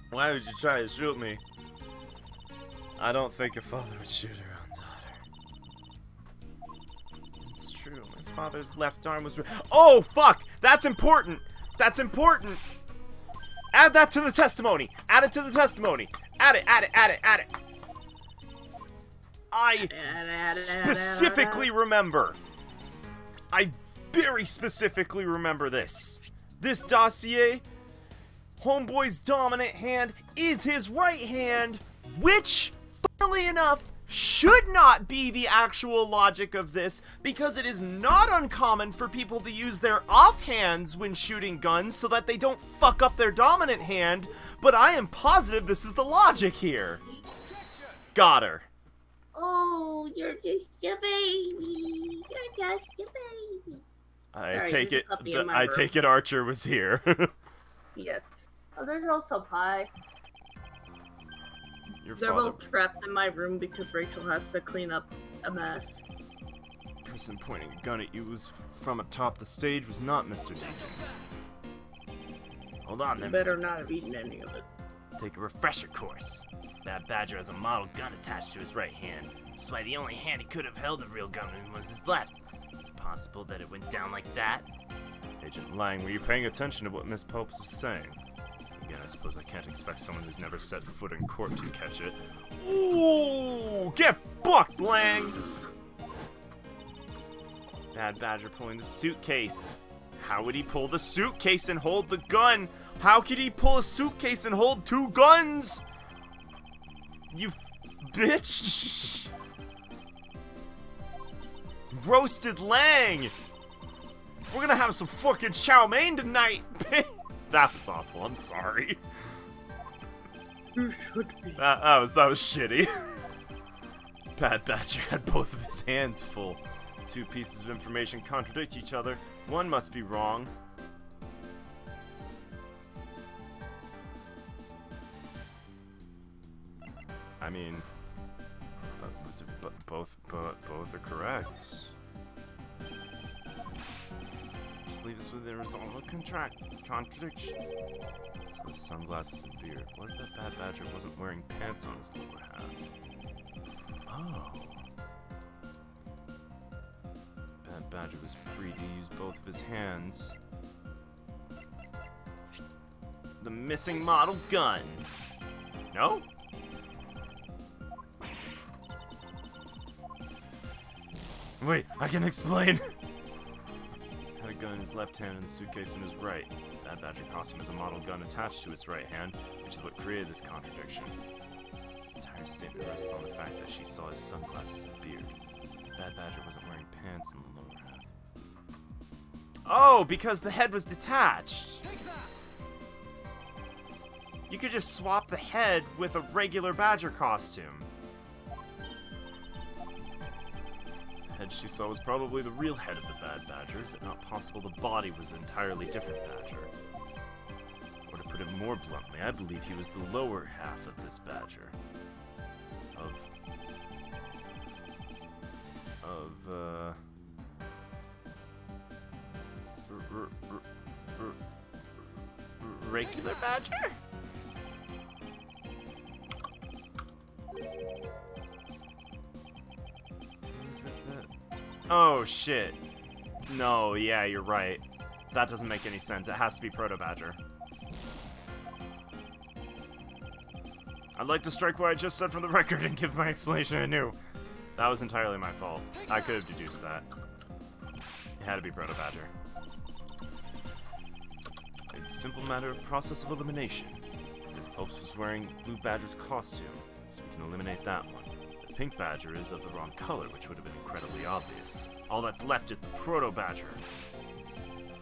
Why would you try to shoot me? I don't think a father would shoot her own daughter. It's true. My father's left arm was. Oh, fuck! That's important! That's important! Add that to the testimony! Add it to the testimony! Add it, add it, add it, add it! I specifically remember. I very specifically remember this. This dossier, Homeboy's dominant hand is his right hand, which, funnily enough, should not be the actual logic of this, because it is not uncommon for people to use their offhands when shooting guns so that they don't fuck up their dominant hand, but I am positive this is the logic here. Got her. Oh, you're just a baby. You're just a baby. I Sorry, take there's it. a puppy in my I room. take it. Archer was here. Yes. Oh, there's also pie. Your They're father, both trapped in my room because Rachel has to clean up a mess. the person pointing a gun at you was from atop the stage was not Mr. Deacon. Hold on, You then. better Mr. not have eaten any of it. Take a refresher course. That Badger has a model gun attached to his right hand. That's why the only hand he could have held a real gun in was his left. It's possible that it went down like that. Agent Lang, were you paying attention to what Miss Popes was saying? Again, I suppose I can't expect someone who's never set foot in court to catch it. Ooh! Get fucked, Lang! Bad Badger pulling the suitcase. How would he pull the suitcase and hold the gun? How could he pull a suitcase and hold two guns? You bitch! Roasted Lang! We're gonna have some fucking chow mein tonight! That was awful, I'm sorry. You should be. That was shitty. Bad Badger had both of his hands full. Two pieces of information contradict each other. One must be wrong. I mean, both are correct. Just leave us with the result of a contradiction. So his sunglasses and beard. What if that Bad Badger wasn't wearing pants on his lower half? Oh. Bad Badger was free to use both of his hands. The missing model gun. No? Wait, I can explain. Had a gun in his left hand and the suitcase in his right. Bad Badger costume has a model gun attached to its right hand, which is what created this contradiction. The entire statement rests on the fact that she saw his sunglasses and beard. The Bad Badger wasn't wearing pants in the lower half. Oh, because the head was detached. You could just swap the head with a regular Badger costume. The head she saw was probably the real head of the Bad Badger. Is it not possible the body was an entirely different Badger? Or to put it more bluntly, I believe he was the lower half of this Badger. Regular Badger? Is it that? Oh shit. No, yeah, you're right. That doesn't make any sense. It has to be Proto Badger. I'd like to strike what I just said from the record and give my explanation anew. That was entirely my fault. I could have deduced that. It had to be Proto Badger. It's a simple matter of process of elimination. Miss Popes was wearing Blue Badger's costume, so we can eliminate that one. The Pink Badger is of the wrong color, which would have been incredibly obvious. All that's left is the Proto Badger.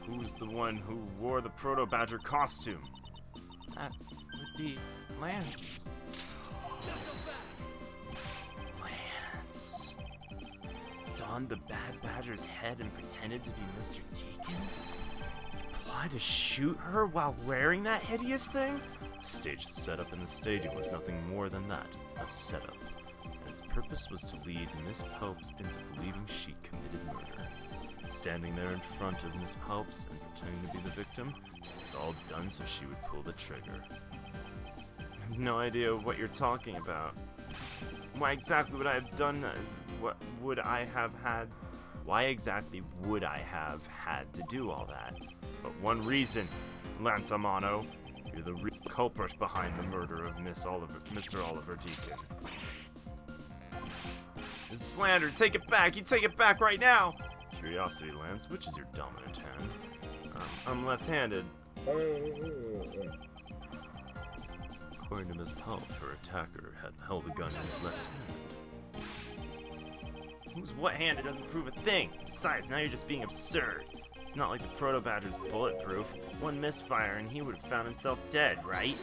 Who's the one who wore the Proto Badger costume? That would be Lance. Lance. Donned the Bad Badger's head and pretended to be Mr. Deacon? What? To shoot her while wearing that hideous thing? The stage setup in the stadium was nothing more than that, a setup. And its purpose was to lead Miss Popes into believing she committed murder. Standing there in front of Miss Popes and pretending to be the victim was all done so she would pull the trigger. I have no idea what you're talking about. Why exactly would I have done that? Why exactly would I have had to do all that? But one reason, Lantamano. You're the real culprit behind the murder of Mr. Oliver Deacon. This is slander. Take it back. You take it back right now. Curiosity, Lance. Which is your dominant hand? I'm left-handed. According to Miss Pope, her attacker had held a gun in his left hand. Whose what hand? It doesn't prove a thing. Besides, now you're just being absurd. It's not like the Proto-Badger's bulletproof. One misfire and he would have found himself dead, right?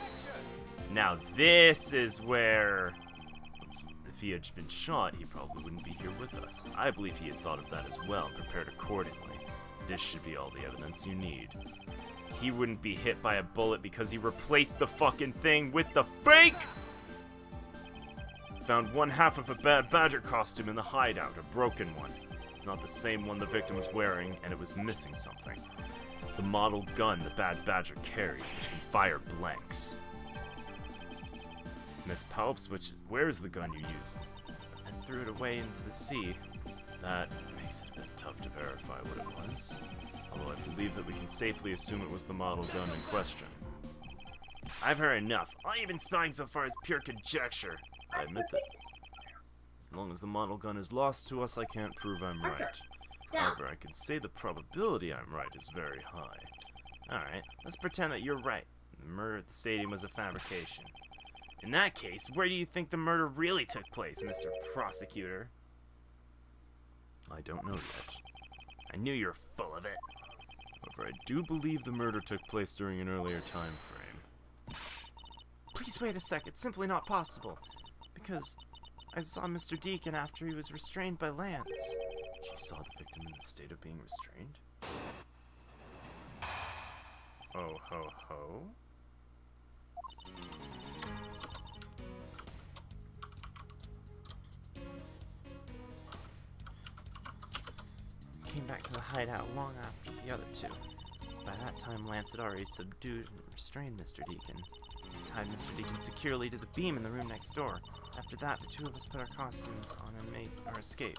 Now this is where... If he had been shot, he probably wouldn't be here with us. I believe he had thought of that as well and prepared accordingly. This should be all the evidence you need. He wouldn't be hit by a bullet because he replaced the fucking thing with the fake! Found one half of a bad badger costume in the hideout, a broken one. It's not the same one the victim was wearing, and it was missing something. The model gun the bad badger carries, which can fire blanks. Miss Palps, where's the gun you used? I threw it away into the sea. That makes it a bit tough to verify what it was. Although I believe that we can safely assume it was the model gun in question. I've heard enough. All you've been spying so far is pure conjecture. I admit that. As long as the model gun is lost to us, I can't prove I'm right. However, I can say the probability I'm right is very high. Alright, let's pretend that you're right. The murder at the stadium was a fabrication. In that case, where do you think the murder really took place, Mr. Prosecutor? I don't know yet. I knew you were full of it. However, I do believe the murder took place during an earlier time frame. Please wait a sec, it's simply not possible. Because I saw Mr. Deacon after he was restrained by Lance. She saw the victim in the state of being restrained? Oh ho ho? Came back to the hideout long after the other two. By that time, Lance had already subdued and restrained Mr. Deacon. He tied Mr. Deacon securely to the beam in the room next door. After that, the two of us put our costumes on and made our escape.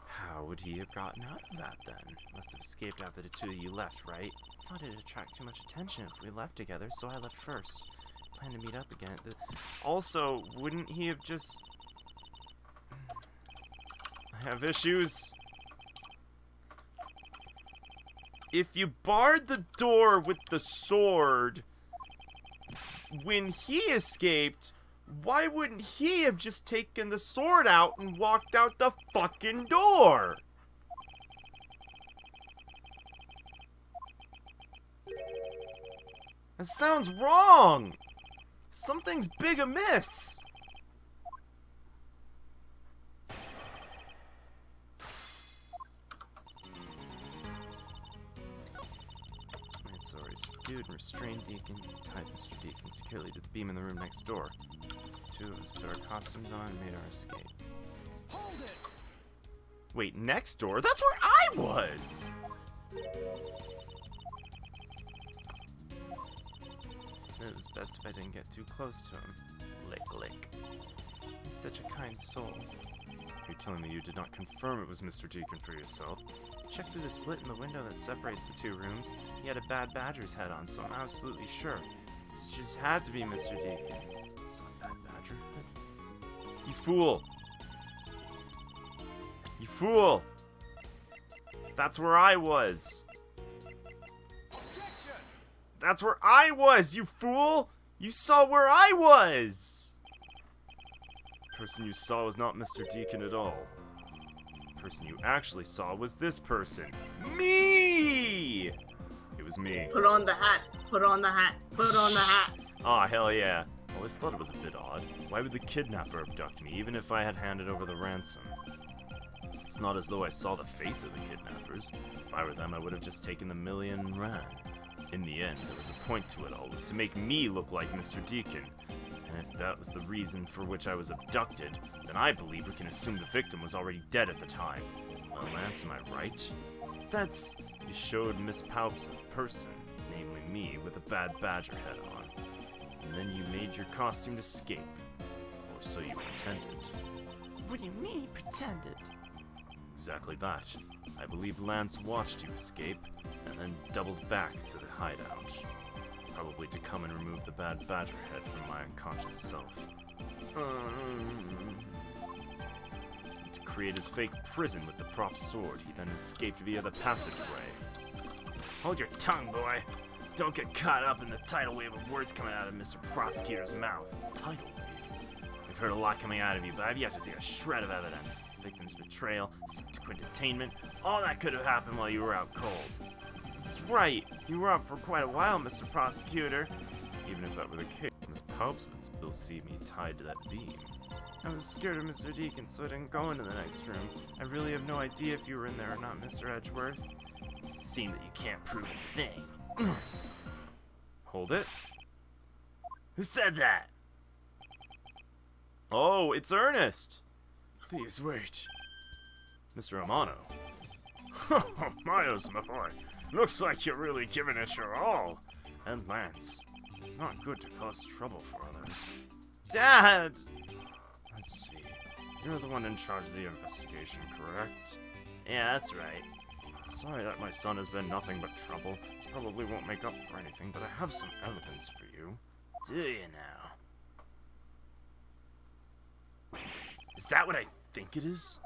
How would he have gotten out of that, then? Must have escaped after the two of you left, right? I thought it'd attract too much attention if we left together, so I left first. Planned to meet up again at the... Also, wouldn't he have just... I have issues. If you barred the door with the sword when he escaped, why wouldn't he have just taken the sword out and walked out the fucking door? That sounds wrong. Something's big amiss. It's already subdued and restrained Deacon, tied Mr. Deacon securely to the beam in the room next door. The two of us put our costumes on and made our escape. Hold it! Wait, next door? That's where I was! So it was best if I didn't get too close to him. Lick, lick. He's such a kind soul. You're telling me you did not confirm it was Mr. Deacon for yourself? Check through the slit in the window that separates the two rooms. He had a bad badger's head on, so I'm absolutely sure. It just had to be Mr. Deacon. Saw a bad badger head? You fool! You fool! That's where I was! That's where I was, you fool! You saw where I was! The person you saw was not Mr. Deacon at all. The person you actually saw was this person. Me! It was me. Put on the hat. Put on the hat. Put on the hat. Aw, hell yeah. I always thought it was a bit odd. Why would the kidnapper abduct me, even if I had handed over the ransom? It's not as though I saw the face of the kidnappers. If I were them, I would have just taken the million and ran. In the end, there was a point to it all, was to make me look like Mr. Deacon. And if that was the reason for which I was abducted, then I believe we can assume the victim was already dead at the time. Well, Lance, am I right? That's... You showed Miss Palps a person, namely me, with a bad badger head on. And then you made your costume escape. Or so you pretended. What do you mean he pretended? Exactly that. I believe Lance watched you escape, and then doubled back to the hideout. Probably to come and remove the bad badger head from my unconscious self. To create his fake prison with the prop sword, he then escaped via the passageway. Hold your tongue, boy! Don't get caught up in the tidal wave of words coming out of Mr. Prosecutor's mouth. Tidal wave? We've heard a lot coming out of you, but I've yet to see a shred of evidence. Victim's betrayal, subsequent detainment, all that could have happened while you were out cold. That's right, you were out for quite a while, Mr. Prosecutor. Even if that were the case, Miss Palps would still see me tied to that beam. I was scared of Mr. Deacon, so I didn't go into the next room. I really have no idea if you were in there or not, Mr. Edgeworth. It seems that you can't prove a thing. Hold it. Who said that? Oh, it's Ernest! Please wait. Mr. Amano. Miles, my boy. Looks like you're really giving it your all. And Lance, it's not good to cause trouble for others. Dad! Let's see. You're the one in charge of the investigation, correct? Yeah, that's right. Sorry that my son has been nothing but trouble. This probably won't make up for anything, but I have some evidence for you. Do you now? Is that what I think it is?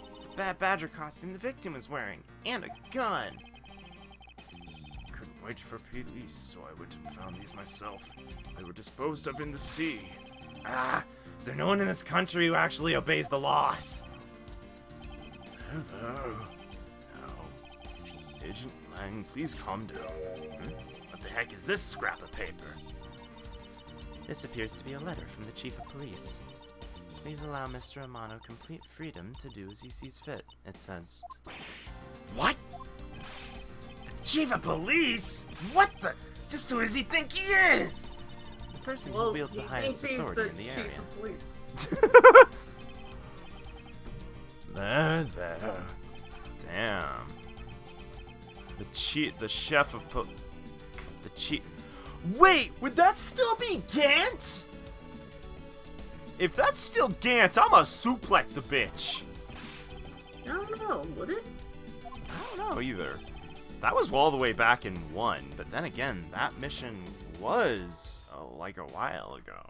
It's the bad badger costume the victim was wearing, and a gun. Couldn't wait for police, so I went and found these myself. They were disposed of in the sea. Ah, is there no one in this country who actually obeys the laws? Hello. Now, Agent Lang, please calm down. What the heck is this scrap of paper? This appears to be a letter from the Chief of Police. Please allow Mr. Amano complete freedom to do as he sees fit, it says. What? The Chief of Police? What the? Just who does he think he is? The person who wields the highest authority in the area. There. Damn. The chef of the chief. Wait, would that still be Gant? If that's still Gant, I'm a suplex a bitch. I don't know, would it? I don't know either. That was all the way back in 1, but then again, that mission was like a while ago.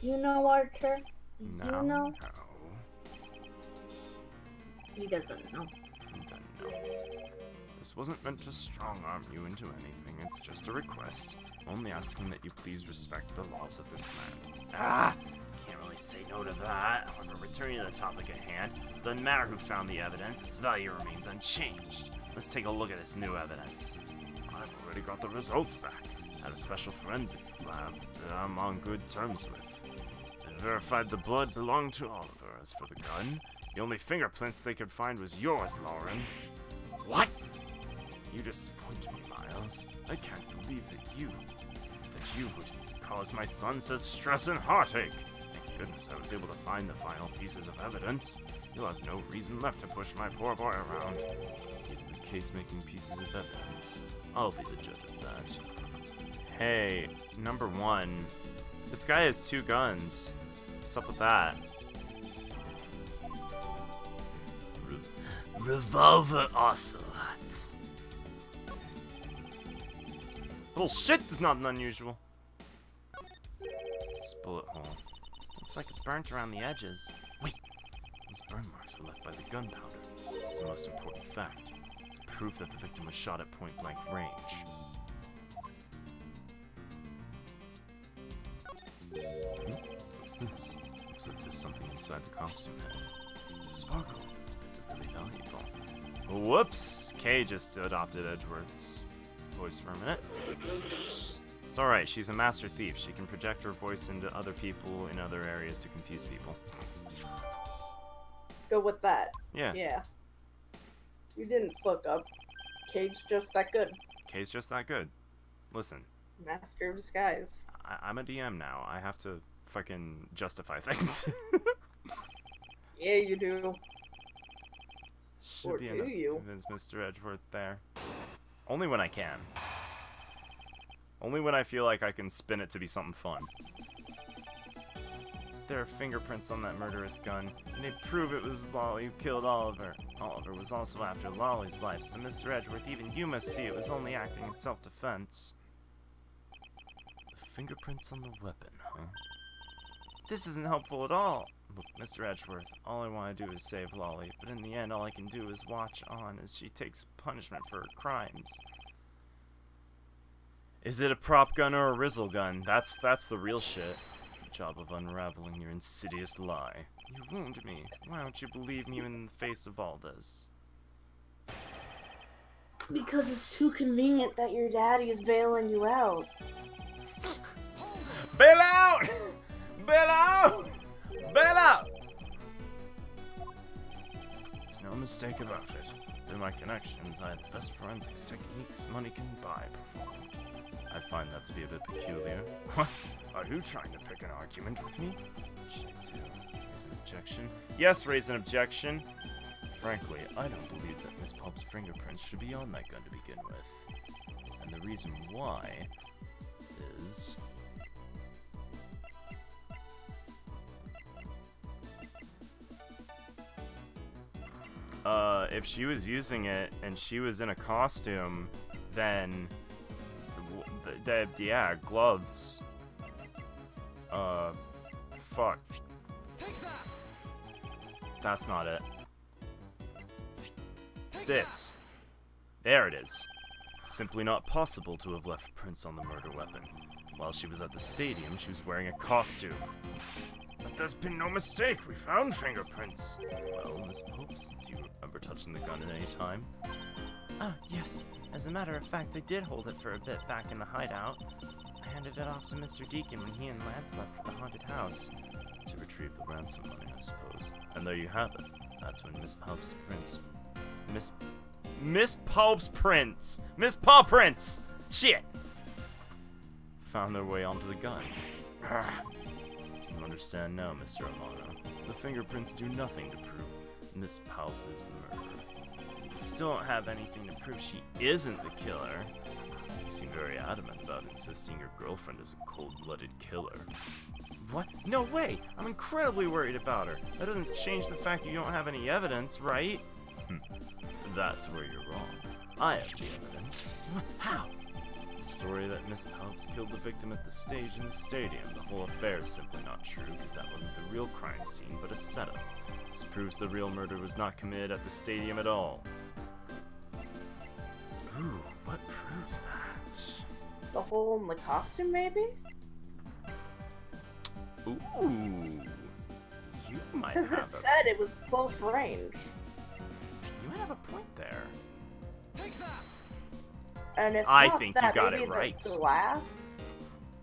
You know, Archer? No. You know? No. He doesn't know. Don't know. This wasn't meant to strong-arm you into anything, it's just a request. Only asking that you please respect the laws of this land. Ah! Can't really say no to that. However, returning to the topic at hand, doesn't matter who found the evidence, its value remains unchanged. Let's take a look at this new evidence. I've already got the results back. At a special forensic lab that I'm on good terms with. They verified the blood belonged to Oliver. As for the gun, the only fingerprints they could find was yours, Lauren. What? You disappoint me, Miles. I can't believe that you would cause my son such stress and heartache. Thank goodness I was able to find the final pieces of evidence. You'll have no reason left to push my poor boy around. These are the case-making pieces of evidence. I'll be the judge of that. Hey, number 1. This guy has 2 guns. What's up with that? Revolver ocelots. Bullshit is not unusual. This bullet hole. Looks like it's burnt around the edges. Wait! These burn marks were left by the gunpowder. This is the most important fact. It's proof that the victim was shot at point-blank range. What's this? Looks like there's something inside the costume head. Sparkle. They're really valuable. Whoops! Kay just adopted Edgeworth's voice for a minute. It's alright, she's a master thief. She can project her voice into other people in other areas to confuse people. Go with that. Yeah. Yeah. You didn't fuck up. Kate's just that good. Kay's just that good. Listen, Master of disguise. I'm a DM now. I have to fucking justify things. Yeah, you do. Should Or be do enough to you? convince Mr. Edgeworth there. Only when I can. Only when I feel like I can spin it to be something fun. There are fingerprints on that murderous gun, and they prove it was Lolly who killed Oliver. Oliver was also after Lolly's life, so Mr. Edgeworth, even you must see it was only acting in self-defense. The fingerprints on the weapon, huh? This isn't helpful at all. Look, Mr. Edgeworth, all I want to do is save Lolly, but in the end all I can do is watch on as she takes punishment for her crimes. Is it a prop gun or a rizzle gun? That's the real shit. Job of unraveling your insidious lie. You wound me. Why don't you believe me in the face of all this? Because it's too convenient that your daddy's bailing you out. Bail out! Bail out! Bail out! There's no mistake about it. Through my connections, I had the best forensics techniques money can buy performed. I find that to be a bit peculiar. Are you trying to pick an argument with me? Should I do? Raise an objection? Yes, raise an objection. Frankly, I don't believe that Miss Pulp's fingerprints should be on that gun to begin with. And the reason why is... if she was using it and she was in a costume, then... yeah, gloves. Fuck. That's not it. This. There it is. Simply not possible to have left prints on the murder weapon. While she was at the stadium, she was wearing a costume. But there's been no mistake. We found fingerprints. Well, Miss Popes, do you remember touching the gun at any time? Ah, yes. As a matter of fact, I did hold it for a bit back in the hideout. I handed it off to Mr. Deacon when he and Lance left for the haunted house. To retrieve the ransom money, I suppose. And there you have it. That's when Miss Pulp's prints... Miss Pulp's prints! Miss Paw Prints! Shit! Found their way onto the gun. Do you understand now, Mr. Amano? The fingerprints do nothing to prove Miss Pulp's murder. You still don't have anything to prove she isn't the killer. You seem very adamant about insisting your girlfriend is a cold-blooded killer. What? No way! I'm incredibly worried about her. That doesn't change the fact you don't have any evidence, right? That's where you're wrong. I have the evidence. What? How? The story that Miss Phelps killed the victim at the stage in the stadium. The whole affair is simply not true, because that wasn't the real crime scene, but a setup. This proves the real murder was not committed at the stadium at all. Ooh, what proves that? The hole in the costume, maybe? Ooh, you might Because have it said it was close range. You might have a point there. And if I not think that, you got maybe it right. The glass?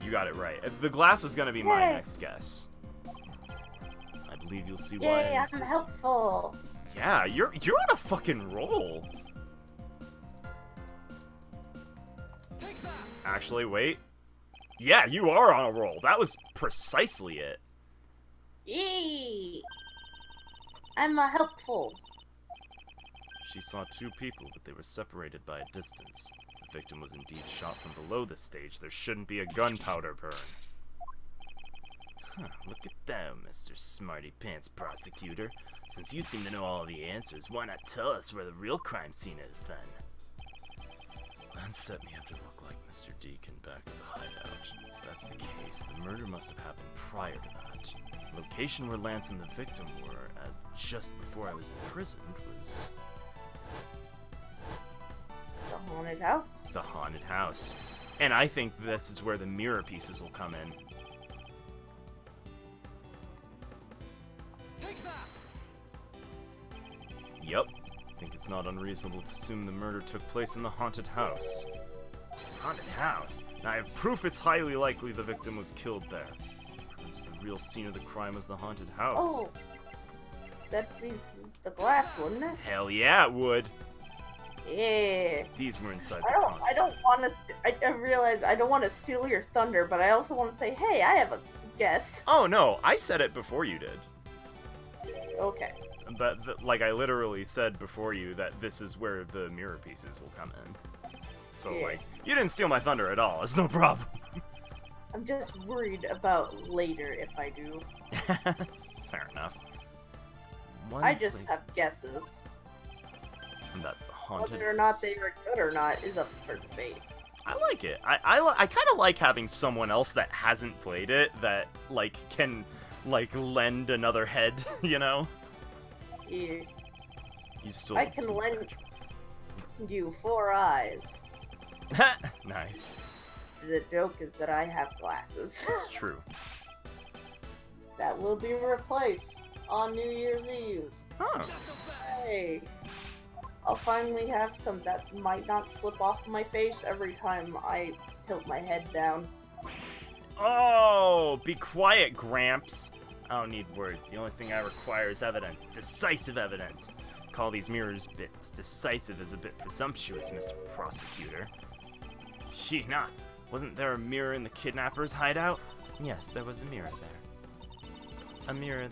You got it right. The glass was going to be my Yay. next guess. I believe you'll see why Yay, I I'm insist. helpful. Yeah, you're on a fucking roll. Actually, wait. Yeah, you are on a roll. That was precisely it. Yee! I'm a helpful. She saw two people, but they were separated by a distance. If the victim was indeed shot from below the stage, there shouldn't be a gunpowder burn. Huh, look at that, Mr. Smarty Pants Prosecutor. Since you seem to know all the answers, why not tell us where the real crime scene is, then? Lance set me up to look like Mr. Deacon back at the hideout. If that's the case, the murder must have happened prior to that. The location where Lance and the victim were at just before I was imprisoned was... The haunted house? the haunted house. And I think this is where the mirror pieces will come in. Yep. I think it's not unreasonable to assume the murder took place in the haunted house. Haunted house? And I have proof it's highly likely the victim was killed there. Proves the real scene of the crime was the haunted house. Oh, that'd be the glass, wouldn't it? Hell yeah, it would. Yeah. These were inside I the don't. closet. I don't want to. I realize I don't want to steal your thunder, but I also want to say, hey, I have a guess. Oh no, I said it before you did. Okay. But like I literally said before you that this is where the mirror pieces will come in. So Yeah. like, you didn't steal my thunder at all. It's no problem. I'm just worried about later if I do. Fair enough. I just have guesses. And that's the haunted Whether or not house. they are good or not is up for debate. I like it. I kind of like having someone else that hasn't played it that like can like lend another head, you know? Yeah. You still I can lend you 4 eyes. Nice. The joke is that I have glasses. It's true. That will be replaced on New Year's Eve. Huh. Hey. I'll finally have some that might not slip off my face every time I tilt my head down. Oh, be quiet, Gramps. I don't need words. The only thing I require is evidence. Decisive evidence. Call these mirrors bits. Decisive is a bit presumptuous, Mr. Prosecutor. Sheena, wasn't there a mirror in the kidnapper's hideout? Yes, there was a mirror there. A mirror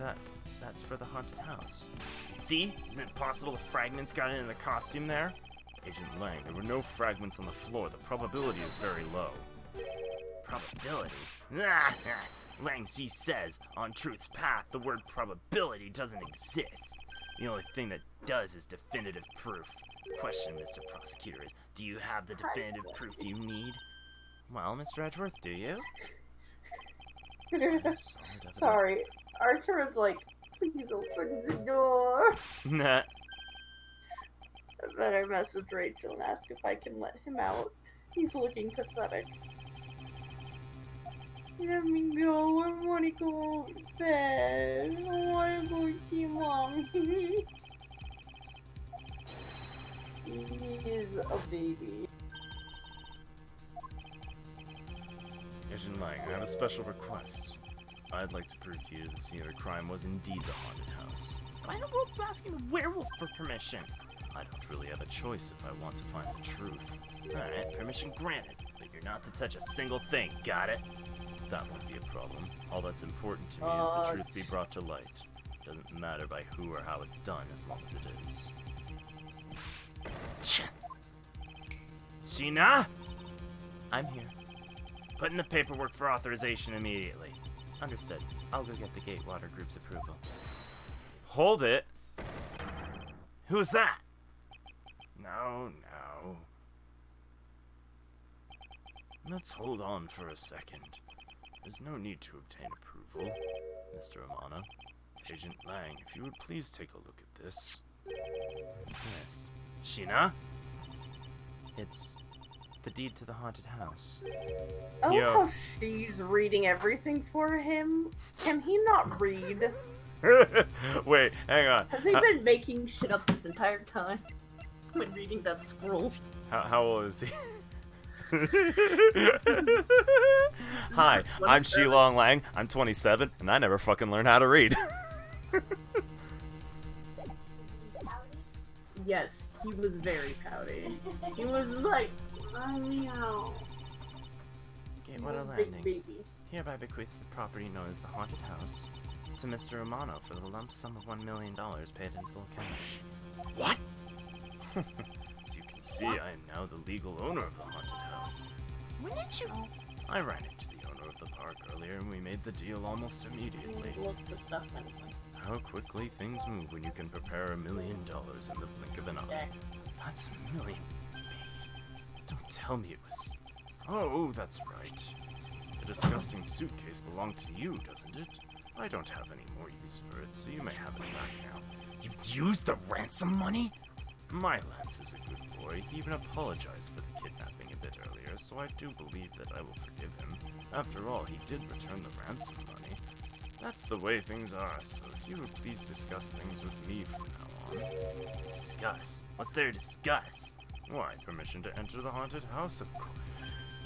that's for the haunted house. You see? Isn't it possible the fragments got into the costume there? Agent Lang, there were no fragments on the floor. The probability is very low. Probability? Lang Z says, on truth's path, the word probability doesn't exist. The only thing that does is definitive proof. Question, Mr. Prosecutor, is, do you have the definitive proof you need? Well, Mr. Edgeworth, do you? I have solid evidence. Sorry. Archer is like, please open the door. Nah. I better message Rachel and ask if I can let him out. He's looking pathetic. Let me go. I want to go to bed. I want to go see Mom. He is a baby. Agent Lang, I have a special request. I'd like to prove to you the scene of the crime was indeed the haunted house. Why in the world asking the werewolf for permission? I don't really have a choice if I want to find the truth. Alright, permission granted, but you're not to touch a single thing, got it? That won't be a problem. All that's important to me is the truth be brought to light. Doesn't matter by who or how it's done, as long as it is. Sheena? I'm here. Put in the paperwork for authorization immediately. Understood. I'll go get the Gatewater Group's approval. Hold it! Who's that? No. Let's hold on for a second. There's no need to obtain approval, Mr. Amano. Agent Lang, if you would please take a look at this. What's this? Sheena? It's the deed to the haunted house. Oh, Yo. how she's reading everything for him. Can he not read? Wait, hang on. Has he been making shit up this entire time when reading that scroll? How old is he? Hi, I'm Shilong Lang. I'm 27, and I never fucking learned how to read. Yes, he was very pouty. He was like, oh, meow. Gatewater Big Landing baby. hereby bequeaths the property known as the haunted house to Mr. Amano for the lump sum of $1 million paid in full cash. What? As you can see, I am now the legal owner of the haunted house. When did you? I ran into the owner of the park earlier, and we made the deal almost immediately. Look for stuff anyway. How quickly things move when you can prepare $1 million in the blink of an eye. That's $1 million. Don't tell me it was. Oh, that's right. The disgusting suitcase belonged to you, doesn't it? I don't have any more use for it, so you may have it back now. You used the ransom money? My Lance is a good boy. He even apologized for the kidnapping a bit earlier, so I do believe that I will forgive him. After all, he did return the ransom money. That's the way things are, so if you would please discuss things with me from now on. Discuss? What's there to discuss? Why, permission to enter the haunted house, of course.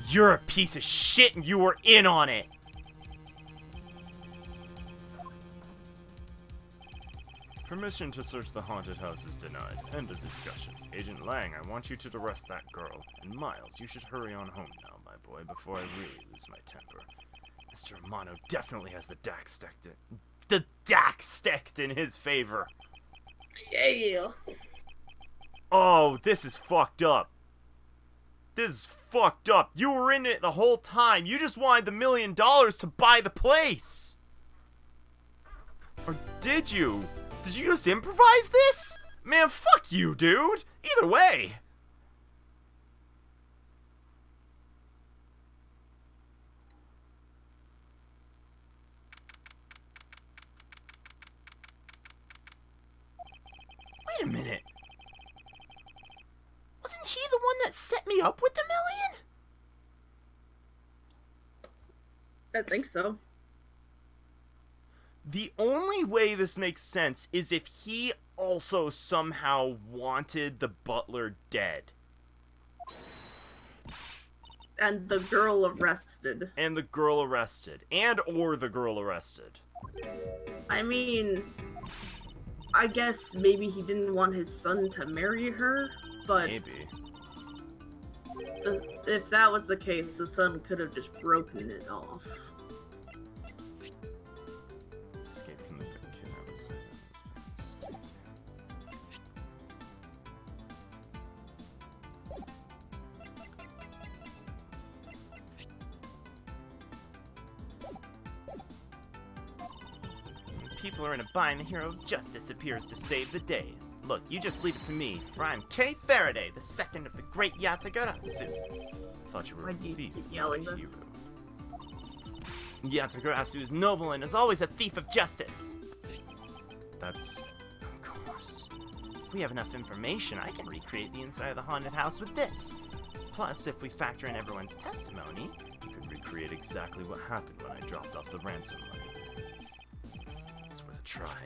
You're a piece of shit and you were in on it! Permission to search the haunted house is denied. End of discussion. Agent Lang, I want you to arrest that girl. And Miles, you should hurry on home now, my boy, before I really lose my temper. Mr. Amano definitely has the DAC stacked in his favor. Yeah. Oh, this is fucked up. This is fucked up. You were in it the whole time. You just wanted the $1 million to buy the place. Or did you? Did you just improvise this? Man, fuck you, dude. Either way. Wait a minute. Wasn't he the one that set me up with the $1 million? I think so. The only way this makes sense is if he also somehow wanted the butler dead. And the girl arrested. And the girl arrested. And or the girl arrested. I mean, I guess maybe he didn't want his son to marry her, but Maybe. if that was the case, the son could have just broken it off. Escape from the kidnappers. People are in a bind. The hero of justice appears to save the day. Look, you just leave it to me, for I'm Kay Faraday, the second of the great Yatagarasu. Thought you were a Why do you thief, keep not a yelling this? hero. Yatagarasu is noble and is always a thief of justice. That's... of course. If we have enough information, I can recreate the inside of the haunted house with this. Plus, if we factor in everyone's testimony, we could recreate exactly what happened when I dropped off the ransom money. It's worth a try.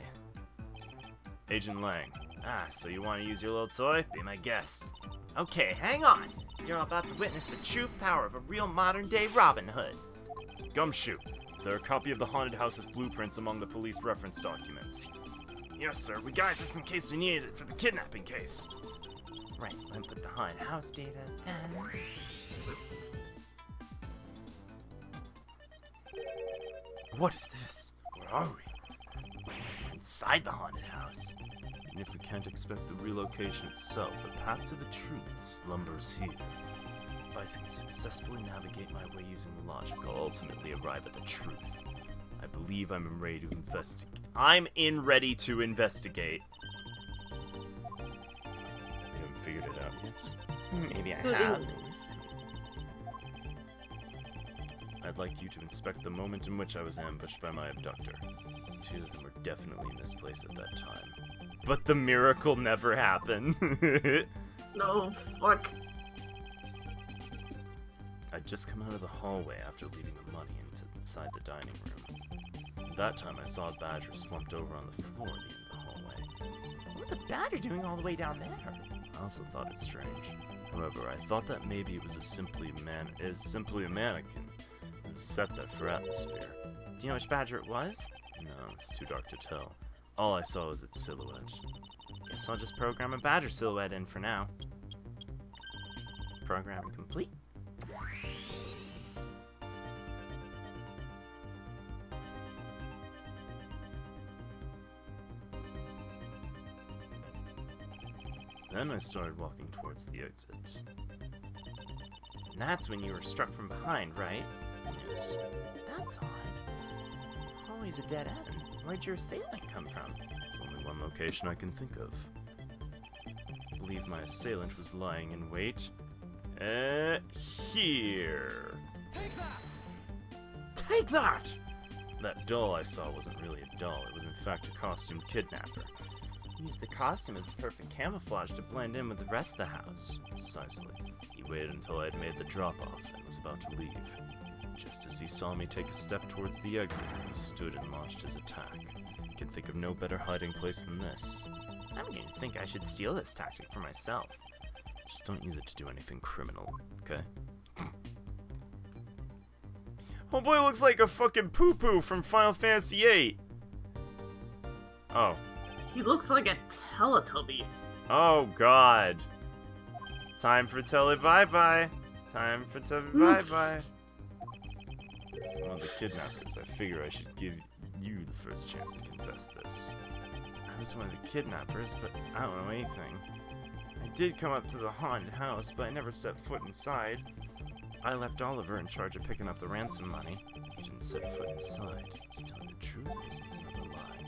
Agent Lang. Ah, so you want to use your little toy? Be my guest. Okay, hang on. You're about to witness the true power of a real modern-day Robin Hood. Gumshoe, is there a copy of the haunted house's blueprints among the police reference documents? Yes, sir. We got it just in case we needed it for the kidnapping case. Right, let me put the haunted house data then. What is this? Where are we? It's like inside the haunted house. And if we can't expect the relocation itself, the path to the truth slumbers here. If I can successfully navigate my way using logic, I'll ultimately arrive at the truth. I believe I'm ready to investigate. I'm ready to investigate. You haven't figured it out yet? Maybe I have. I'd like you to inspect the moment in which I was ambushed by my abductor. Two of them were definitely in this place at that time. But the miracle never happened. No, fuck. I'd just come out of the hallway after leaving the money inside the dining room. That time I saw a badger slumped over on the floor at the end of the hallway. What was a badger doing all the way down there? I also thought it strange. However, I thought that maybe it was simply a mannequin who set that for atmosphere. Do you know which badger it was? No, it's too dark to tell. All I saw was its silhouette. Guess I'll just program a badger silhouette in for now. Program complete. Then I started walking towards the exit. And that's when you were struck from behind, right? Yes. That's odd. Always a dead end. Where'd your assailant come from? There's only one location I can think of. I believe my assailant was lying in wait. Here. Take that! Take that! That doll I saw wasn't really a doll. It was in fact a costumed kidnapper. He used the costume as the perfect camouflage to blend in with the rest of the house. Precisely. He waited until I had made the drop-off and was about to leave. Just as he saw me take a step towards the exit, he stood and launched his attack. I can think of no better hiding place than this. I'm beginning to think I should steal this tactic for myself. Just don't use it to do anything criminal, okay? Homeboy looks like a fucking poo-poo from Final Fantasy VIII. Oh. He looks like a Teletubby. Oh, God. Time for Telly bye-bye. Time for Telly bye-bye. As one of the kidnappers, I figure I should give you the first chance to confess this. I was one of the kidnappers, but I don't know anything. I did come up to the haunted house, but I never set foot inside. I left Oliver in charge of picking up the ransom money. He didn't set foot inside. So telling the truth, or is this another lie?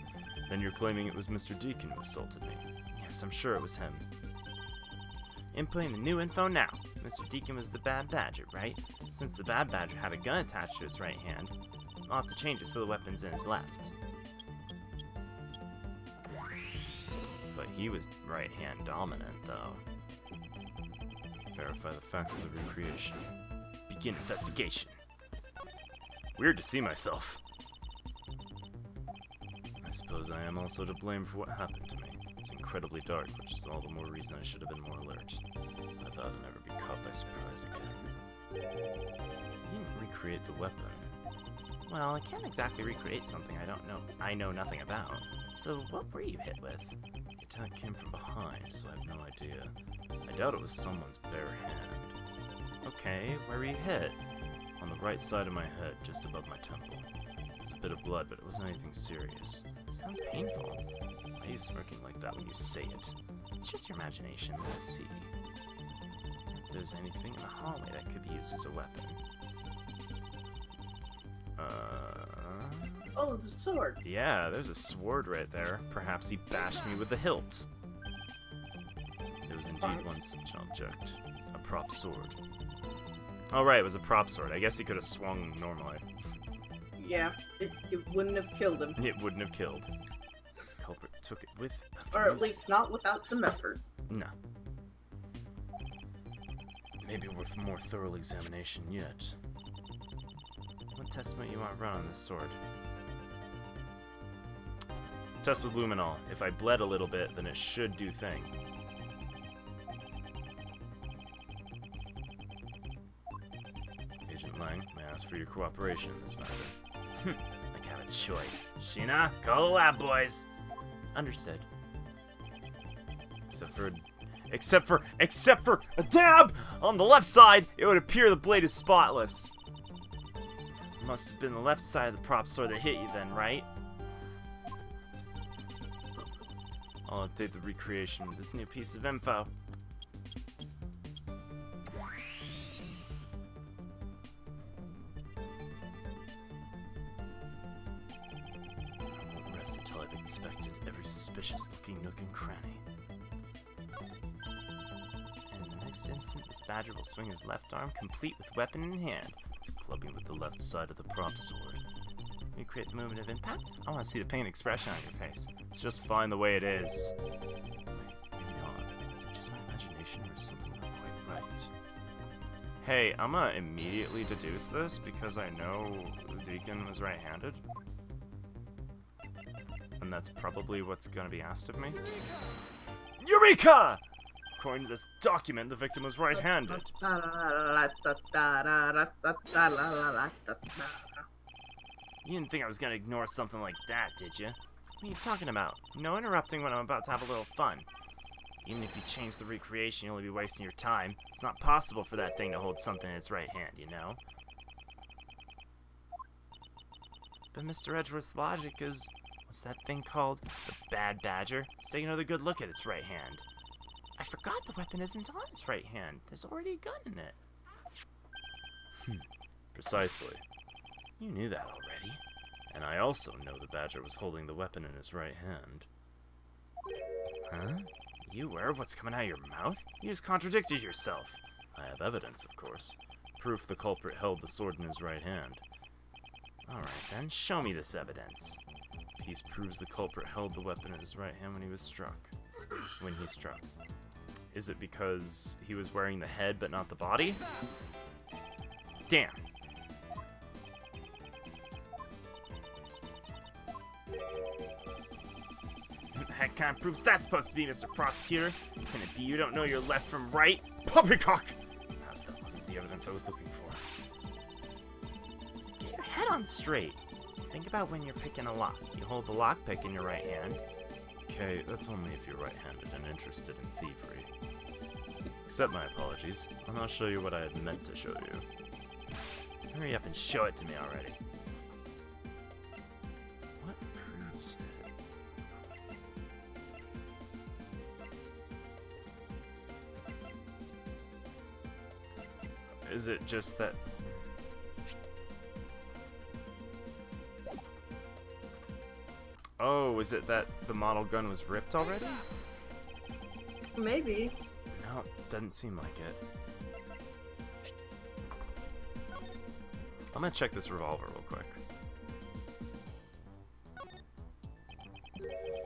Then you're claiming it was Mr. Deacon who assaulted me. Yes, I'm sure it was him. Inputting the new info now. Mr. Deacon was the Bad Badger, right? Since the Bad Badger had a gun attached to his right hand, I'll have to change it so the weapon's in his left. But he was right hand dominant, though. Verify the facts of the recreation. Begin investigation. Weird to see myself. I suppose I am also to blame for what happened to me. It's incredibly dark, which is all the more reason I should have been more alert. I thought I'd never be caught by surprise again. You didn't recreate the weapon. Well, I can't exactly recreate something I know nothing about. So what were you hit with? The attack came from behind, so I have no idea. I doubt it was someone's bare hand. Okay, where were you hit? On the right side of my head, just above my temple. There's a bit of blood, but it wasn't anything serious. It sounds painful. Why are you smirking like that when you say it? It's just your imagination. Let's see. If there's anything in the hallway that could be used as a weapon. Oh, the sword. Yeah, there's a sword right there. Perhaps he bashed me with the hilt. There was indeed one such object. A prop sword. Oh right, it was a prop sword. I guess he could have swung normally. Yeah, it wouldn't have killed him. It wouldn't have killed. The culprit took it with... Or at least not without some effort. No. Maybe worth more thorough examination yet. What test might you want to run on this sword? Test with luminol. If I bled a little bit, then it should do thing. Agent Lang, may I ask for your cooperation in this matter? I have a choice. Sheena, call the lab boys! Understood. Except for a dab on the left side, it would appear the blade is spotless. It must have been the left side of the prop sword that hit you then, right? I'll update the recreation with this new piece of info. I won't rest until I've inspected every suspicious-looking nook and cranny. And in the next instant, this badger will swing his left arm, complete with weapon in hand, to club me with the left side of the prop sword. Recreate the movement of impact? I want to see the pain expression on your face. It's just fine the way it is. Wait, maybe not. Is it just my imagination or is something not quite right? Hey, I'm gonna immediately deduce this because I know Deacon was right-handed. And that's probably what's gonna be asked of me. Eureka! According to this document, the victim was right-handed. You didn't think I was gonna ignore something like that, did you? What are you talking about? No interrupting when I'm about to have a little fun. Even if you change the recreation, you'll only be wasting your time. It's not possible for that thing to hold something in its right hand, you know? But Mr. Edgeworth's logic is... what's that thing called? The Bad Badger? Let's take another good look at its right hand. I forgot the weapon isn't on its right hand. There's already a gun in it. Precisely. You knew that already. And I also know the Badger was holding the weapon in his right hand. Huh? You aware of what's coming out of your mouth? You just contradicted yourself. I have evidence, of course. Proof the culprit held the sword in his right hand. Alright then, show me this evidence. Piece proves the culprit held the weapon in his right hand when he was struck. When he struck. Is it because he was wearing the head but not the body? Damn. That kind of proves that's supposed to be, Mr. Prosecutor. Can it be you don't know your left from right? Poppycock! Perhaps that wasn't the evidence I was looking for. Get your head on straight. Think about when you're picking a lock. You hold the lockpick in your right hand. Okay, that's only if you're right-handed and interested in thievery. Accept my apologies, and I'll show you what I had meant to show you. Hurry up and show it to me already. What proves it? Is it just that... Oh, is it that the model gun was ripped already? Maybe. No, it doesn't seem like it. I'm gonna check this revolver real quick.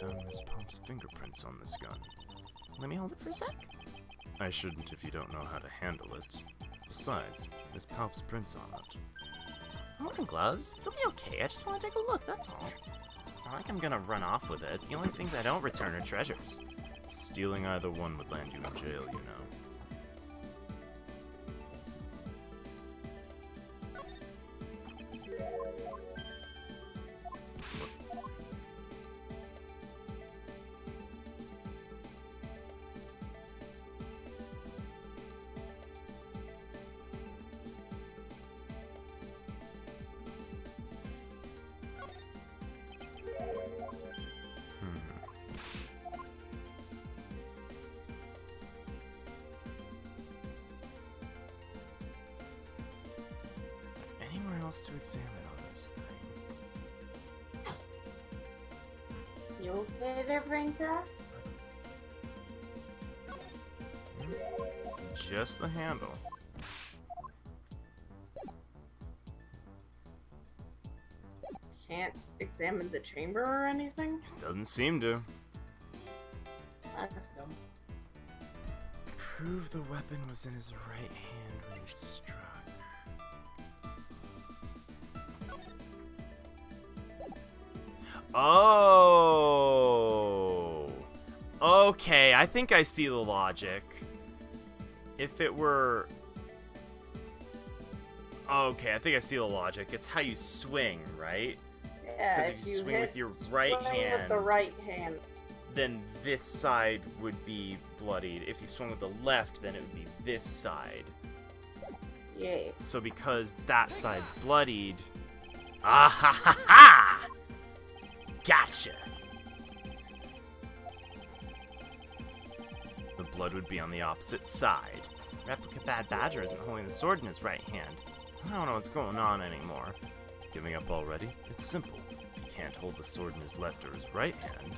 Found Miss Pope's fingerprints on this gun. Let me hold it for a sec. I shouldn't if you don't know how to handle it. Besides, Miss Palp's prints on it. I'm wearing gloves. It'll be okay. I just want to take a look, that's all. It's not like I'm gonna run off with it. The only things I don't return are treasures. Stealing either one would land you in jail, you know. Is there anywhere else to examine on this thing? You okay there, Braintrap? Just the handle. Can't examine the chamber or anything? Doesn't seem to. That's dumb. Prove the weapon was in his right hand when he struck. Oh! Okay, I think I see the logic. If it were... Okay, I think I see the logic. It's how you swing, right? Yeah, Because if you swing with your right swing hand, with the right hand. then this side would be bloodied. If you swung with the left, then it would be this side. Yeah. So because that side's bloodied... Ah ha ha ha! Gotcha! The blood would be on the opposite side. Replica Bad Badger isn't holding the sword in his right hand. I don't know what's going on anymore. Giving up already? It's simple. He can't hold the sword in his left or his right hand.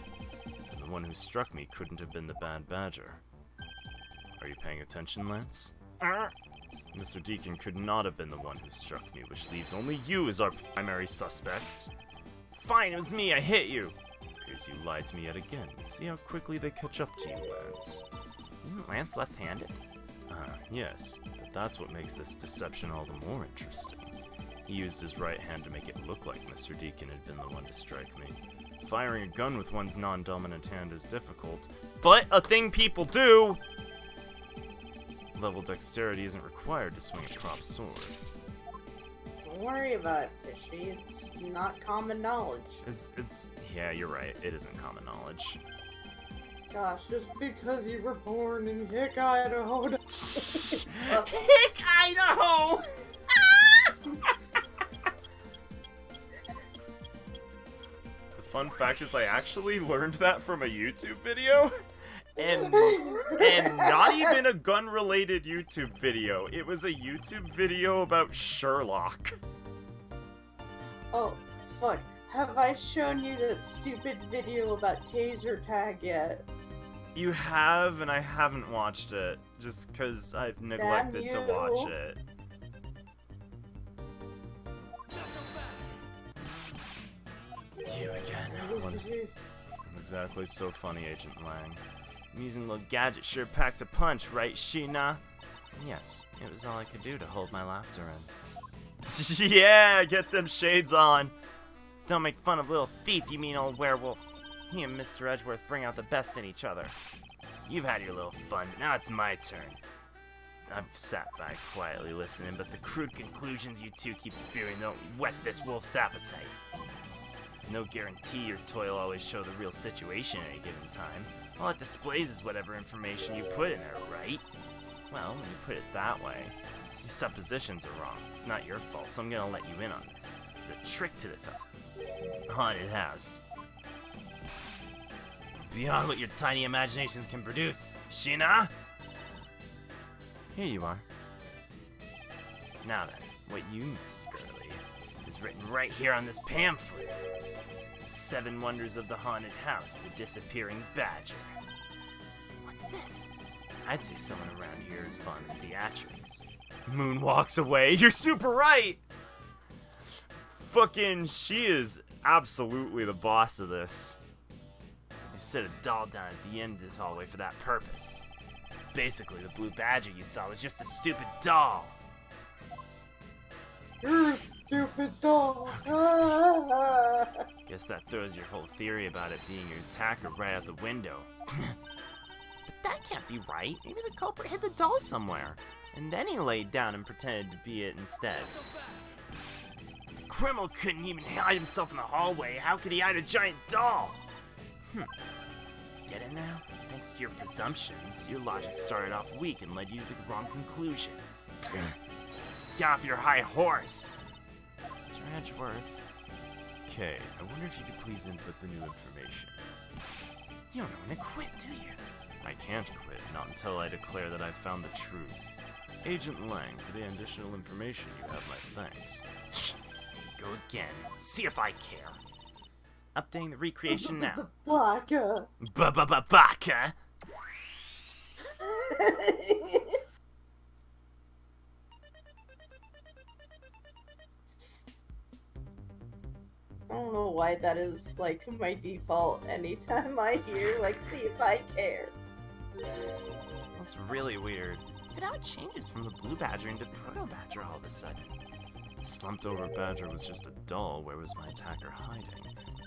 And the one who struck me couldn't have been the Bad Badger. Are you paying attention, Lance? Mr. Deacon could not have been the one who struck me, which leaves only you as our primary suspect. Fine, it was me, I hit you! Appears you lied to me yet again. See how quickly they catch up to you, Lance. Isn't Lance left-handed? Yes, but that's what makes this deception all the more interesting. He used his right hand to make it look like Mr. Deacon had been the one to strike me. Firing a gun with one's non-dominant hand is difficult, but a thing people do! Level dexterity isn't required to swing a prop sword. Don't worry about it, Fishy. It's not common knowledge. Yeah, you're right, it isn't common knowledge. Gosh, just because you were born in Hick, Idaho. Hick, Idaho! The fun fact is I actually learned that from a YouTube video. And not even a gun-related YouTube video. It was a YouTube video about Sherlock. Oh, fuck. Have I shown you that stupid video about taser tag yet? You have, and I haven't watched it, just because I've neglected to watch it. You again. I'm exactly so funny, Agent Lang. Amusing little gadget sure packs a punch, right, Sheena? Yes, it was all I could do to hold my laughter in. Yeah, get them shades on. Don't make fun of little thief, you mean old werewolf. He and Mr. Edgeworth bring out the best in each other. You've had your little fun, now it's my turn. I've sat back quietly listening, but the crude conclusions you two keep spewing don't whet this wolf's appetite. No guarantee your toy will always show the real situation at a given time. All it displays is whatever information you put in there, right? Well, when you put it that way, your suppositions are wrong. It's not your fault, so I'm gonna let you in on this. There's a trick to this haunted house. Beyond what your tiny imaginations can produce, Sheena! Here you are. Now then, what you missed, girlie, is written right here on this pamphlet. 7 Wonders of the Haunted House, the Disappearing Badger. What's this? I'd say someone around here is fond of theatrics. Moon walks away. You're super right! Fucking, she is absolutely the boss of this. They set a doll down at the end of this hallway for that purpose. Basically, the blue badger you saw was just a stupid doll. You're a stupid doll. Guess that throws your whole theory about it being your attacker right out the window. But that can't be right. Maybe the culprit hid the doll somewhere, and then he laid down and pretended to be it instead. The criminal couldn't even hide himself in the hallway. How could he hide a giant doll? Get it now? Thanks to your presumptions, your logic started off weak and led you to the wrong conclusion. Get off your high horse! Mr. Edgeworth. Okay, I wonder if you could please input the new information. You don't know when to quit, do you? I can't quit, not until I declare that I've found the truth. Agent Lang, for the additional information you have my thanks. Go again. See if I care. Updating the recreation now. Baka. Baka. I don't know why that is like my default anytime I hear like see if I care. Looks really weird. Look at how it changes from the blue badger into proto badger all of a sudden. The slumped over badger was just a doll. Where was my attacker hiding?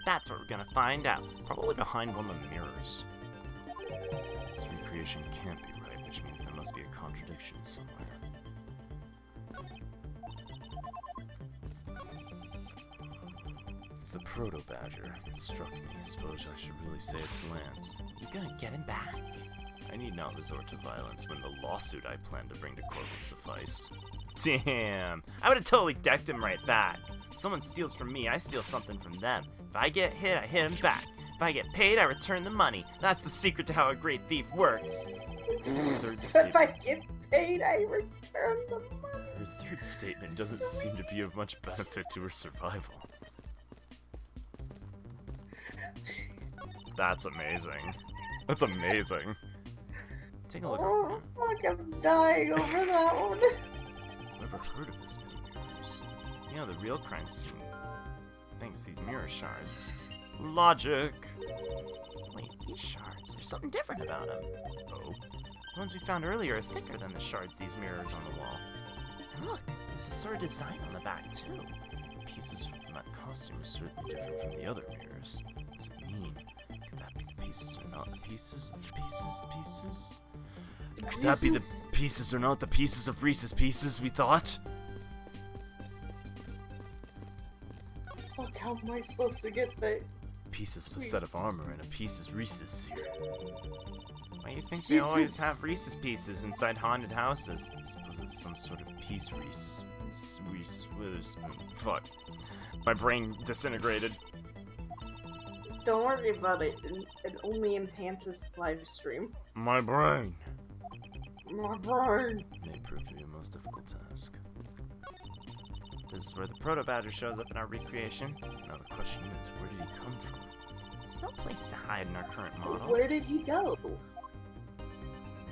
That's what we're gonna find out. Probably behind one of the mirrors. This recreation can't be right, which means there must be a contradiction somewhere. It's the proto badger. It struck me. I suppose I should really say it's Lance. You gonna get him back? I need not resort to violence when the lawsuit I plan to bring to court will suffice. Damn! I would have totally decked him right back. If someone steals from me, I steal something from them. If I get hit, I hit him back. If I get paid, I return the money. That's the secret to how a great thief works. Third statement. If I get paid, I return the money. Her third statement doesn't seem to be of much benefit to her survival. That's amazing. That's amazing. Take a look Oh, at fuck, I'm dying over that one. Never heard of this many mirrors. You know, the real crime scene. Thanks to these mirror shards. Logic! Wait, these shards, there's something different about them. Oh? The ones we found earlier are thicker than the shards these mirrors on the wall. And look, there's a sort of design on the back, too. Pieces from that costume are certainly different from the other mirrors. What does it mean? Could that be the pieces or not the pieces? The pieces? Could that be the pieces or not the pieces of Reese's Pieces we thought? Fuck, how am I supposed to get the Pieces of a set of armor and a piece is Reese's here. Why do you think they always have Reese's Pieces inside haunted houses? I suppose it's some sort of piece Reese Witherspoon. Fuck. My brain disintegrated. Don't worry about it. It only enhances live stream. My brain. My brain. May prove to be a most difficult task. This is where the proto badger shows up in our recreation. Now the question is, where did he come from? There's no place to hide in our current model. Where did he go?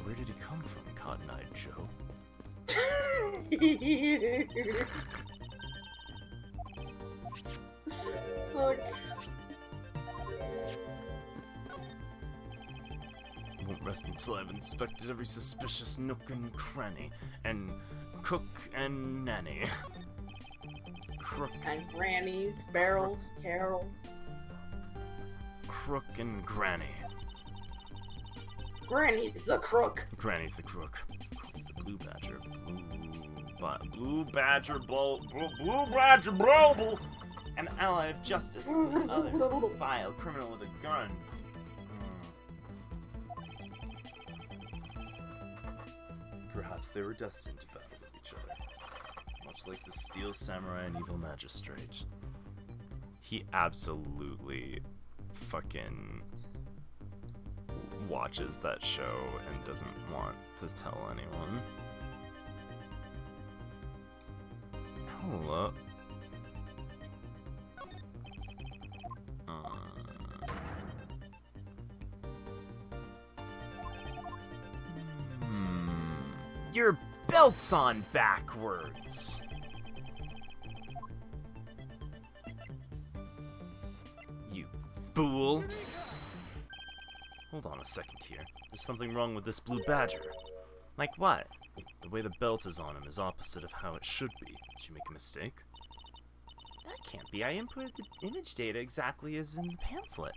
Where did he come from, Cotton-Eyed Joe? Look. I won't rest until I've inspected every suspicious nook and cranny, and cook and nanny. Crook, And grannies, barrels, carols. crook and granny. Granny's the crook. Granny's the crook. The Blue Badger. Blue Badger Blue Badger Blobble! An ally of justice and others. Vile criminal with a gun. Perhaps they were destined to battle with each other. Much like the Steel Samurai and Evil Magistrate. He absolutely fucking watches that show and doesn't want to tell anyone. Hello. Your belt's on backwards. You fool. Hold on a second here. There's something wrong with this Blue Badger. Like what? The way the belt is on him is opposite of how it should be. Did you make a mistake? That can't be. I inputted the image data exactly as in the pamphlet.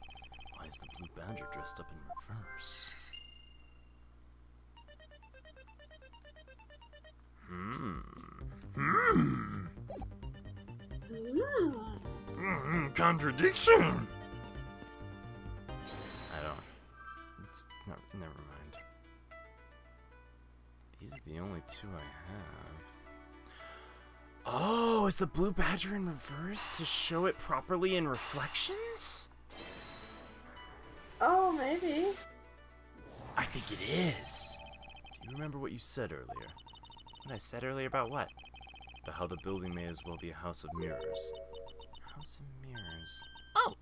Why is the Blue Badger dressed up in reverse? Contradiction! I don't... It's not... Never mind. These are the only two I have. Oh, is the Blue Badger in reverse to show it properly in reflections? Oh, maybe. I think it is. Do you remember what you said earlier? What I said earlier about what? About how the building may as well be a house of mirrors. House of mirrors. Oh!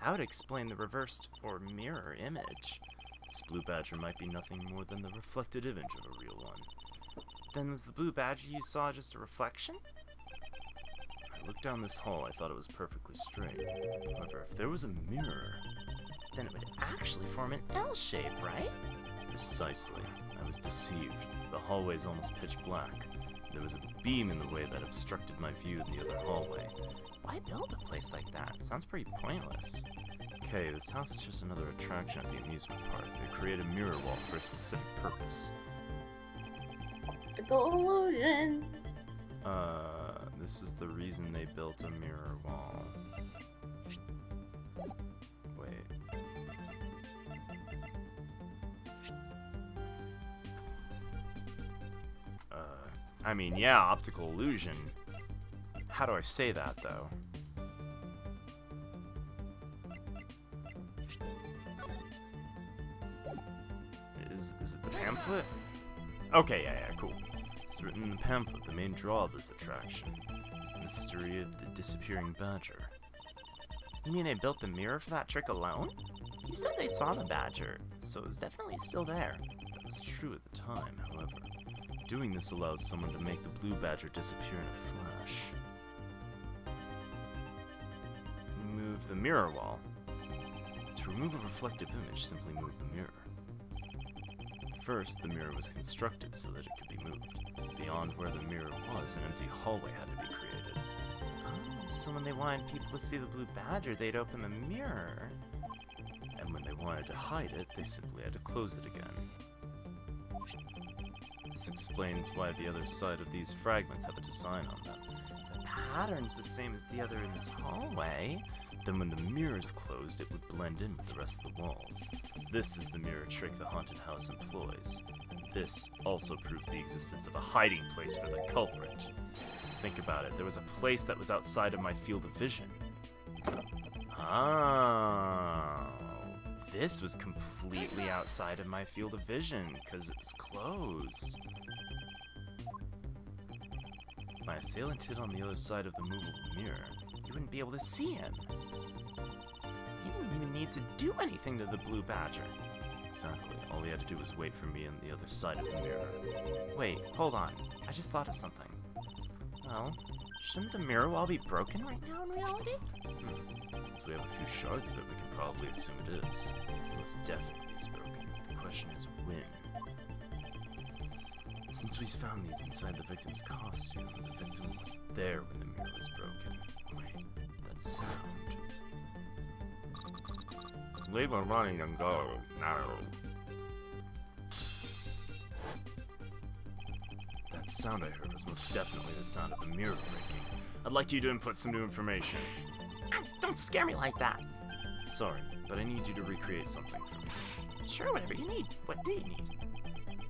That would explain the reversed or mirror image. This Blue Badger might be nothing more than the reflected image of a real one. Then was the Blue Badger you saw just a reflection? When I looked down this hall, I thought it was perfectly straight. However, if there was a mirror, then it would actually form an L shape, right? Precisely. I was deceived. The hallway is almost pitch black. There was a beam in the way that obstructed my view in the other hallway. Why build a place like that? It sounds pretty pointless. Okay, this house is just another attraction at the amusement park. They create a mirror wall for a specific purpose. Optical illusion. This was the reason they built a mirror wall. Wait. I mean, yeah, optical illusion. How do I say that, though? Is it the pamphlet? Okay, yeah, cool. It's written in the pamphlet. The main draw of this attraction is the mystery of the disappearing badger. You mean they built the mirror for that trick alone? You said they saw the badger, so it was definitely still there. That was true at the time, however. Doing this allows someone to make the Blue Badger disappear in a flash. Move the mirror wall. To remove a reflective image, simply move the mirror. First, the mirror was constructed so that it could be moved. Beyond where the mirror was, an empty hallway had to be created. Oh, so when they wanted people to see the Blue Badger, they'd open the mirror. And when they wanted to hide it, they simply had to close it again. This explains why the other side of these fragments have a design on them. The pattern's the same as the other in this hallway. Then when the mirror is closed, it would blend in with the rest of the walls. This is the mirror trick the haunted house employs. This also proves the existence of a hiding place for the culprit. Think about it, there was a place that was outside of my field of vision. Oh, this was completely outside of my field of vision, because it was closed. If my assailant hid on the other side of the movable mirror, you wouldn't be able to see him. You didn't even need to do anything to the Blue Badger. Exactly. All he had to do was wait for me on the other side of the mirror. Wait, hold on. I just thought of something. Well, shouldn't the mirror wall be broken right now in reality? Since we have a few shards of it, we can probably assume it is. Most definitely is broken. The question is when. Since we found these inside the victim's costume, the victim was there when the mirror was broken. Wait, that sound. Leave her running and go. No. That sound I heard was most definitely the sound of a mirror breaking. I'd like you to input some new information. Don't scare me like that. Sorry, but I need you to recreate something for me. Sure, whatever you need. What do you need?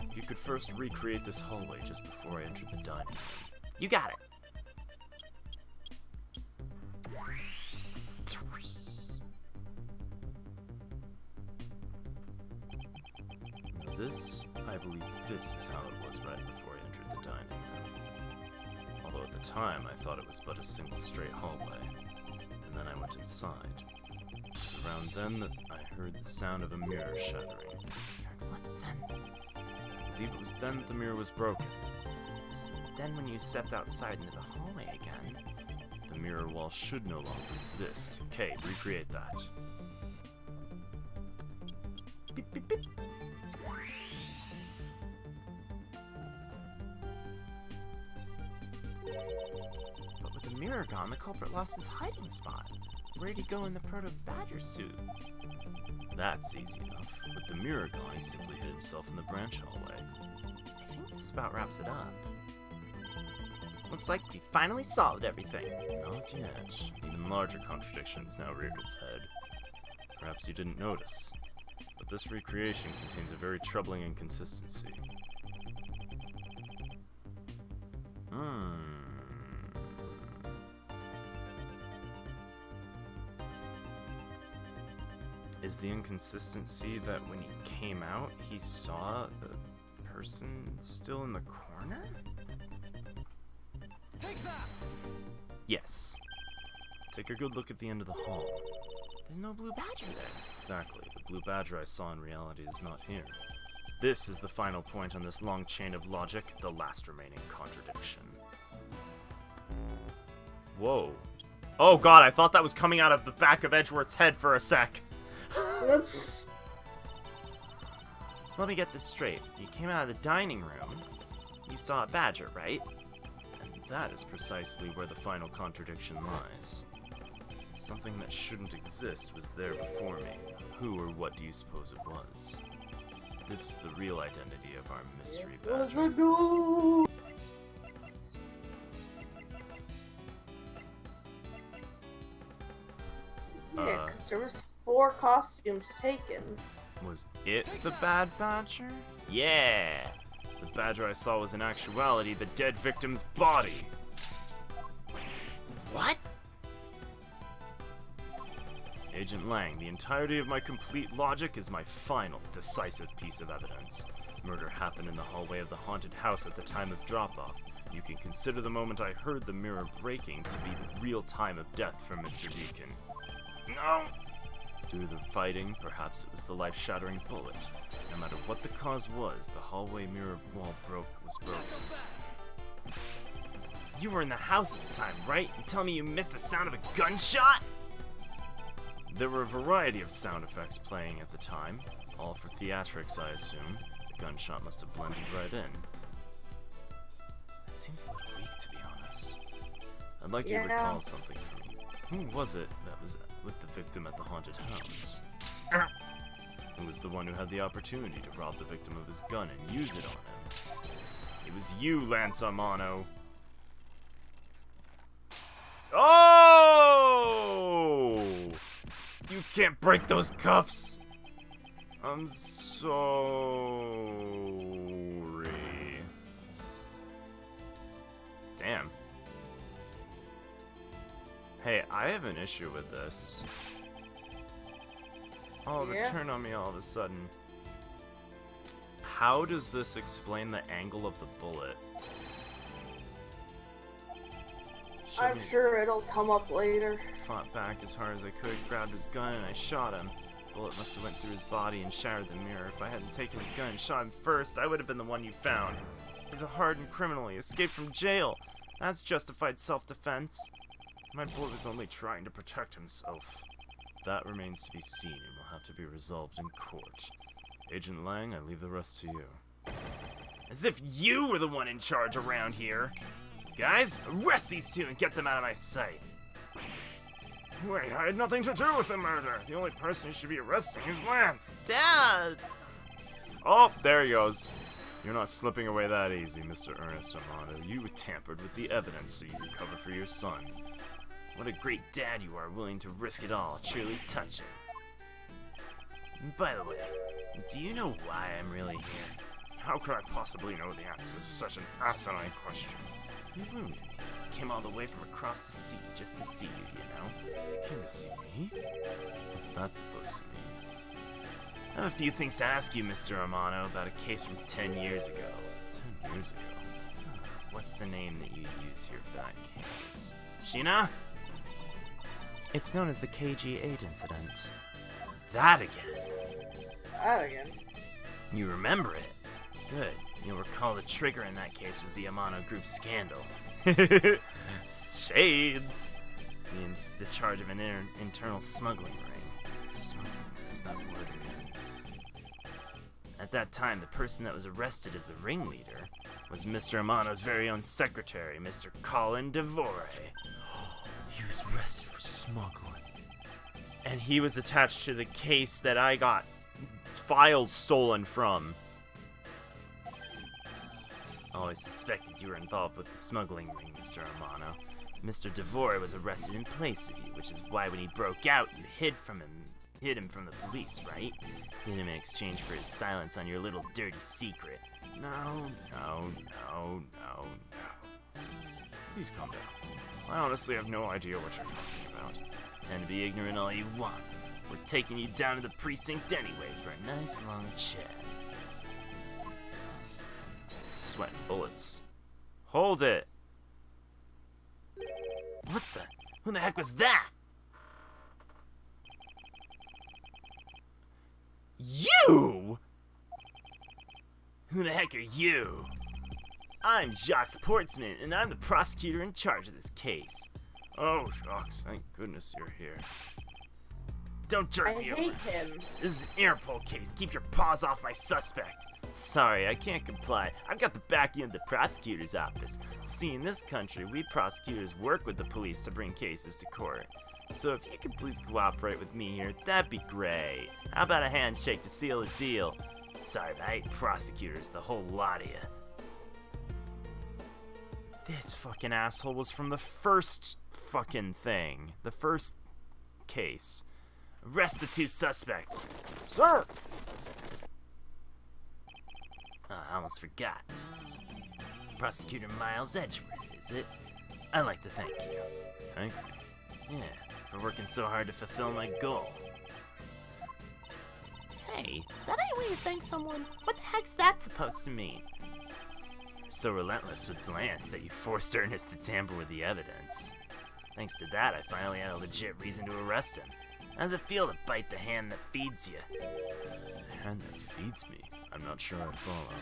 If you could first recreate this hallway just before I entered the dining room. You got it. Now this, I believe this is how it was right before I entered the dining room. Although at the time I thought it was but a single straight hallway. And then I went inside. It was around then that I heard the sound of a mirror shattering. What then? I believe it was then that the mirror was broken. Then when you stepped outside into the hallway again. The mirror wall should no longer exist. Okay, recreate that. Beep, beep, beep. But with the mirror gone, the culprit lost his hiding spot. Where'd he go in the proto-badger suit? That's easy enough. With the mirror gone, he simply hid himself in the branch hallway. I think this about wraps it up. Looks like we finally solved everything. Not yet. Even larger contradictions now reared its head. Perhaps you didn't notice, but this recreation contains a very troubling inconsistency. Is the inconsistency that when he came out, he saw the person still in the corner? Take that! Yes. Take a good look at the end of the hall. There's no blue badger there. Exactly. The blue badger I saw in reality is not here. This is the final point on this long chain of logic, the last remaining contradiction. Whoa. Oh god, I thought that was coming out of the back of Edgeworth's head for a sec. So let me get this straight. You came out of the dining room. You saw a badger, right? And that is precisely where the final contradiction lies. Something that shouldn't exist was there before me. Who or what do you suppose it was? This is the real identity of our mystery badger. Yeah, 'cause there was 4 costumes taken. Was it the bad badger? Yeah! The badger I saw was in actuality the dead victim's body. What? Agent Lang, the entirety of my complete logic is my final, decisive piece of evidence. Murder happened in the hallway of the haunted house at the time of drop-off. You can consider the moment I heard the mirror breaking to be the real time of death for Mr. Deacon. No! It's due to the fighting, perhaps it was the life-shattering bullet. No matter what the cause was, the hallway mirror wall was broken. You were in the house at the time, right? You tell me you missed the sound of a gunshot? There were a variety of sound effects playing at the time, all for theatrics, I assume. The gunshot must have blended right in. That seems a little weak, to be honest. I'd like you to recall something for me. Who was it that was with the victim at the haunted house? Who was the one who had the opportunity to rob the victim of his gun and use it on him? It was you, Lance Armano. Oh! You can't break those cuffs! I'm sorry. Damn. Hey, I have an issue with this. Oh, the turn on me all of a sudden. How does this explain the angle of the bullet? I'm sure it'll come up later. Fought back as hard as I could, grabbed his gun, and I shot him. Bullet must have went through his body and shattered the mirror. If I hadn't taken his gun and shot him first, I would have been the one you found. He's a hardened criminal. He escaped from jail. That's justified self-defense. My bullet was only trying to protect himself. That remains to be seen and will have to be resolved in court. Agent Lang, I leave the rest to you. As if you were the one in charge around here. Guys, arrest these two and get them out of my sight. Wait, I had nothing to do with the murder. The only person who should be arresting is Lance. Dad! Oh, there he goes. You're not slipping away that easy, Mr. Ernest Amano. You tampered with the evidence so you could cover for your son. What a great dad you are, willing to risk it all. Truly touching. By the way, do you know why I'm really here? How could I possibly know the answer to such an asinine question? You wounded me. Came all the way from across the sea just to see you, you know? You came to see me? What's that supposed to mean? I have a few things to ask you, Mr. Amano, about a case from 10 years ago. 10 years ago? What's the name that you use here for that case? Sheena? It's known as the KG-8 incident. That again? That again. You remember it? Good. You'll recall the trigger in that case was the Amano Group scandal. Shades! The charge of an internal smuggling ring. Smuggling, there's that word again. At that time, the person that was arrested as the ringleader was Mr. Amano's very own secretary, Mr. Colin Devore. He was arrested for smuggling. And he was attached to the case that I got files stolen from. Always suspected you were involved with the smuggling ring, Mr. Amano. Mr. Devore was arrested in place of you, which is why when he broke out, you hid him from the police, right? Hid him in exchange for his silence on your little dirty secret. No. Please calm down. I honestly have no idea what you're talking about. Pretend to be ignorant all you want. We're taking you down to the precinct anyway for a nice long chat. Sweating bullets. Hold it! What the? Who the heck was that? You! Who the heck are you? I'm Jacques Portsman, and I'm the prosecutor in charge of this case. Oh, shucks. Thank goodness you're here. Don't jerk I me hate over. him. This is an Interpol case. Keep your paws off my suspect. Sorry, I can't comply. I've got the back end of the prosecutor's office. See, in this country, we prosecutors work with the police to bring cases to court. So if you could please cooperate with me here, that'd be great. How about a handshake to seal the deal? Sorry, but I hate prosecutors, the whole lot of you. This fucking asshole was from the first fucking thing. The first case. Arrest the two suspects. Sir! Oh, I almost forgot. Prosecutor Miles Edgeworth, is it? I'd like to thank you. Thank me. Yeah, for working so hard to fulfill my goal. Hey, is that any way you thank someone? What the heck's that supposed to mean? You're so relentless with Lance that you forced Ernest to tamper with the evidence. Thanks to that, I finally had a legit reason to arrest him. How does it feel to bite the hand that feeds you? The hand that feeds me? I'm not sure I follow.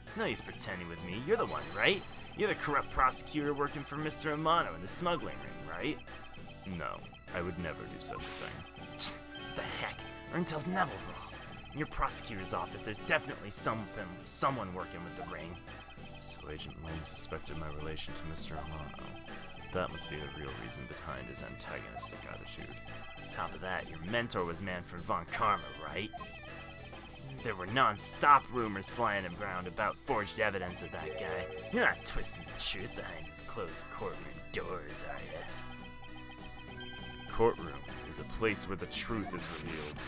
It's no use pretending with me. You're the one, right? You're the corrupt prosecutor working for Mr. Amano in the smuggling ring, right? No, I would never do such a thing. What the heck? Erntel's never wrong. In your prosecutor's office, there's definitely someone working with the ring. So Agent Lang suspected my relation to Mr. Amano. That must be the real reason behind his antagonistic attitude. On top of that, your mentor was Manfred von Karma, right? There were non-stop rumors flying around about forged evidence of that guy. You're not twisting the truth behind his closed courtroom doors, are you? Courtroom is a place where the truth is revealed.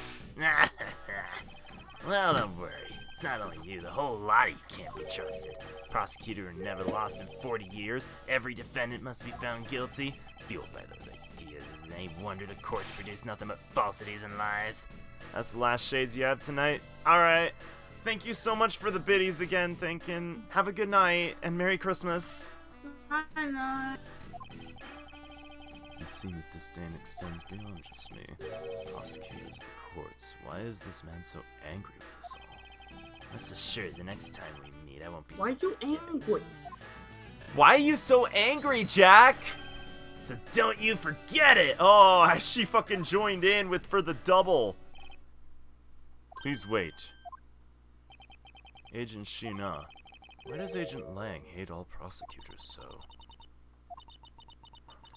Well, don't worry. It's not only you, the whole lot of you can't be trusted. Prosecutor never lost in 40 years. Every defendant must be found guilty. Fueled by those ideas, is it any wonder the courts produce nothing but falsities and lies? That's the last shades you have tonight? Alright. Thank you so much for the biddies again, thinking. Have a good night, and Merry Christmas. I know. It seems disdain extends beyond just me. Prosecutors, the courts. Why is this man so angry with us all? Rest assured, the next time we meet, I won't be Why are so you angry? Why are you so angry, Jack? So don't you forget it! Oh, she fucking joined in for the double. Please wait. Agent Sheena, why does Agent Lang hate all prosecutors so?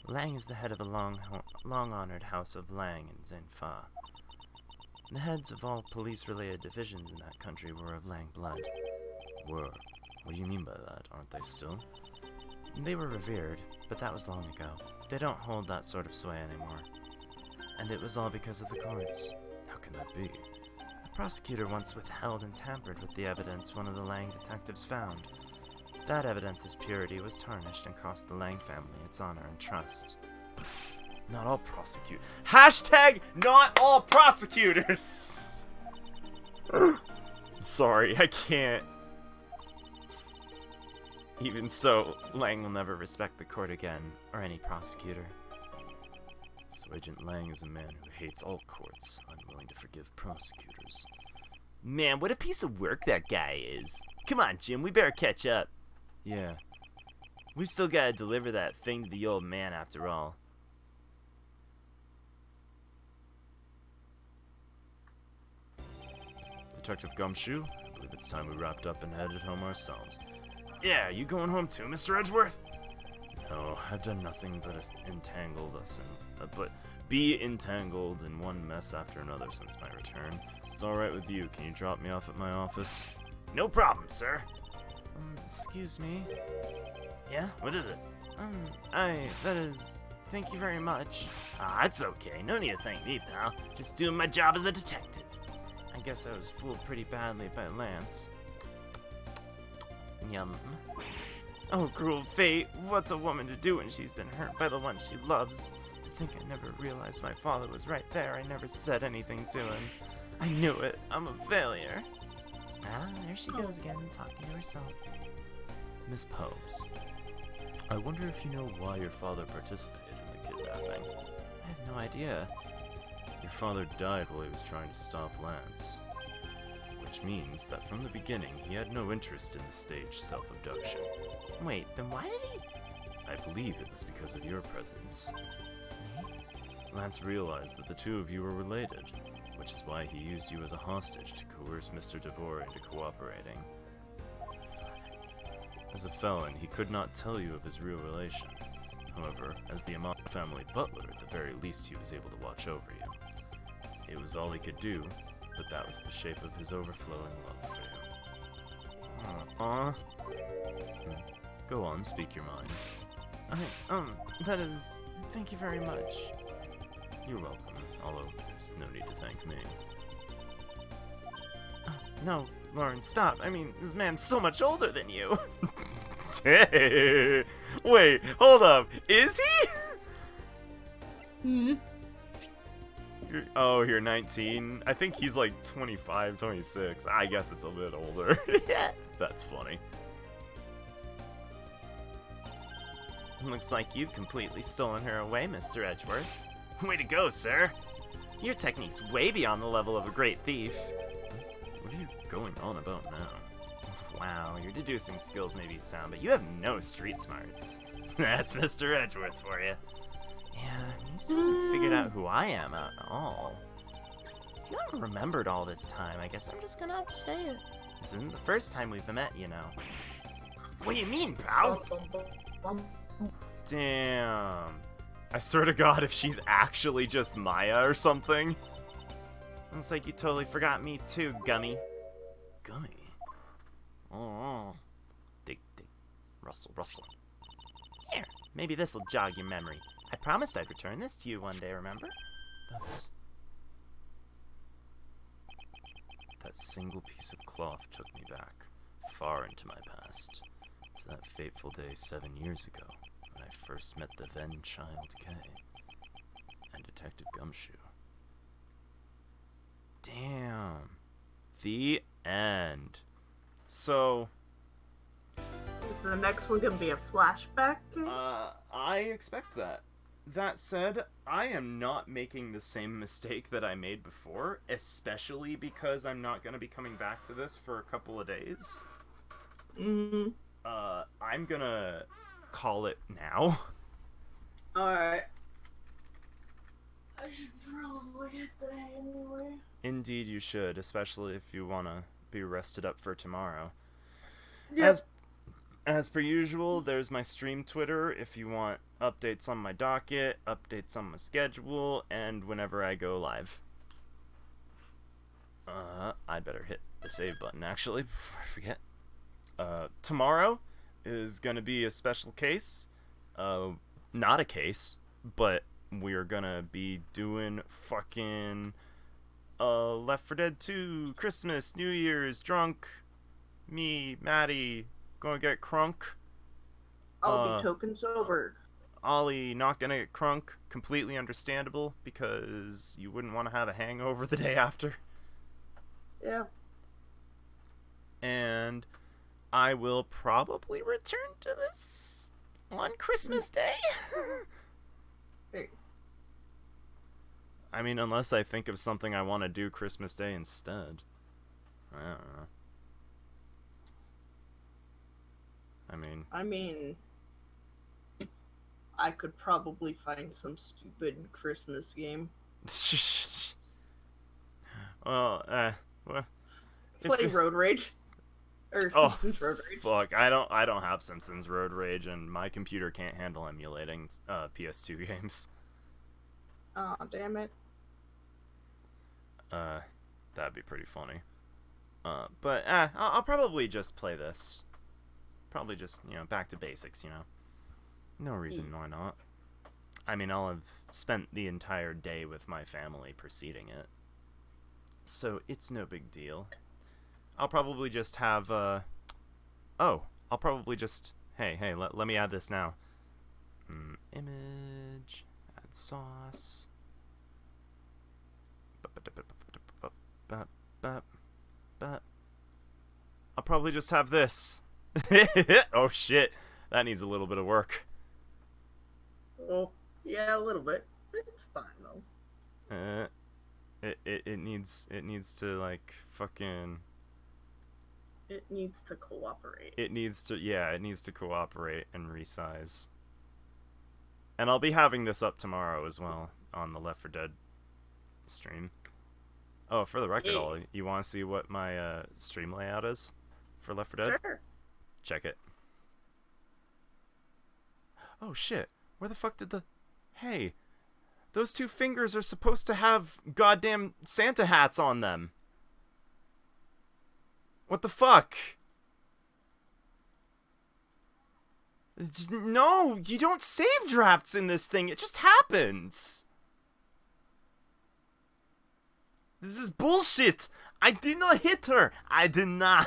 Lang is the head of a long-honored house of Lang in Zanfa. The heads of all police-related divisions in that country were of Lang blood. Were. What do you mean by that? Aren't they still? They were revered, but that was long ago. They don't hold that sort of sway anymore. And it was all because of the courts. How can that be? A prosecutor once withheld and tampered with the evidence one of the Lang detectives found. That evidence's purity was tarnished and cost the Lang family its honor and trust. Not all prosecute. Hashtag not all prosecutors! Sorry, I can't. Even so, Lang will never respect the court again, or any prosecutor. So Agent Lang is a man who hates all courts, unwilling to forgive prosecutors. Man, what a piece of work that guy is. Come on, Jim, we better catch up. Yeah. We've still gotta deliver that thing to the old man after all. Detective Gumshoe, I believe it's time we wrapped up and headed home ourselves. Yeah, you going home too, Mr. Edgeworth? No, I've done nothing but be entangled in one mess after another since my return. It's alright with you. Can you drop me off at my office? No problem, sir. Excuse me? Yeah, what is it? Thank you very much. Ah, it's okay. No need to thank me, pal. Just doing my job as a detective. I guess I was fooled pretty badly by Lance. Yum. Oh, cruel fate. What's a woman to do when she's been hurt by the one she loves? To think I never realized my father was right there. I never said anything to him. I knew it. I'm a failure. Ah, there she goes again, talking to herself. Miss Pomes, I wonder if you know why your father participated in the kidnapping. I have no idea. Your father died while he was trying to stop Lance. Which means that from the beginning, he had no interest in the staged self-abduction. Wait, then why did he? I believe it was because of your presence. Lance realized that the two of you were related, which is why he used you as a hostage to coerce Mr. DeVore into cooperating. As a felon, he could not tell you of his real relation. However, as the Amon family butler, at the very least he was able to watch over you. It was all he could do, but that was the shape of his overflowing love for you. Go on, speak your mind. Thank you very much. You're welcome, although there's no need to thank me. No, Lauren, stop. I mean, this man's so much older than you. Hey, wait, hold up. Is he? Hmm. You're 19? I think he's like 25, 26. I guess it's a bit older. That's funny. Looks like you've completely stolen her away, Mr. Edgeworth. Way to go, sir. Your technique's way beyond the level of a great thief. What are you going on about now? Wow, your deducing skills may be sound, but you have no street smarts. That's Mr. Edgeworth for you. Yeah, he still hasn't figured out who I am at all. If you haven't remembered all this time, I guess I'm just gonna have to say it. This isn't the first time we've met, you know. What do you mean, pal? Damn. I swear to God, if she's actually just Maya or something. Looks like you totally forgot me too, Gummy. Gummy? Oh. Dig, dig. Rustle, rustle. Here, maybe this'll jog your memory. I promised I'd return this to you one day, remember? That single piece of cloth took me back, far into my past, to that fateful day 7 years ago, when I first met the then child Kay, and Detective Gumshoe. Damn. The end. So, Is the next one gonna be a flashback? I expect that. That said, I am not making the same mistake that I made before, especially because I'm not going to be coming back to this for a couple of days. Mm-hmm. I'm gonna call it now. Alright. I should probably hit that anyway. Indeed you should, especially if you want to be rested up for tomorrow. Yep. As per usual, there's my stream Twitter if you want updates on my docket, updates on my schedule, and whenever I go live. I better hit the save button, actually, before I forget. tomorrow is gonna be a special case. Not a case, but we're gonna be doing fucking Left 4 Dead 2, Christmas, New Year's, drunk, me, Maddie, gonna get crunk. I'll be token sober. Ollie not gonna get crunk, completely understandable, because you wouldn't want to have a hangover the day after. Yeah. And I will probably return to this on Christmas Day. Hey. I mean, unless I think of something I want to do Christmas Day instead. I don't know. I mean, I could probably find some stupid Christmas game. well, Play Road Rage. Or Simpsons Road Rage. Fuck, I don't have Simpsons Road Rage, and my computer can't handle emulating PS2 games. Aw, damn it. That'd be pretty funny. But I'll probably just play this. Probably just, back to basics, No reason why not. I mean, I'll have spent the entire day with my family preceding it. So it's no big deal. I'll probably just have, I'll probably just... Hey, let me add this now. Image, add sauce. I'll probably just have this. Oh shit, that needs a little bit of work. Oh, yeah, a little bit. It's fine though. It needs to like fucking... It needs to cooperate. It needs to cooperate and resize. And I'll be having this up tomorrow as well on the Left 4 Dead stream. Oh, for the record, Yay. Ollie, you want to see what my stream layout is for Left 4 Dead? Sure. Check it. Oh shit, where the fuck did the... Hey, those two fingers are supposed to have goddamn Santa hats on them. What the fuck? No, you don't save drafts in this thing. It just happens. This is bullshit. I did not hit her. I did not.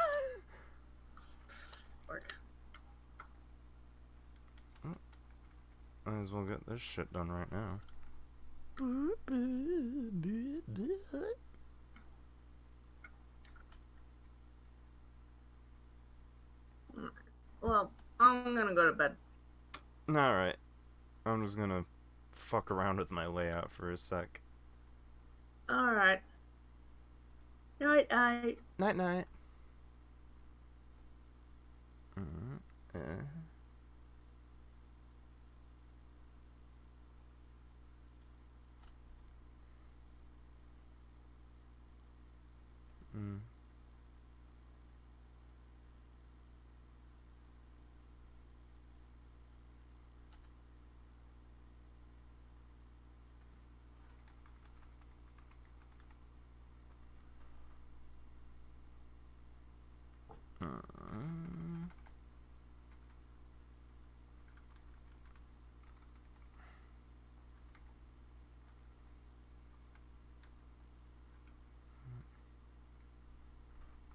Might as well get this shit done right now. Well, I'm gonna go to bed. Alright. I'm just gonna fuck around with my layout for a sec. Alright. Night, night. Night night.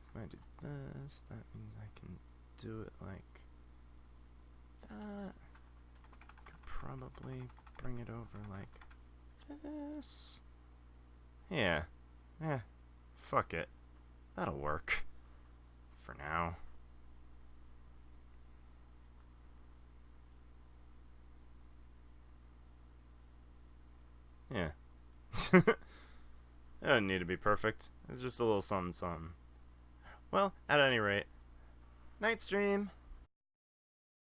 If I do this, that means I can do it like that. Could probably bring it over like this. Yeah. Fuck it. That'll work. For now. Yeah. It doesn't need to be perfect. It's just a little something something. Well, at any rate, night stream.